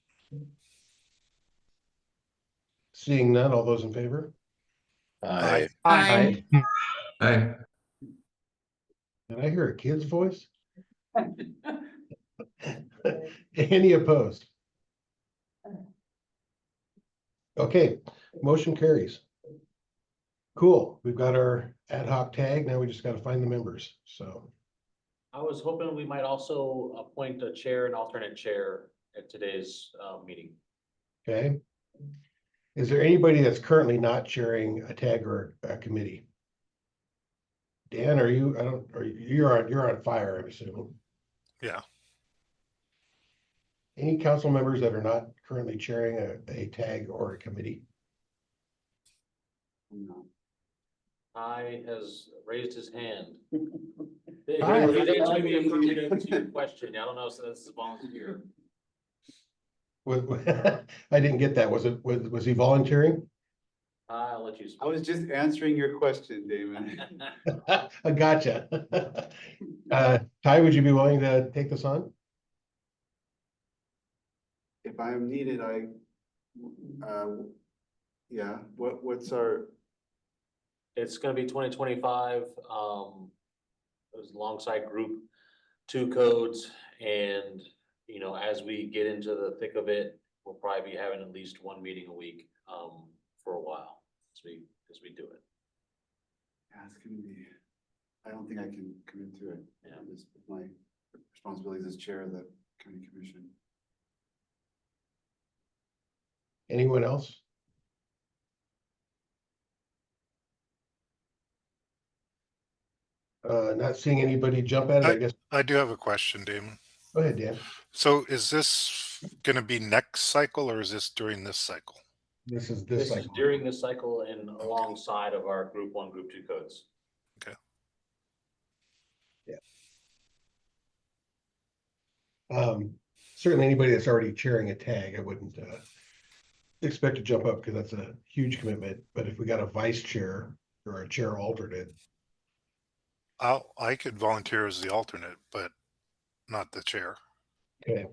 Speaker 1: Seeing none, all those in favor?
Speaker 17: Aye.
Speaker 2: Aye.
Speaker 8: Aye.
Speaker 1: Did I hear a kid's voice? Any opposed? Okay, motion carries. Cool. We've got our ad hoc tag. Now we just got to find the members. So
Speaker 5: I was hoping we might also appoint a chair and alternate chair at today's meeting.
Speaker 1: okay. Is there anybody that's currently not chairing a tag or a committee? Dan, are you? I don't. Are you're on fire? I'm assuming.
Speaker 17: Yeah.
Speaker 1: Any council members that are not currently chairing a tag or a committee?
Speaker 5: No. Ty has raised his hand.
Speaker 1: Hi.
Speaker 5: He's answering the affirmative to your question. I don't know, so this is a volunteer.
Speaker 1: I didn't get that. Was he volunteering?
Speaker 5: I'll let you speak.
Speaker 18: I was just answering your question, Damon.
Speaker 1: I gotcha. Ty, would you be willing to take this on?
Speaker 18: If I am needed, yeah, what's our,
Speaker 5: It's gonna be 2025, it was alongside group 2 codes, and as we get into the thick of it, we'll probably be having at least 1 meeting a week for a while as we do it.
Speaker 18: yeah, it's gonna be, I don't think I can commit to it.
Speaker 5: Yeah.
Speaker 18: This is my responsibilities as chair of the county commission.
Speaker 1: Anyone else? Not seeing anybody jump at it, I guess.
Speaker 17: I do have a question, Damon.
Speaker 1: Go ahead, Dan.
Speaker 17: So is this going to be next cycle or is this during this cycle?
Speaker 1: This is
Speaker 5: This is
Speaker 1: cycle.
Speaker 5: during this cycle and alongside of our group 1, group 2 codes.
Speaker 17: Okay.
Speaker 1: Yeah. Certainly anybody that's already chairing a tag, I wouldn't expect to jump up because that's a huge commitment. But if we got a vice chair or a chair alternate.
Speaker 17: I could volunteer as the alternate, but not the chair.
Speaker 1: Okay.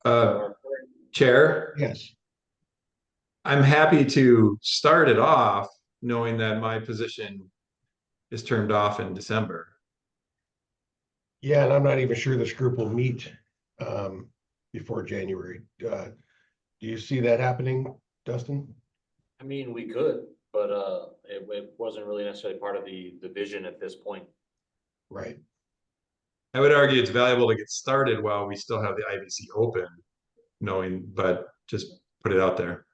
Speaker 8: Chair,
Speaker 1: Yes.
Speaker 8: I'm happy to start it off knowing that my position is turned off in December.
Speaker 1: Yeah, and I'm not even sure this group will meet before January. Do you see that happening, Dustin?
Speaker 5: I mean, we could, but it wasn't really necessarily part of the vision at this point.
Speaker 1: Right.
Speaker 8: I would argue it's valuable to get started while we still have the IBC open, knowing, but just put it out there.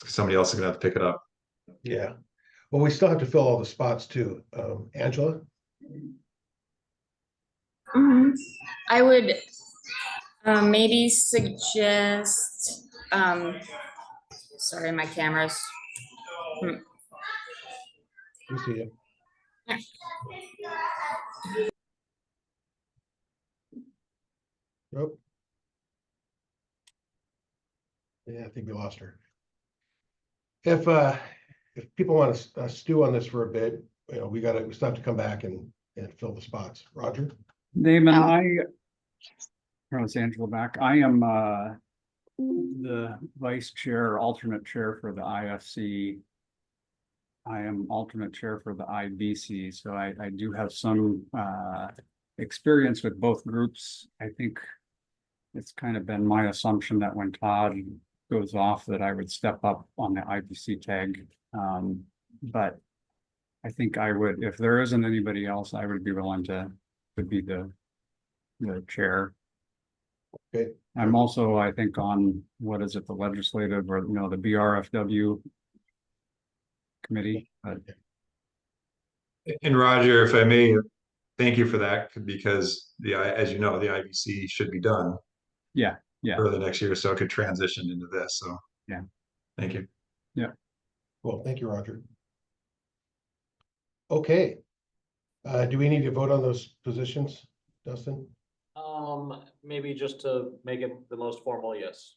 Speaker 8: Somebody else is gonna have to pick it up.
Speaker 1: Yeah. Well, we still have to fill all the spots too. Angela?
Speaker 20: I would maybe suggest, sorry, my camera's.
Speaker 1: We see you. Nope. Yeah, I think we lost her. If people want to stew on this for a bit, you know, we still have to come back and fill the spots. Roger?
Speaker 9: Damon, Angela back. I am the vice chair, alternate chair for the IFC. I am alternate chair for the IBC, so I do have some experience with both groups. I think it's kind of been my assumption that when Todd goes off that I would step up on the IBC tag. But I think I would, if there isn't anybody else, I would be willing to be the chair.
Speaker 1: Okay.
Speaker 9: I'm also, I think, on, what is it, the legislative or, the BRFW committee. But
Speaker 8: And Roger, if I may, thank you for that, because as you know, the IBC should be done
Speaker 9: yeah,
Speaker 8: early next year, so it could transition into this. So
Speaker 9: yeah,
Speaker 8: thank you.
Speaker 9: Yeah.
Speaker 1: Well, thank you, Roger. Okay. Do we need to vote on those positions, Dustin?
Speaker 5: Maybe just to make it the most formal, yes.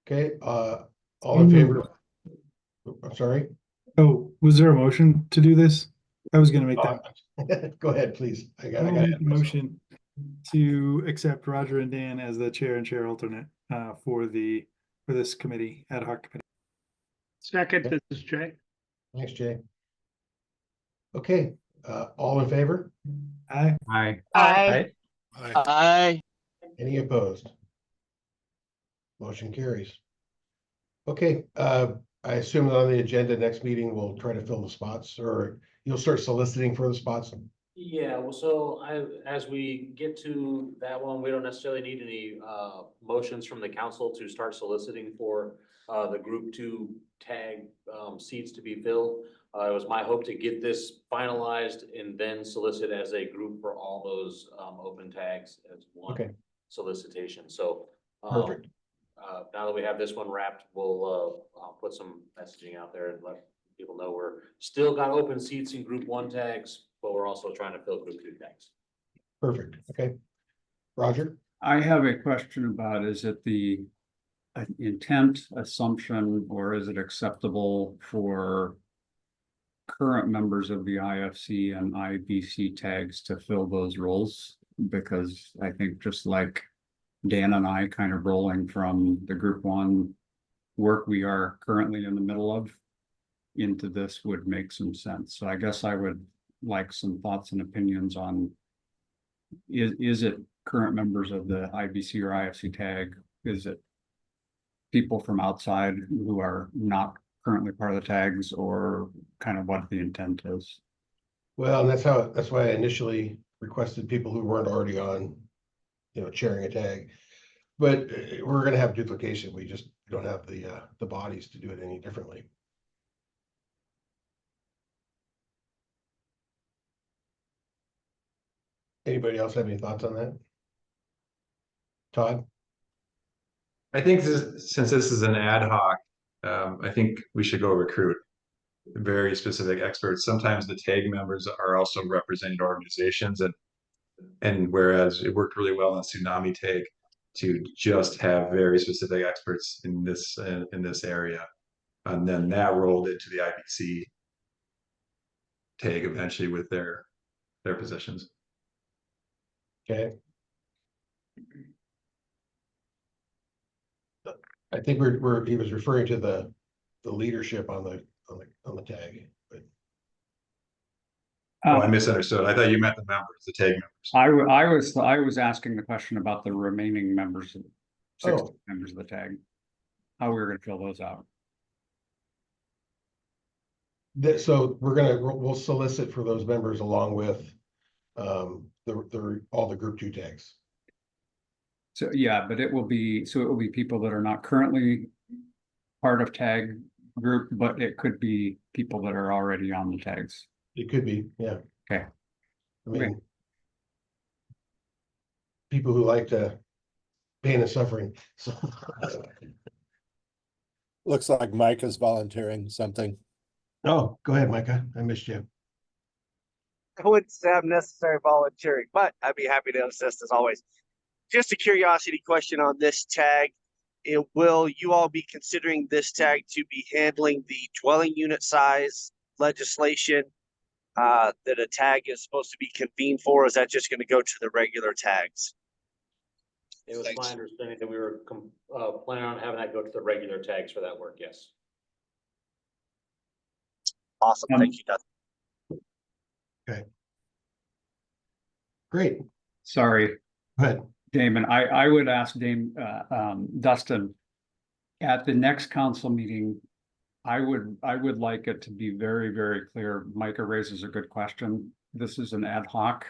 Speaker 1: Okay, all in favor? I'm sorry?
Speaker 11: Oh, was there a motion to do this? I was gonna make that.
Speaker 1: Go ahead, please. I got
Speaker 11: I'll make a motion to accept Roger and Dan as the chair and chair alternate for this committee, ad hoc committee.
Speaker 16: Second, this is Jay.
Speaker 1: Thanks, Jay. Okay, all in favor?
Speaker 11: Aye.
Speaker 9: Aye.
Speaker 20: Aye.
Speaker 2: Aye.
Speaker 1: Any opposed? Motion carries. Okay, I assume that on the agenda next meeting, we'll try to fill the spots, or you'll start soliciting for the spots.
Speaker 5: Yeah, well, so as we get to that one, we don't necessarily need any motions from the council to start soliciting for the group 2 tag seats to be filled. It was my hope to get this finalized and then solicit as a group for all those open tags as one solicitation. So
Speaker 1: Perfect.
Speaker 5: now that we have this one wrapped, we'll put some messaging out there and let people know we're still got open seats in group 1 tags, but we're also trying to fill group 2 tags.
Speaker 1: Perfect. Okay. Roger?
Speaker 9: I have a question about, is it the intent, assumption, or is it acceptable for current members of the IFC and IBC tags to fill those roles? Because I think just like Dan and I kind of rolling from the group 1 work we are currently in the middle of into this would make some sense. So I guess I would like some thoughts and opinions on, is it current members of the IBC or IFC tag? Is it people from outside who are not currently part of the tags, or kind of what the intent is?
Speaker 1: Well, and that's why I initially requested people who weren't already on, chairing a tag. But we're gonna have duplication. We just don't have the bodies to do it any differently. Anybody else have any thoughts on that? Todd?
Speaker 8: I think since this is an ad hoc, I think we should go recruit very specific experts. Sometimes the tag members are also representing organizations, and whereas it worked really well in Tsunami Tag to just have very specific experts in this area, and then that rolled into the IBC tag eventually with their positions.
Speaker 1: Okay. I think he was referring to the leadership on the tag, but
Speaker 8: Oh, I misunderstood. I thought you meant the members, the tag members.
Speaker 9: I was asking the question about the remaining members, 60 members of the tag. How we were gonna fill those out.
Speaker 1: So we'll solicit for those members along with all the group 2 tags.
Speaker 9: So, yeah, but it will be people that are not currently part of tag group, but it could be people that are already on the tags.
Speaker 1: It could be, yeah.
Speaker 9: Okay.
Speaker 1: I mean, people who like to pain and suffering. So.
Speaker 21: Looks like Mike is volunteering something.
Speaker 1: Oh, go ahead, Micah. I missed you.
Speaker 19: I wouldn't say I'm necessarily volunteering, but I'd be happy to assist as always. Just a curiosity question on this tag. Will you all be considering this tag to be handling the dwelling unit size legislation that a tag is supposed to be convened for? Or is that just going to go to the regular tags?
Speaker 5: It was my understanding that we were planning on having that go to the regular tags for that work, yes.
Speaker 19: Awesome, thank you, Dustin.
Speaker 1: Okay. Great.
Speaker 9: Sorry.
Speaker 1: Go ahead.
Speaker 9: Damon, I would ask Dustin, at the next council meeting, I would like it to be very, very clear. Micah raises a good question. This is an ad hoc.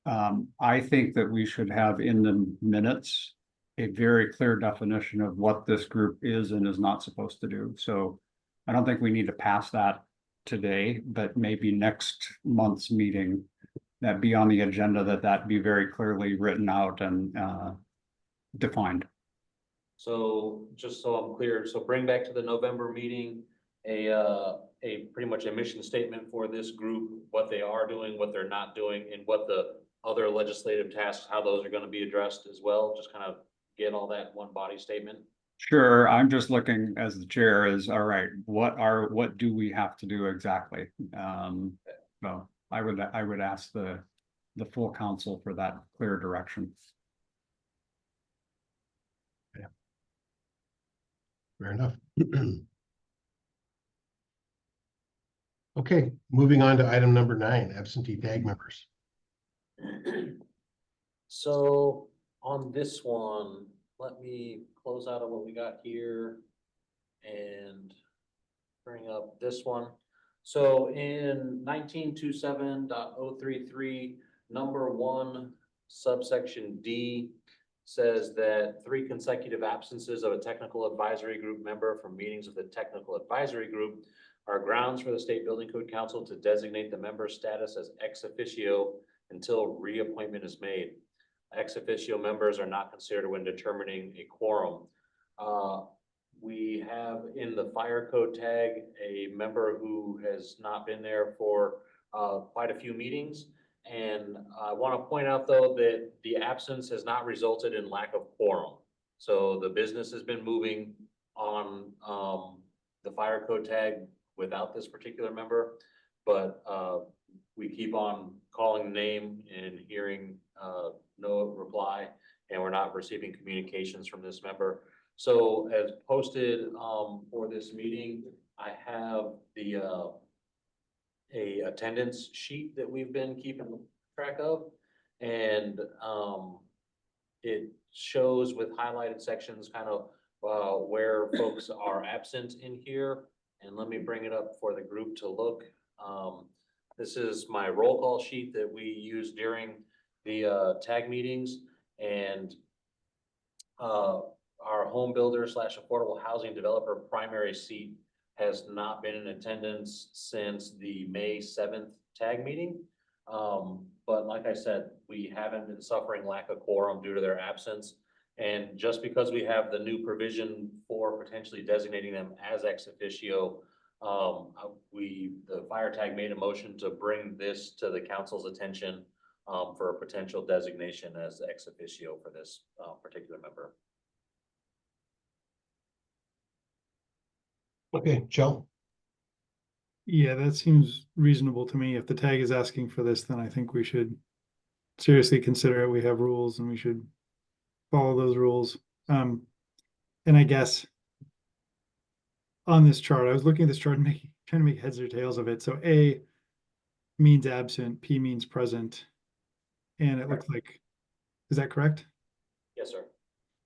Speaker 9: I think that we should have in the minutes a very clear definition of what this group is and is not supposed to do. So I don't think we need to pass that today, but maybe next month's meeting, that be on the agenda, that be very clearly written out and defined.
Speaker 5: So just so I'm clear, so bring back to the November meeting a pretty much a mission statement for this group, what they are doing, what they're not doing, and what the other legislative tasks, how those are going to be addressed as well. Just kind of get all that one body statement.
Speaker 9: Sure, I'm just looking as the chair is, all right, what do we have to do exactly? So I would ask the full council for that clear direction.
Speaker 1: Yeah. Fair enough. Okay, moving on to item number 9, absentee tag members.
Speaker 5: So on this one, let me close out of what we got here and bring up this one. So in 1927.033, number 1, subsection D says that 3 consecutive absences of a technical advisory group member from meetings of the technical advisory group are grounds for the State Building Code Council to designate the member's status as ex officio until reappointment is made. Ex officio members are not considered when determining a quorum. We have in the fire code tag a member who has not been there for quite a few meetings. And I want to point out though that the absence has not resulted in lack of quorum. So the business has been moving on the fire code tag without this particular member, but we keep on calling the name and hearing no reply, and we're not receiving communications from this member. So as posted for this meeting, I have the a attendance sheet that we've been keeping track of, and it shows with highlighted sections kind of where folks are absent in here. And let me bring it up for the group to look. This is my roll call sheet that we use during the tag meetings, and our home builder / affordable housing developer primary seat has not been in attendance since the May 7th tag meeting. But like I said, we haven't been suffering lack of quorum due to their absence. And just because we have the new provision for potentially designating them as ex officio, the fire tag made a motion to bring this to the council's attention for a potential designation as ex officio for this particular member.
Speaker 1: Okay, Joe.
Speaker 11: Yeah, that seems reasonable to me. If the tag is asking for this, then I think we should seriously consider it. We have rules and we should follow those rules. And And I guess on this chart, I was looking at this chart and trying to make heads or tails of it. So A means absent, P means present. And it looks like, is that correct?
Speaker 5: Yes, sir.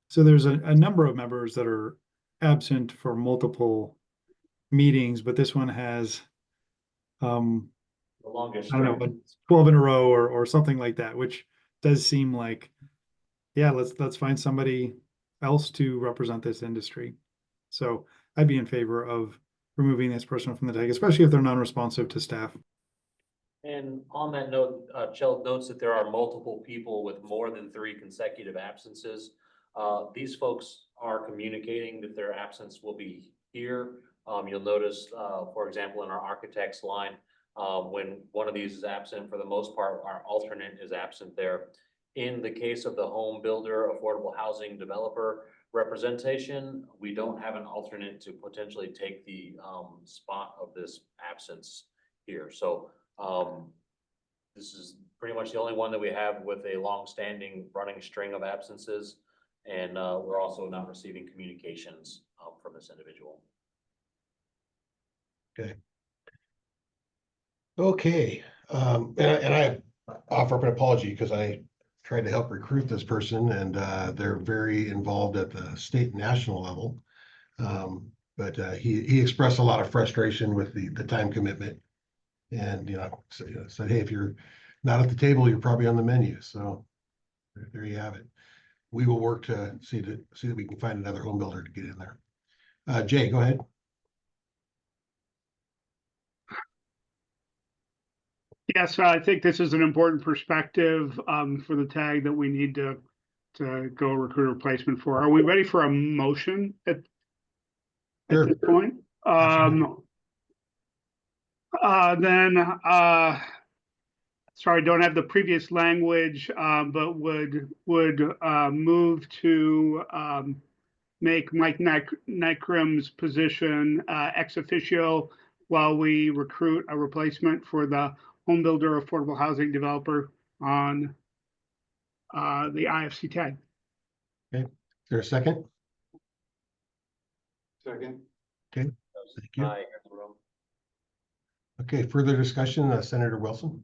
Speaker 11: So there's a number of members that are absent for multiple meetings, but this one has,
Speaker 5: The longest.
Speaker 11: I don't know, like 12 in a row or something like that, which does seem like, yeah, let's find somebody else to represent this industry. So I'd be in favor of removing this person from the tag, especially if they're non-responsive to staff.
Speaker 5: And on that note, Chell notes that there are multiple people with more than 3 consecutive absences. These folks are communicating that their absence will be here. You'll notice, for example, in our architects line, when one of these is absent, for the most part, our alternate is absent there. In the case of the home builder, affordable housing developer representation, we don't have an alternate to potentially take the spot of this absence here. So this is pretty much the only one that we have with a long-standing running string of absences. And we're also not receiving communications from this individual.
Speaker 1: Okay. Okay, and I offer up an apology because I tried to help recruit this person, and they're very involved at the state and national level. But he expressed a lot of frustration with the time commitment, and said, hey, if you're not at the table, you're probably on the menu. So there you have it. We will work to see that we can find another home builder to get in there. Jay, go ahead.
Speaker 16: Yes, I think this is an important perspective for the tag that we need to go recruit a replacement for. Are we ready for a motion at this point? Sorry, don't have the previous language, but would move to make Mike Nykrum's position ex officio while we recruit a replacement for the home builder affordable housing developer on the IFC tag.
Speaker 1: Okay, is there a second?
Speaker 18: Second.
Speaker 1: Okay, thank you. Okay, further discussion, Senator Wilson.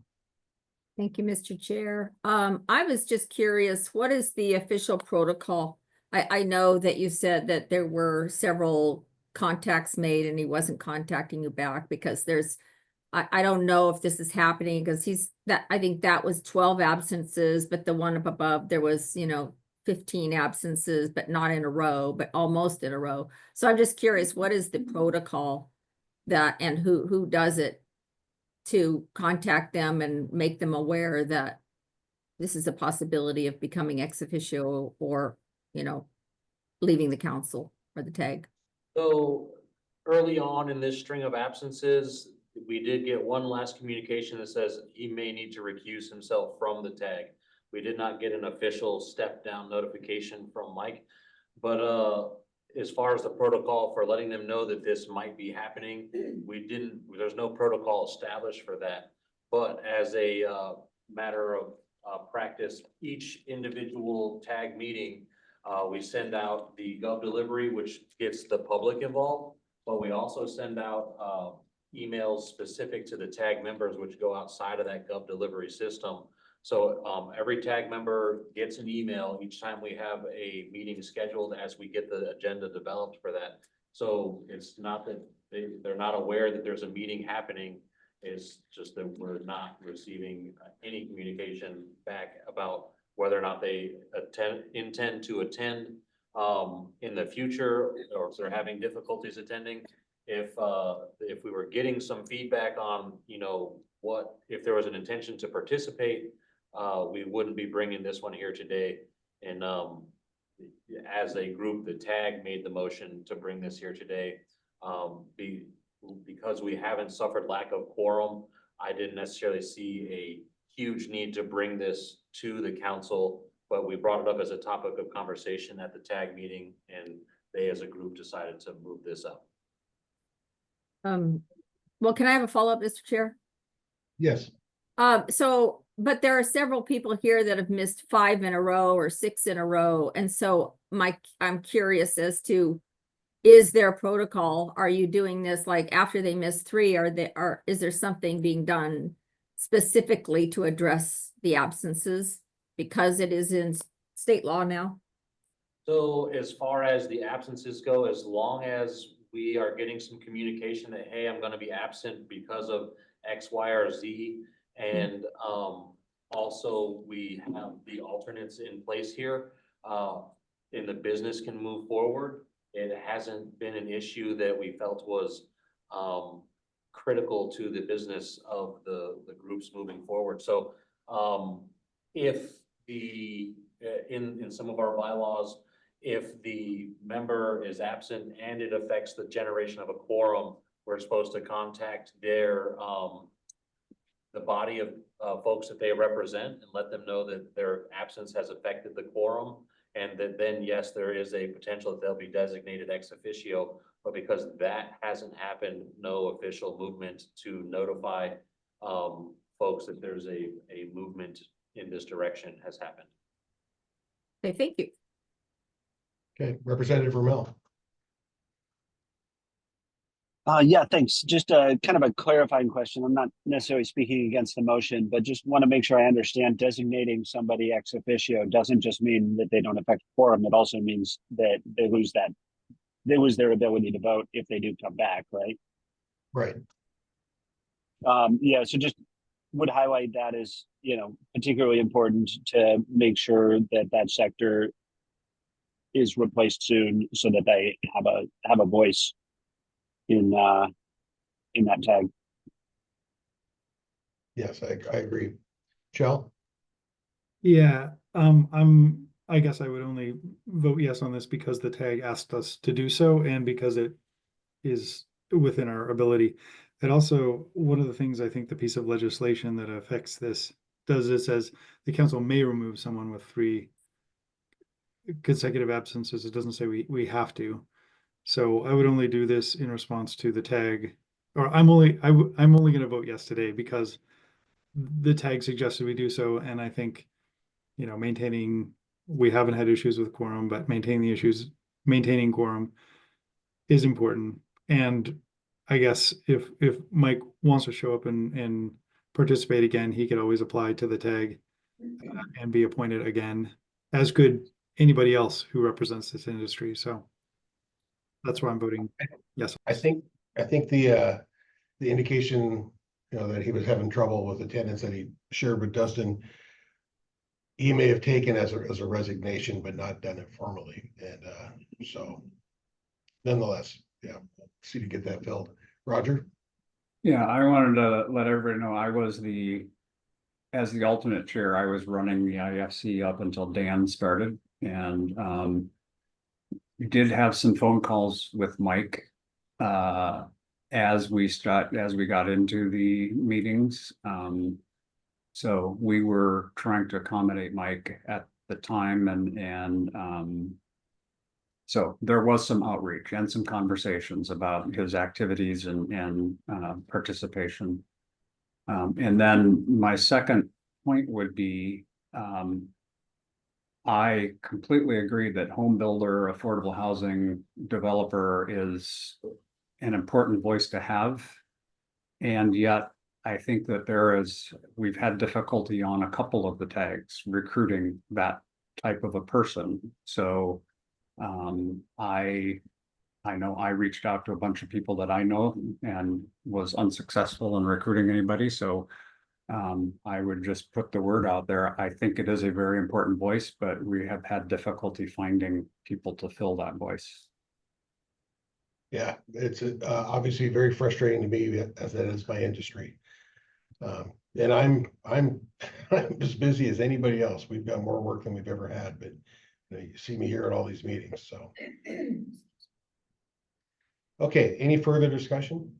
Speaker 14: Thank you, Mr. Chair. I was just curious, what is the official protocol? I know that you said that there were several contacts made and he wasn't contacting you back because I don't know if this is happening because I think that was 12 absences, but the one up above, there was, 15 absences, but not in a row, but almost in a row. So I'm just curious, what is the protocol and who does it to contact them and make them aware that this is a possibility of becoming ex officio or, leaving the council or the tag?
Speaker 5: So early on in this string of absences, we did get one last communication that says he may need to recuse himself from the tag. We did not get an official step down notification from Mike, but as far as the protocol for letting them know that this might be happening, there's no protocol established for that. But as a matter of practice, each individual tag meeting, we send out the gov delivery, which gets the public involved, but we also send out emails specific to the tag members, which go outside of that gov delivery system. So every tag member gets an email each time we have a meeting scheduled as we get the agenda developed for that. So it's not that they're not aware that there's a meeting happening. It's just that we're not receiving any communication back about whether or not they intend to attend in the future, or if they're having difficulties attending. If we were getting some feedback on, if there was an intention to participate, we wouldn't be bringing this one here today. And as a group, the tag made the motion to bring this here today. Because we haven't suffered lack of quorum, I didn't necessarily see a huge need to bring this to the council, but we brought it up as a topic of conversation at the tag meeting, and they as a group decided to move this up.
Speaker 14: Well, can I have a follow-up, Mr. Chair?
Speaker 1: Yes.
Speaker 14: So but there are several people here that have missed 5 in a row or 6 in a row. And so I'm curious as to, is there protocol? Are you doing this like after they miss 3? Is there something being done specifically to address the absences because it is in state law now?
Speaker 5: So as far as the absences go, as long as we are getting some communication that, hey, I'm gonna be absent because of X, Y, or Z. And also we have the alternates in place here, and the business can move forward. It hasn't been an issue that we felt was critical to the business of the groups moving forward. So if the, in some of our bylaws, if the member is absent and it affects the generation of a quorum, we're supposed to contact their, the body of folks that they represent and let them know that their absence has affected the quorum. And that then, yes, there is a potential that they'll be designated ex officio, but because that hasn't happened, no official movement to notify folks that there's a movement in this direction has happened.
Speaker 14: Okay, thank you.
Speaker 1: Okay, Representative Vermel.
Speaker 10: Yeah, thanks. Just a kind of a clarifying question. I'm not necessarily speaking against the motion, but just want to make sure I understand designating somebody ex officio doesn't just mean that they don't affect quorum. It also means that they lose their ability to vote if they do come back, right?
Speaker 1: Right.
Speaker 10: Yeah, so just would highlight that as, particularly important to make sure that that sector is replaced soon so that they have a voice in that tag.
Speaker 1: Yes, I agree. Shell?
Speaker 11: Yeah, I guess I would only vote yes on this because the tag asked us to do so and because it is within our ability. And also, one of the things I think the piece of legislation that affects this does, it says the council may remove someone with 3 consecutive absences. It doesn't say we have to. So I would only do this in response to the tag, or I'm only going to vote yes today because the tag suggested we do so. And I think, we haven't had issues with quorum, but maintaining quorum is important. And I guess if Mike wants to show up and participate again, he could always apply to the tag and be appointed again, as could anybody else who represents this industry. So that's why I'm voting yes.
Speaker 1: I think the indication, that he was having trouble with attendance that he shared with Dustin, he may have taken as a resignation, but not done it formally. And so nonetheless, yeah, see to get that filled. Roger?
Speaker 9: Yeah, I wanted to let everybody know as the alternate chair, I was running the IFC up until Dan started. And we did have some phone calls with Mike as we got into the meetings. So we were trying to accommodate Mike at the time, and so there was some outreach and some conversations about his activities and participation. And then my second point would be, I completely agree that home builder, affordable housing developer is an important voice to have. And yet I think that we've had difficulty on a couple of the tags recruiting that type of a person. So I know I reached out to a bunch of people that I know and was unsuccessful in recruiting anybody. So I would just put the word out there. I think it is a very important voice, but we have had difficulty finding people to fill that voice.
Speaker 1: Yeah, it's obviously very frustrating to me as that is my industry. And I'm as busy as anybody else. We've got more work than we've ever had, but you see me here at all these meetings, so. Okay, any further discussion?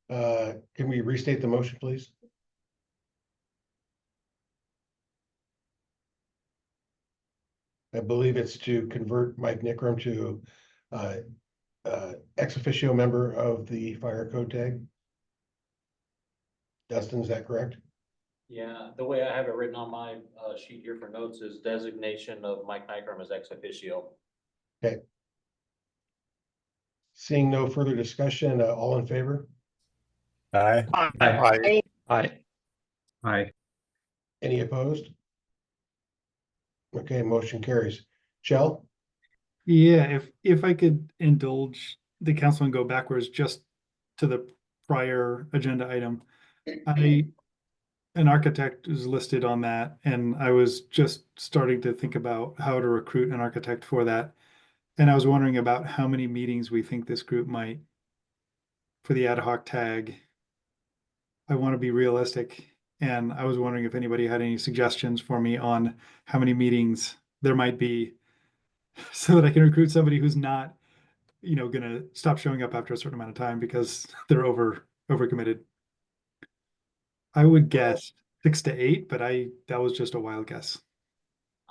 Speaker 1: Can we restate the motion, please? I believe it's to convert Mike Nickram to ex officio member of the fire code tag. Dustin, is that correct?
Speaker 5: Yeah, the way I have it written on my sheet here for notes is designation of Mike Nykram as ex officio.
Speaker 1: Okay. Seeing no further discussion, all in favor?
Speaker 21: Aye.
Speaker 17: Aye.
Speaker 9: Aye. Aye.
Speaker 1: Any opposed? Okay, motion carries. Shell?
Speaker 11: Yeah, if I could indulge the council and go backwards just to the prior agenda item. An architect is listed on that, and I was just starting to think about how to recruit an architect for that. And I was wondering about how many meetings we think this group might for the ad hoc tag. I want to be realistic, and I was wondering if anybody had any suggestions for me on how many meetings there might be so that I can recruit somebody who's not, gonna stop showing up after a certain amount of time because they're overcommitted. I would guess 6 to 8, but that was just a wild guess.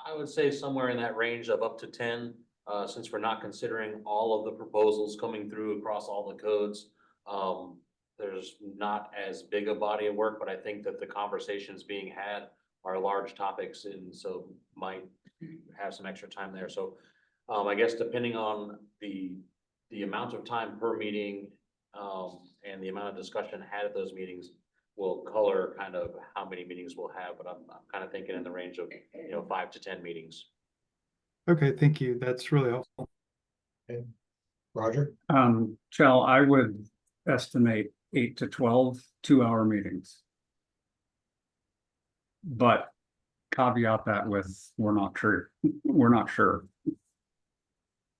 Speaker 5: I would say somewhere in that range of up to 10, since we're not considering all of the proposals coming through across all the codes. There's not as big a body of work, but I think that the conversations being had are large topics, and so might have some extra time there. So I guess depending on the amount of time per meeting, and the amount of discussion had at those meetings will color kind of how many meetings we'll have, but I'm kind of thinking in the range of, 5 to 10 meetings.
Speaker 11: Okay, thank you. That's really helpful.
Speaker 1: Okay. Roger?
Speaker 9: Chell, I would estimate 8 to 12 2-hour meetings. But caveat that with, we're not sure. We're not sure.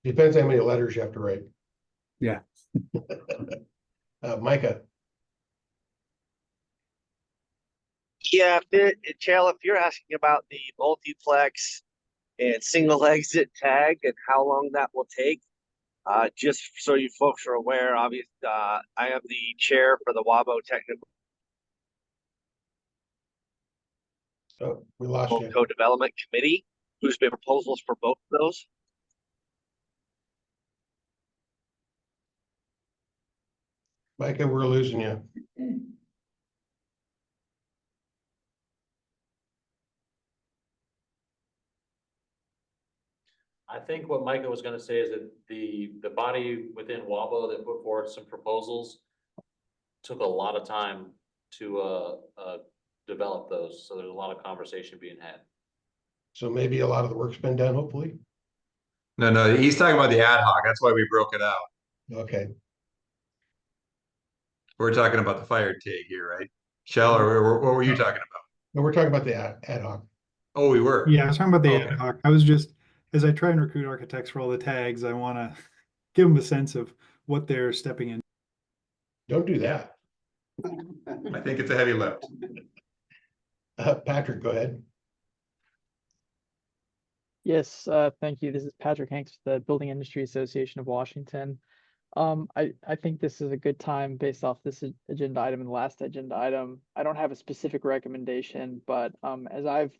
Speaker 1: Depends how many letters you have to write.
Speaker 9: Yeah.
Speaker 1: Micah?
Speaker 19: Yeah, Chell, if you're asking about the multiplex and single exit tag and how long that will take, just so you folks are aware, obviously, I am the chair for the WABO Technical
Speaker 1: Oh, we lost you.
Speaker 19: Co-Development Committee, who's been proposals for both of those.
Speaker 1: Micah, we're losing you.
Speaker 5: I think what Micah was gonna say is that the body within WABO that put forward some proposals took a lot of time to develop those, so there's a lot of conversation being had.
Speaker 1: So maybe a lot of the work's been done, hopefully.
Speaker 8: No, he's talking about the ad hoc. That's why we broke it out.
Speaker 1: Okay.
Speaker 8: We're talking about the fire tag here, right? Shell, or what were you talking about?
Speaker 1: No, we're talking about the ad hoc.
Speaker 8: Oh, we were.
Speaker 11: Yeah, I was talking about the
Speaker 8: Okay.
Speaker 11: ad hoc. I was just, as I try and recruit architects for all the tags, I want to give them a sense of what they're stepping in.
Speaker 1: Don't do that.
Speaker 8: I think it's a heavy lift.
Speaker 1: Patrick, go ahead.
Speaker 13: Yes, thank you. This is Patrick Hanks, with the Building Industry Association of Washington. I think this is a good time based off this agenda item and the last agenda item. I don't have a specific recommendation, but as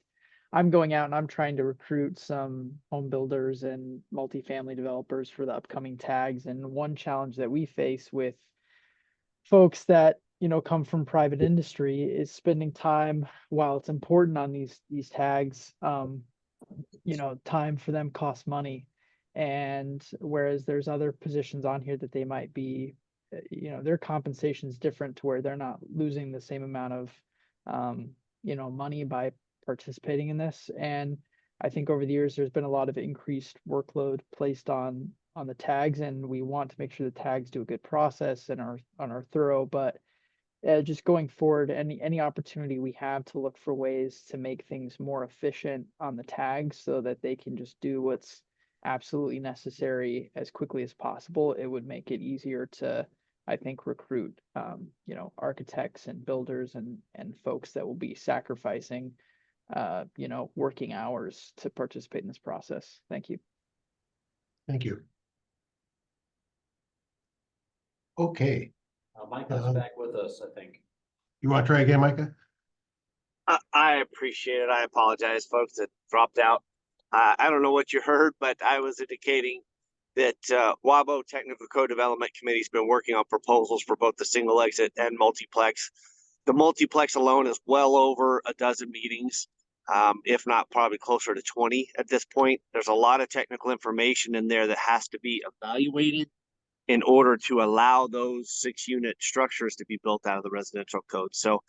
Speaker 13: I'm going out and I'm trying to recruit some home builders and multifamily developers for the upcoming tags. And one challenge that we face with folks that come from private industry is spending time, while it's important on these tags, time for them costs money. And whereas there's other positions on here that they might be, their compensation is different to where they're not losing the same amount of, money by participating in this. And I think over the years, there's been a lot of increased workload placed on the tags, and we want to make sure the tags do a good process and are thorough. But just going forward, any opportunity we have to look for ways to make things more efficient on the tags so that they can just do what's absolutely necessary as quickly as possible, it would make it easier to, I think, recruit, architects and builders and folks that will be sacrificing, working hours to participate in this process. Thank you.
Speaker 1: Thank you. Okay.
Speaker 5: Micah's back with us, I think.
Speaker 1: You want to try again, Micah?
Speaker 19: I appreciate it. I apologize, folks, that dropped out. I don't know what you heard, but I was indicating that WABO Technical Co-Development Committee's been working on proposals for both the single exit and multiplex. The multiplex alone is well over a dozen meetings, if not probably closer to 20 at this point. There's a lot of technical information in there that has to be evaluated in order to allow those 6-unit structures to be built out of the residential code. So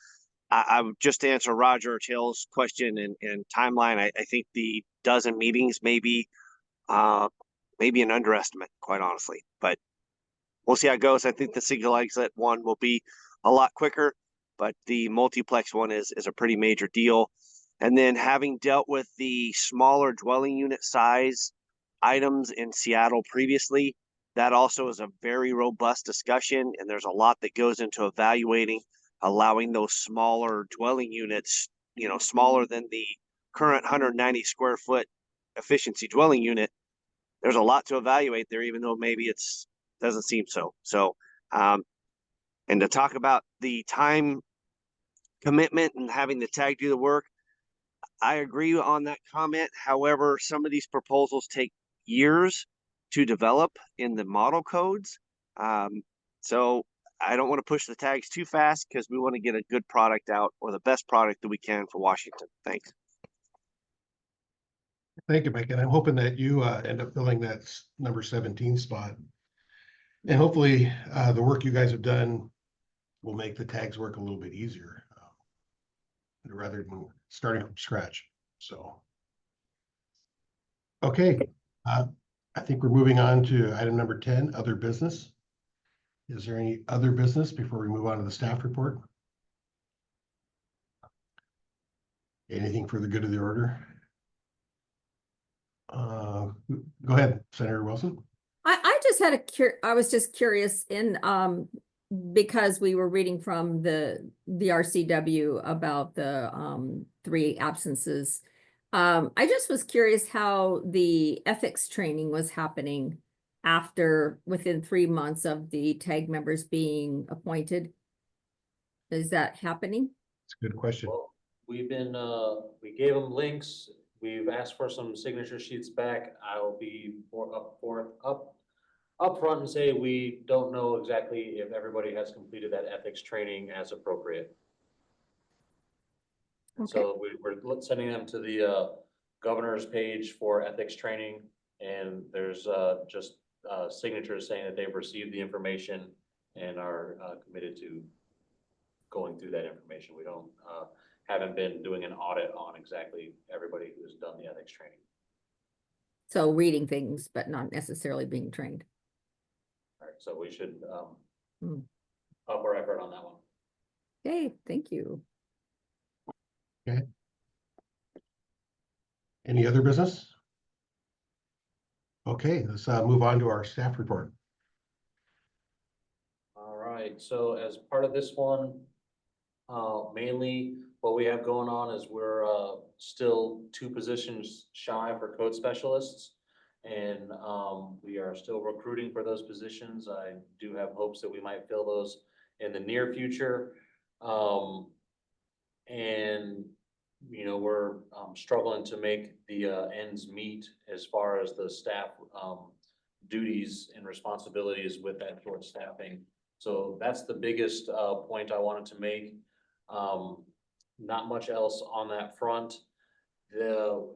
Speaker 19: I would just to answer Roger Till's question and timeline, I think the dozen meetings may be an underestimate, quite honestly, but we'll see how it goes. I think the single exit one will be a lot quicker, but the multiplex one is a pretty major deal. And then having dealt with the smaller dwelling unit size items in Seattle previously, that also is a very robust discussion, and there's a lot that goes into evaluating, allowing those smaller dwelling units, smaller than the current 190 square foot efficiency dwelling unit. There's a lot to evaluate there, even though maybe it's doesn't seem so. So, and to talk about the time commitment and having the tag do the work, I agree on that comment. However, some of these proposals take years to develop in the model codes. So I don't want to push the tags too fast because we want to get a good product out, or the best product that we can for Washington. Thanks.
Speaker 1: Thank you, Mike. And I'm hoping that you end up filling that number 17 spot. And hopefully the work you guys have done will make the tags work a little bit easier rather than starting from scratch. So, okay. I think we're moving on to item number 10, other business. Is there any other business before we move on to the staff report? Anything for the good of the order? Go ahead, Senator Wilson.
Speaker 14: I just had I was just curious because we were reading from the RCW about the 3 absences. I just was curious how the ethics training was happening within 3 months of the tag members being appointed. Is that happening?
Speaker 1: It's a good question.
Speaker 5: Well, we've been, we gave them links. We've asked for some signature sheets back. I'll be up front and say we don't know exactly if everybody has completed that ethics training as appropriate.
Speaker 14: Okay.
Speaker 5: So we're sending them to the governor's page for ethics training, and there's just signatures saying that they've received the information and are committed to going through that information. We don't haven't been doing an audit on exactly everybody who's done the ethics training.
Speaker 14: So reading things, but not necessarily being trained.
Speaker 5: All right, so we should up our effort on that one.
Speaker 14: Okay, thank you.
Speaker 1: Okay. Any other business? Okay, let's move on to our staff report.
Speaker 5: All right, so as part of this one, mainly what we have going on is we're still 2 positions shy for code specialists, and we are still recruiting for those positions. I do have hopes that we might fill those in the near future. And we're struggling to make the ends meet as far as the staff duties and responsibilities with that short staffing. So that's the biggest point I wanted to make. Not much else on that front.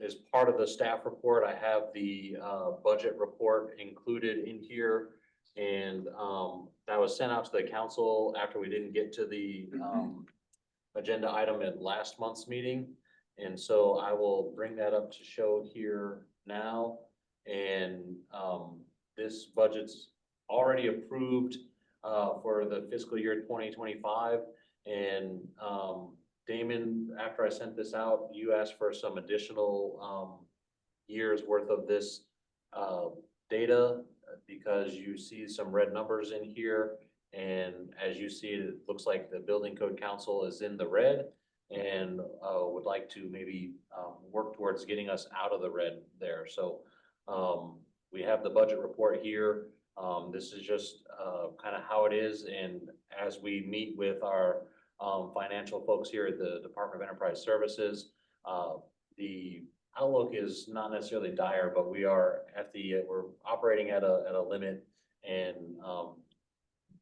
Speaker 5: As part of the staff report, I have the budget report included in here, and that was sent out to the council after we didn't get to the agenda item at last month's meeting. And so I will bring that up to show here now. And this budget's already approved for the fiscal year 2025. And Damon, after I sent this out, you asked for some additional years worth of this data because you see some red numbers in here. And as you see, it looks like the building code council is in the red and would like to maybe work towards getting us out of the red there. So we have the budget report here. This is just kind of how it is. And as we meet with our financial folks here at the Department of Enterprise Services, the outlook is not necessarily dire, but we are we're operating at a limit, and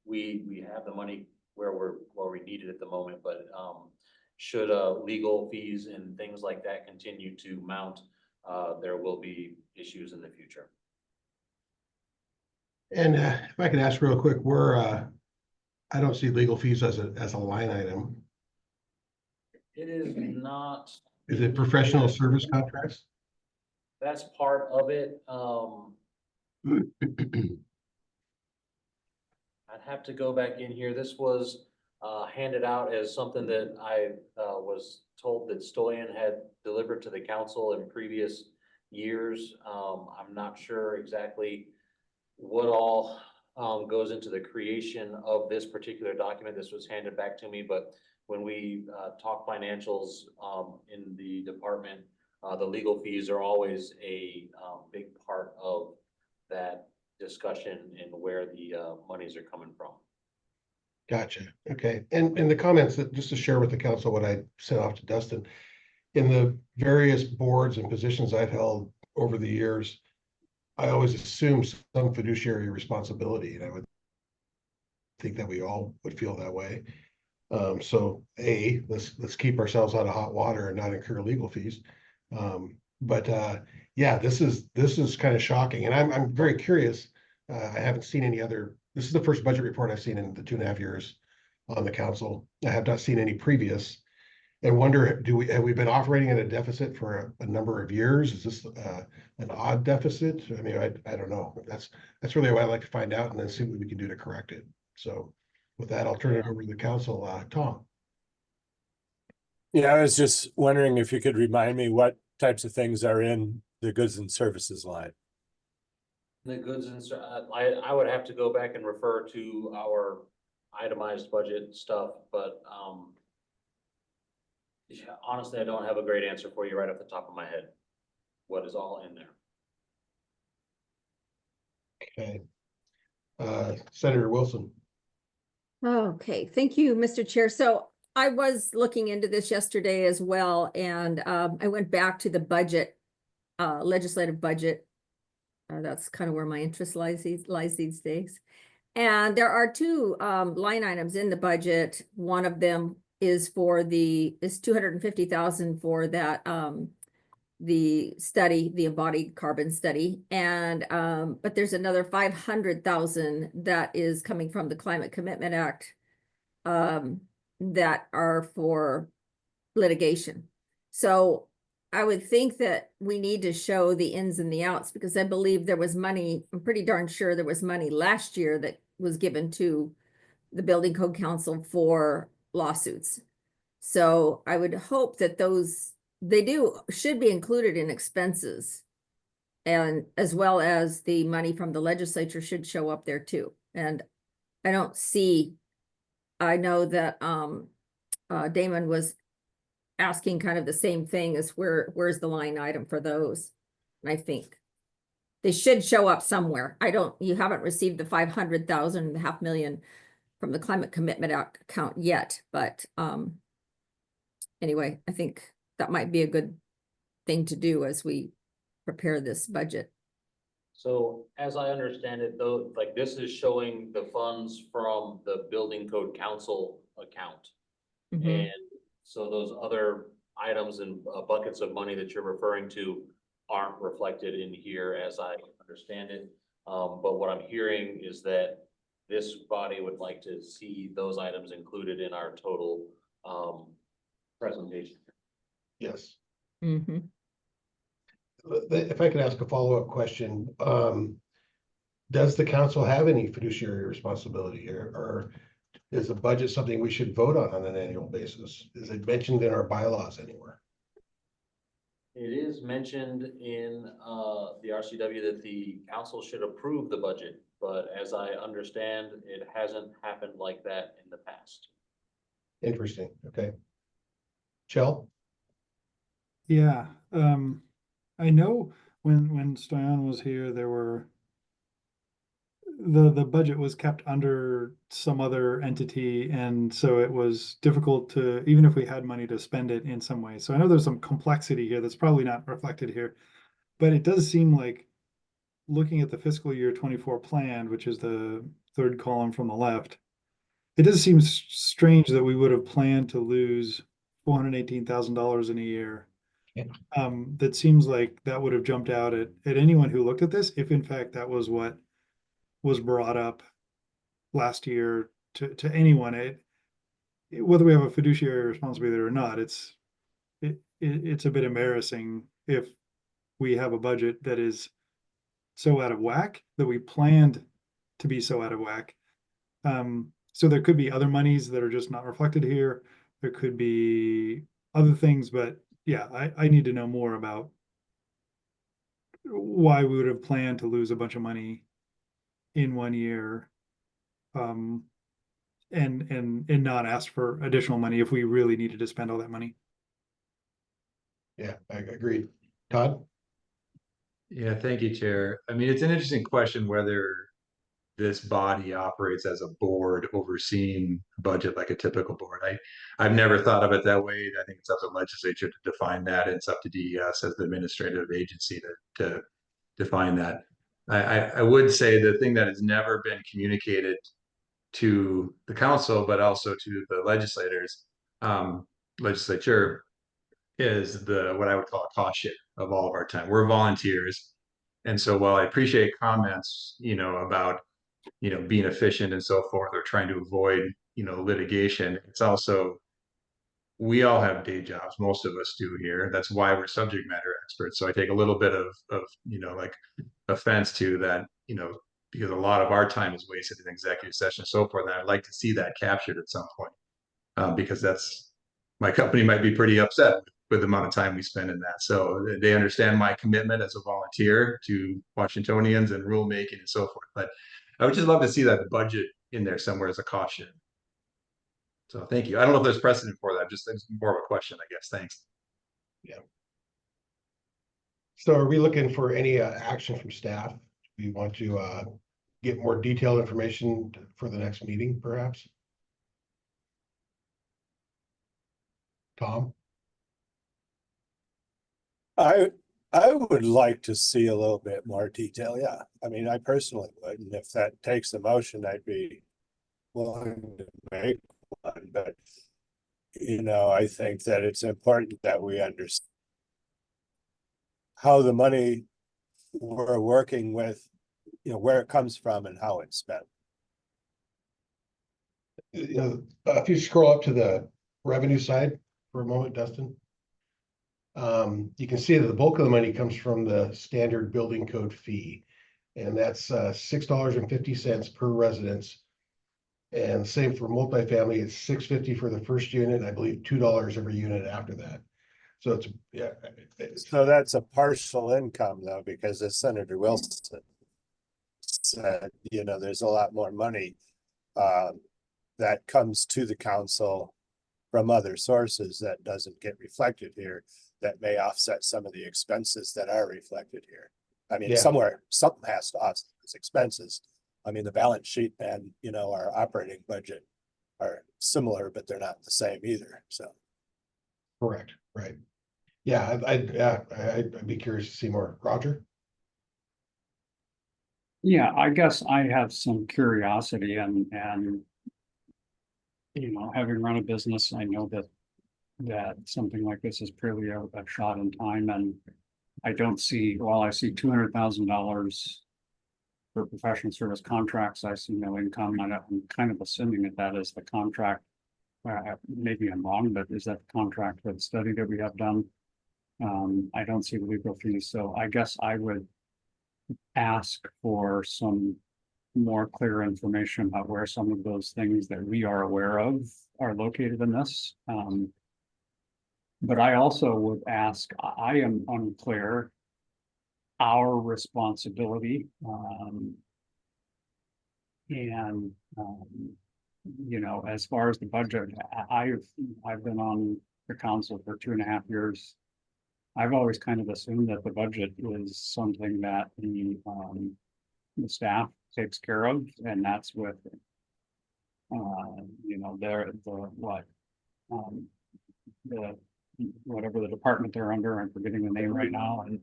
Speaker 5: we have the money where we need it at the moment, but, should, legal fees and things like that continue to mount, there will be issues in the future.
Speaker 1: And if I could ask real quick, I don't see legal fees as a line item.
Speaker 5: It is not.
Speaker 1: Is it professional service contracts?
Speaker 5: That's part of it. I'd have to go back in here. This was handed out as something that I was told that Stoyan had delivered to the council in previous years. I'm not sure exactly what all goes into the creation of this particular document. This was handed back to me, but when we talk financials in the department, the legal fees are always a big part of that discussion and where the monies are coming from.
Speaker 1: Gotcha. Okay. And in the comments that just to share with the council what I sent off to Dustin, in the various boards and positions I've held over the years, I always assume some fiduciary responsibility, and I would think that we all would feel that way. So let's keep ourselves out of hot water and not incur legal fees. Yeah, this is kind of shocking, and I'm very curious. I haven't seen any other. This is the first budget report I've seen in the 2.5 years on the council. I have not seen any previous, and wonder have we been operating at a deficit for a number of years? Is this an odd deficit? I mean, I don't know. That's really what I'd like to find out, and then see what we can do to correct it. So, with that, I'll turn it over to the council. Tom.
Speaker 21: Yeah, I was just wondering if you could remind me what types of things are in the goods and services line.
Speaker 5: The goods and I would have to go back and refer to our itemized budget stuff, but yeah, honestly, I don't have a great answer for you right off the top of my head. What is all in there?
Speaker 1: Okay. Senator Wilson.
Speaker 14: Okay, thank you, Mr. Chair. So I was looking into this yesterday as well, and I went back to the budget, legislative budget. That's kind of where my interest lies these days. And there are two line items in the budget. One of them is for is 250,000 for that the study, the embodied carbon study, and but there's another 500,000 that is coming from the Climate Commitment Act that are for litigation. So I would think that we need to show the ins and the outs, because I believe there was money, I'm pretty darn sure there was money last year that was given to the Building Code Council for lawsuits. So I would hope that should be included in expenses, and as well as the money from the legislature should show up there too. And I know that Damon was asking kind of the same thing as where's the line item for those? And I think they should show up somewhere. You haven't received the 500,000, the $500,000 from the Climate Commitment Act account yet, but anyway, I think that might be a good thing to do as we prepare this budget.
Speaker 5: So as I understand it, though, like this is showing the funds from the Building Code Council account. And so those other items and buckets of money that you're referring to aren't reflected in here as I understand it. But what I'm hearing is that this body would like to see those items included in our total presentation.
Speaker 1: Yes. If I could ask a follow-up question, does the council have any fiduciary responsibility here, or is the budget something we should vote on an annual basis? Is it mentioned in our bylaws anywhere?
Speaker 5: It is mentioned in the RCW that the council should approve the budget, but as I understand, it hasn't happened like that in the past.
Speaker 1: Interesting. Okay. Chell?
Speaker 11: Yeah, I know when Stoyan was here, there were the budget was kept under some other entity, and so it was difficult to, even if we had money, to spend it in some way. So I know there's some complexity here that's probably not reflected here, but it does seem like, looking at the fiscal year 24 plan, which is the third column from the left, it does seem strange that we would have planned to lose $418,000 in a year. That seems like that would have jumped out at anyone who looked at this, if in fact that was what was brought up last year to anyone. Whether we have a fiduciary responsibility or not, it's a bit embarrassing if we have a budget that is so out of whack that we planned to be so out of whack. So there could be other monies that are just not reflected here. There could be other things, but yeah, I need to know more about why we would have planned to lose a bunch of money in 1 year. And not ask for additional money if we really needed to spend all that money.
Speaker 1: Yeah, I agree. Todd?
Speaker 8: Yeah, thank you, Chair. I mean, it's an interesting question whether this body operates as a board overseeing budget like a typical board. I've never thought of it that way. I think it's up to the legislature to define that. And it's up to DES as the administrative agency to define that. I would say the thing that has never been communicated to the council, but also to the legislature, is what I would call a cost share of all of our time. We're volunteers. And so while I appreciate comments, about, being efficient and so forth, or trying to avoid, litigation, it's also, we all have day jobs. Most of us do here. That's why we're subject matter experts. So I take a little bit of like offense to that, because a lot of our time is wasted in executive session and so forth. And I'd like to see that captured at some point, because my company might be pretty upset with the amount of time we spend in that. So they understand my commitment as a volunteer to Washingtonians and rulemaking and so forth. But I would just love to see that budget in there somewhere as a caution. So thank you. I don't know if there's precedent for that. Just it's more of a question, I guess. Thanks.
Speaker 1: Yeah. So are we looking for any action from staff? We want to get more detailed information for the next meeting, perhaps? Tom?
Speaker 21: I would like to see a little bit more detail. Yeah, I mean, I personally would, and if that takes the motion, I'd be willing to make one. But I think that it's important that we understand how the money we're working with, where it comes from and how it's spent.
Speaker 1: If you scroll up to the revenue side for a moment, Dustin, you can see that the bulk of the money comes from the standard building code fee, and that's $6.50 per residence. And same for multifamily, it's $6.50 for the first unit, and I believe $2 every unit after that. So it's, yeah.
Speaker 21: So that's a partial income though, because as Senator Wilson said, there's a lot more money that comes to the council from other sources that doesn't get reflected here, that may offset some of the expenses that are reflected here. I mean, somewhere, something has to offset those expenses. I mean, the balance sheet and, our operating budget are similar, but they're not the same either, so.
Speaker 1: Correct, right. Yeah, I'd be curious to see more. Roger?
Speaker 9: Yeah, I guess I have some curiosity and having run a business, I know that something like this is purely a shot in time, and I don't see, while I see $200,000 for professional service contracts, I see no income. I'm kind of assuming that is the contract. Maybe I'm wrong, but is that the contract for the study that we have done? I don't see the legal fees, so I guess I would ask for some more clear information about where some of those things that we are aware of are located in this. But I also would ask, I am unclear, our responsibility, as far as the budget, I've been on the council for 2.5 years. I've always kind of assumed that the budget is something that the staff takes care of, and that's with whatever the department they're under. I'm forgetting the name right now, and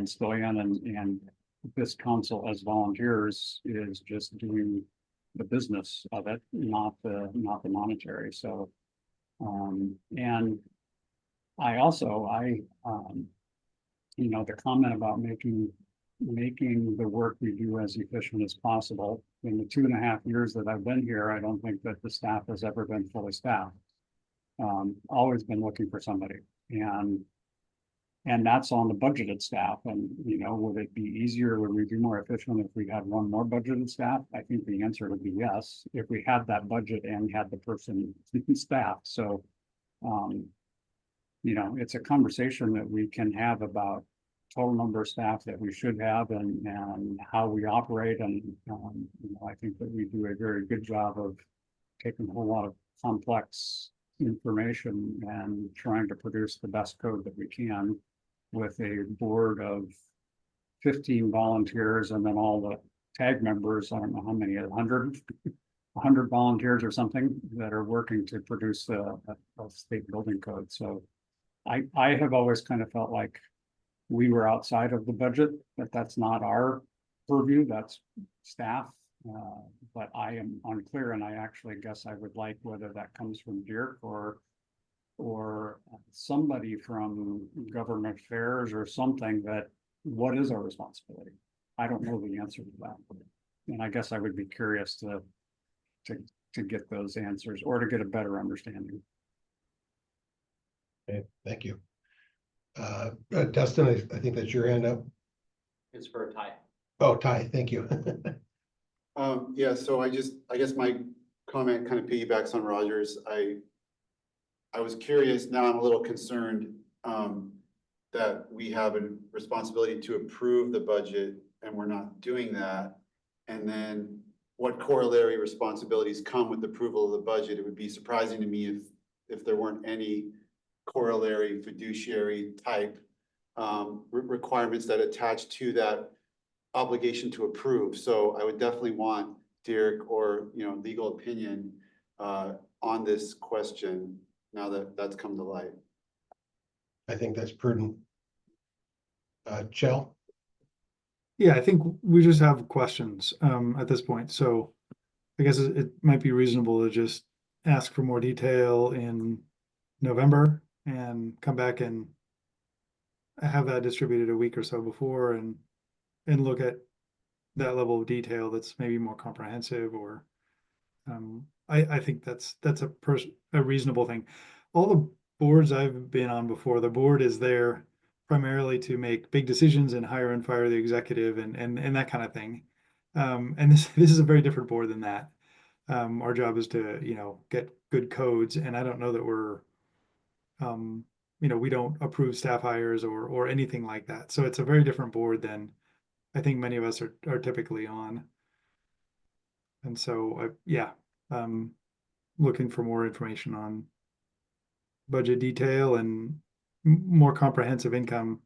Speaker 9: Stillion and this council as volunteers is just doing the business of it, not the monetary. So, and I also, you know, the comment about making the work we do as efficient as possible. In the 2.5 years that I've been here, I don't think that the staff has ever been fully staffed. Always been looking for somebody, and that's on the budgeted staff. And, you know, would it be easier, would we be more efficient if we had one more budgeted staff? I think the answer would be yes, if we had that budget and had the person staffed. So, you know, it's a conversation that we can have about total number of staff that we should have and how we operate. And, you know, I think that we do a very good job of taking a whole lot of complex information and trying to produce the best code that we can with a board of 15 volunteers and then all the tag members. I don't know how many, 100 volunteers or something that are working to produce a state building code. So I have always kind of felt like we were outside of the budget, but that's not our purview, that's staff. But I am unclear, and I actually guess I would like whether that comes from Dirk or somebody from government affairs or something, that what is our responsibility? I don't know the answer to that. And I guess I would be curious to get those answers or to get a better understanding.
Speaker 1: Okay, thank you. Dustin, I think that's your hand up.
Speaker 5: It's for a tie.
Speaker 1: Oh, Ty, thank you.
Speaker 18: Yeah, so I guess my comment kind of piggybacks on Roger's. I was curious, now I'm a little concerned that we have a responsibility to approve the budget and we're not doing that. And then what corollary responsibilities come with approval of the budget? It would be surprising to me if there weren't any corollary fiduciary type requirements that attach to that obligation to approve. So I would definitely want Dirk or, you know, legal opinion on this question now that that's come to light.
Speaker 1: I think that's prudent. Chell?
Speaker 11: Yeah, I think we just have questions at this point. So I guess it might be reasonable to just ask for more detail in November and come back and have that distributed a week or so before and look at that level of detail that's maybe more comprehensive. Or I think that's a reasonable thing. All the boards I've been on before, the board is there primarily to make big decisions and hire and fire the executive and that kind of thing. And this is a very different board than that. Our job is to, you know, get good codes, and I don't know that we're you know, we don't approve staff hires or anything like that. So it's a very different board than I think many of us are typically on. And so looking for more information on budget detail and more comprehensive income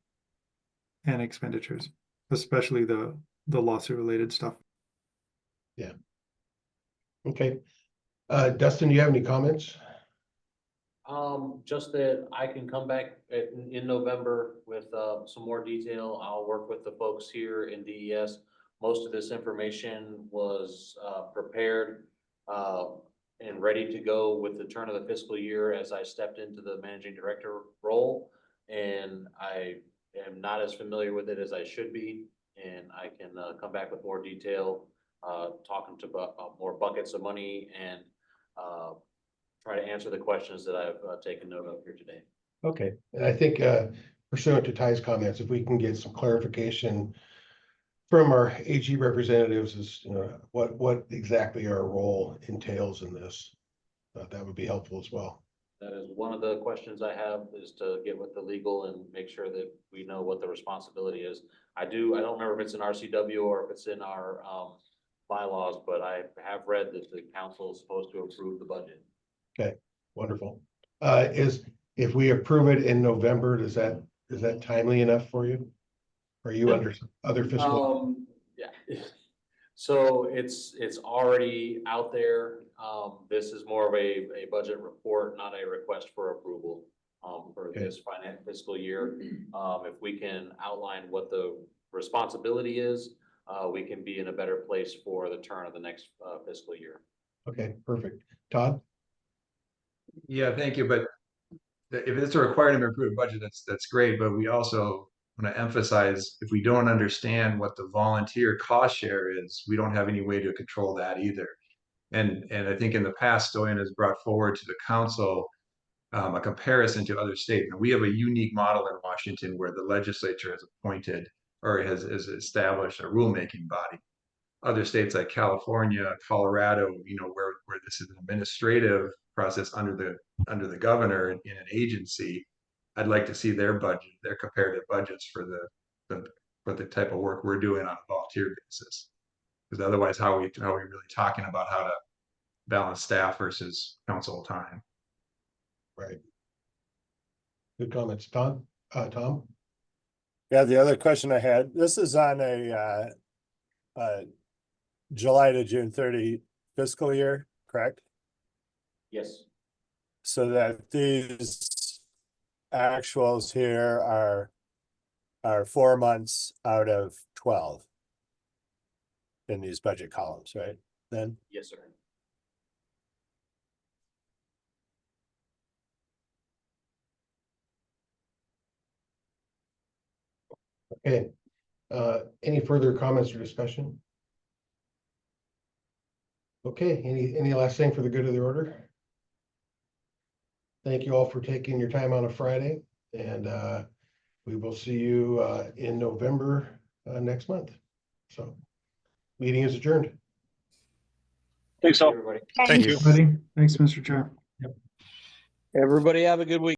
Speaker 11: and expenditures, especially the lawsuit related stuff.
Speaker 1: Yeah. Okay. Dustin, do you have any comments?
Speaker 5: Just that I can come back in November with some more detail. I'll work with the folks here in DES. Most of this information was prepared and ready to go with the turn of the fiscal year as I stepped into the managing director role. And I am not as familiar with it as I should be. And I can come back with more detail, talking to more buckets of money and try to answer the questions that I've taken note of here today.
Speaker 1: Okay, and I think pursuant to Ty's comments, if we can get some clarification from our AG representatives as what exactly our role entails in this, that would be helpful as well.
Speaker 5: That is one of the questions I have, is to get with the legal and make sure that we know what the responsibility is. I don't remember if it's in RCW or if it's in our bylaws, but I have read that the council is supposed to approve the budget.
Speaker 1: Okay, wonderful. If we approve it in November, is that timely enough for you? Are you under other fiscal?
Speaker 5: Yeah. So it's already out there. This is more of a budget report, not a request for approval for this fiscal year. If we can outline what the responsibility is, we can be in a better place for the turn of the next fiscal year.
Speaker 1: Okay, perfect. Todd?
Speaker 8: Yeah, thank you. But if it's a requirement to approve a budget, that's great. But we also want to emphasize, if we don't understand what the volunteer cost share is, we don't have any way to control that either. And I think in the past, Stoyan has brought forward to the council a comparison to other states. And we have a unique model in Washington where the legislature has appointed or has established a rulemaking body. Other states like California, Colorado, where this is an administrative process under the governor in an agency. I'd like to see their comparative budgets for the type of work we're doing on a volunteer basis. Because otherwise, how are we really talking about how to balance staff versus council time?
Speaker 1: Right. Good comments. Tom? Tom?
Speaker 21: Yeah, the other question I had, this is on a July to June 30 fiscal year, correct?
Speaker 5: Yes.
Speaker 21: So that these actuals here are 4 months out of 12 in these budget columns, right? Then?
Speaker 5: Yes, sir.
Speaker 1: Okay. Any further comments or discussion? Okay, any last thing for the good of the order? Thank you all for taking your time on a Friday, and we will see you in November next month. So, meeting is adjourned.
Speaker 10: Thanks all.
Speaker 5: Everybody.
Speaker 17: Thank you.
Speaker 11: Everybody, thanks, Mr. Chair.
Speaker 15: Everybody have a good week.